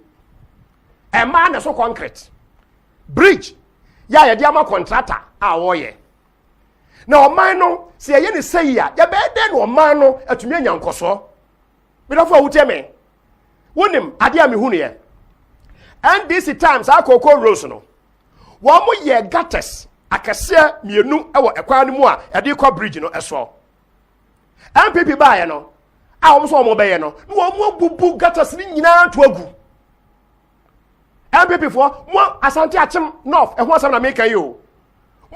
a man so concrete bridge ya ye dia ma contractor a wo ye na oman no se ye ne sei ya ya be den oman no atumi anya nkoso me do for wutie me wonim ade a me hunu ye and this times akoko rose no wo mo ye gutters akase mienu e wo ekwan no mu a e de kwa bridge no eso MPP ba ye no a wo so mo be ye no wo mo bubu gutters ni nyina to agu MPP for mo Asante Achim North e ho asam na make you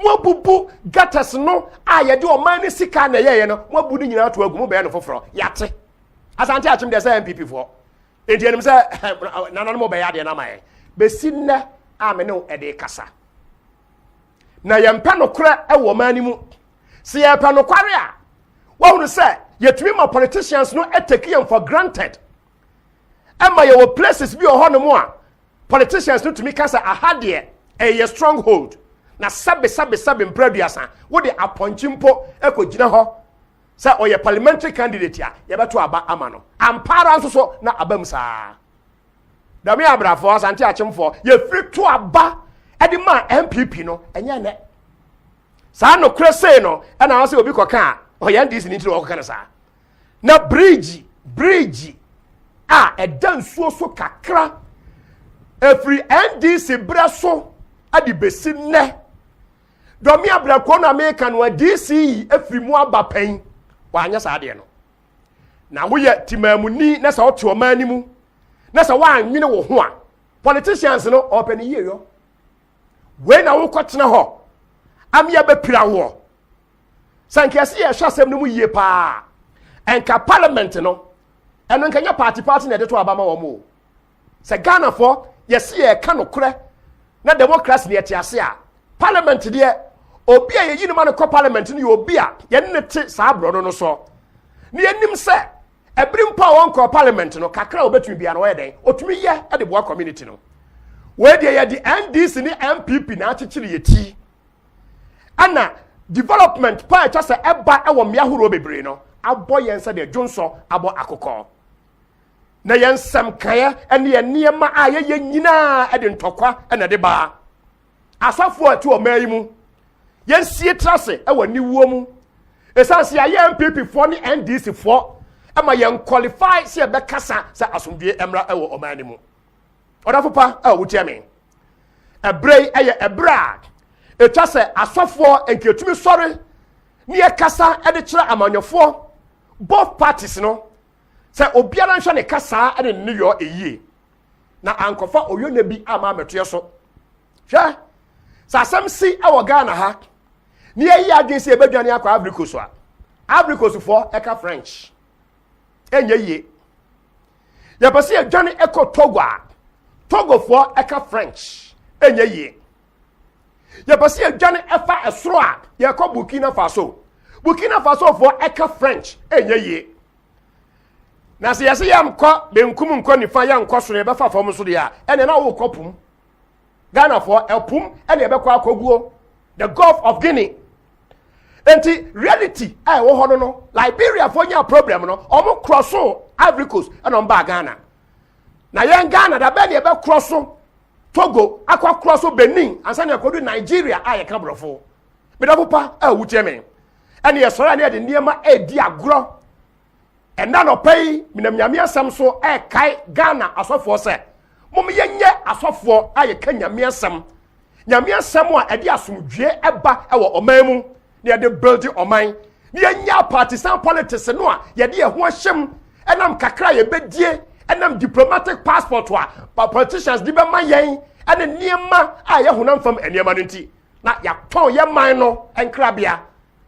mo bubu gutters no a ye de o man ni sika na ye no mo bu ni nyina to agu mo be no foforo yate Asante Achim de say MPP for enti say na mo be ya de na mai be sinne a me no e de kasa na ye mpa no kora e wo man ni mu se ye pa no kware a wo hu say yetumi ma politicians no take them for granted ama ye wo places bi o ho no mo a politicians no to me kasa ahade a stronghold na sabe mpraduasa wo de aponchimpo ekogina ho say oye parliamentary candidate ya ye beto aba amano ampara nso so na abam saa da me abrafo Asante Achimfo ye free to aba e di ma MPP no enye ne saa no krese no e na say obi koka oye ndis ni ntiri okoka na saa na bridge a edan so kakra every NDC braso adi besi ne domi abrako na America no DC every mu abapan wa anya sa de no na wo ye timamuni na sa oto omani mu na sa wa anwene wo ho a politicians no open ye yo we na wo kwotena ho amia be pira wo sankesi ye hwasem no mu ye pa enka parliament no eno nkanya party na de to abama wo mo se Ghana for yes ye ka no kure na democracy ne atiase a parliament de obi a ye yinuma no ko parliament ne obi a ye ne te saa bro no so ne anim se ebrim pa won ko parliament no kakra obetumi bia no ye den otumi ye e de boa community no we de ye di NDC ni MPP na achechire ye ti ana development pa cha se eba e wo me ahoro bebre no abo ye nsa de dwonso abo akokọ na yensam kaya ene ye niema a ye nyina e de ntokwa ene de ba asafo atu o mayi mu yensie trase e wani wuo mu esanse ya MPP for ni NDC for e ma yen qualify se be kasa se asomdue emra e wo omani mu odafo pa e wutia me ebrei eye ebra etwa se asafo enketumi sori ni e kasa e de kire amanyofo both parties no se obiara nhwe ne kasa e de ne yo eyi na ankofa oyo na bi ama meto so hwe sa asem si e wo Ghana ha ni eyi agesi ebedwane akwa Africa so a Africa for eka French enye ye ya pasi edwane eko Togo a Togo for eka French enye ye ya pasi edwane efa esoro a ya ko Burkina Faso for eka French enye ye na se yase yam ko benkum nko nifa ya nko soro ebe fa fom so de a ene na wo kopum Ghana for elpum ene ebe kwa akoguo the Gulf of Guinea enti reality ai wo hono no Liberia for nya problem no omo crosso Ivory Coast ene mba Ghana na yen Ghana da be ne ebe crosso Togo akwa crosso Benin ansa ne akodu Nigeria ai ka brofo me da popa a wutie me ene ye soro ne de niema edi agro enda no pay minam nyame asam so e kai Ghana asofo se mom yenye asofo aye ka nyame asam a edi asomdwe eba e wo oman mu ne de build oman ne yenya partisan politics no a ye de ho hyem enam kakra ye bedie enam diplomatic passport wa politicians di be man yen ene niema a ye honam fam eniema no nti na ya ton ye man no enkrabia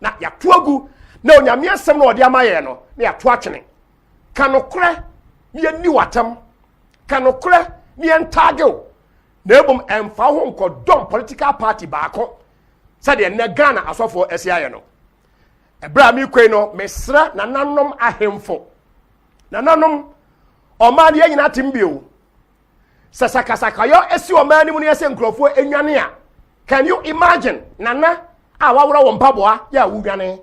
na ya toagu na onyame asem na ode amaye no na ya to atwene kanokre ni ani watam kanokre ni entagel na ebom emfa ho nkodom political party baako said na Ghana asofo esiaye no ebra mi kwei no mesra na nanom ahemfo na nanom oman ye nyina timbio sasakasakayo esi oman ni mu ne ese nkrofo enwane a can you imagine nana a wawura wo mpaboa ya wudwane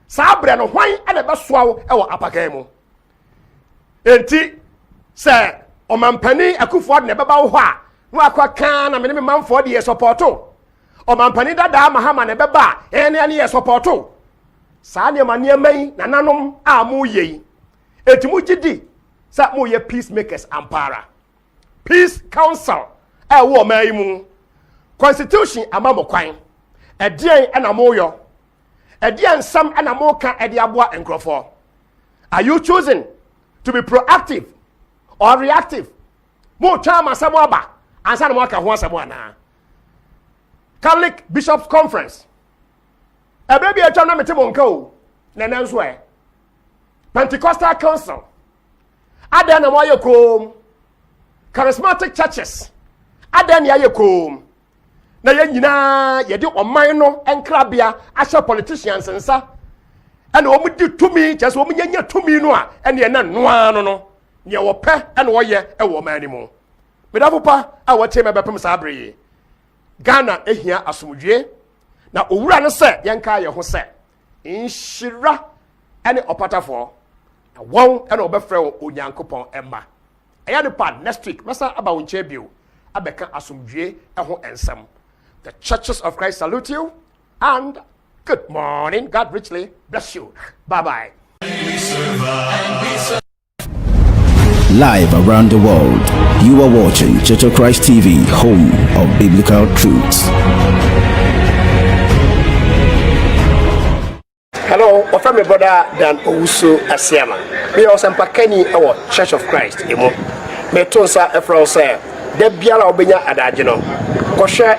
sabre no hwan ene besoa wo e wo apakan mu enti se Omampani Akufo ne beba wo a no akwa kan na me manfo de supporto Omampani dada Mahama ne beba ene ye supporto saa ne manieman nananom a mo yei etimu gidi sa mo ye peacemakers ampara peace council wo mai mu constitution amamo kwan edien na mo yo edien sam na mo ka ede aboa enkrofo. Are you choosing to be proactive or reactive? Mo chama samo aba ansa na mo aka ho asamo ana. Catholic Bishops Conference ebe bi atwa na metebo nka o na nanso e Pentecostal Council ada na mo yekom charismatic churches ada na yekom na ye nyina ye de oman no enkrabia ahye politicians nsa ana o mudi tumi just o munyanya tumi no a ene na noa no ne wo pe ene wo ye e wo man ni mu medafo pa a wo che me bepem sa abreye Ghana ehia asomdwe na owura no se yenka ye ho se inshira ene opatafo na won ene obefre onyankopon emma eya de pa next week masa aba wonche bio abeka asomdwe ho ensam. The churches of Christ salute you and good morning. God richly bless you. Bye-bye. Live around the world, you are watching Church of Christ TV, home of biblical truths. Hello, my family brother Dan Owusu Asiama. We are Sampakani our Church of Christ. Me tonsa efra say, de biara obenya adagye no. Ko hwe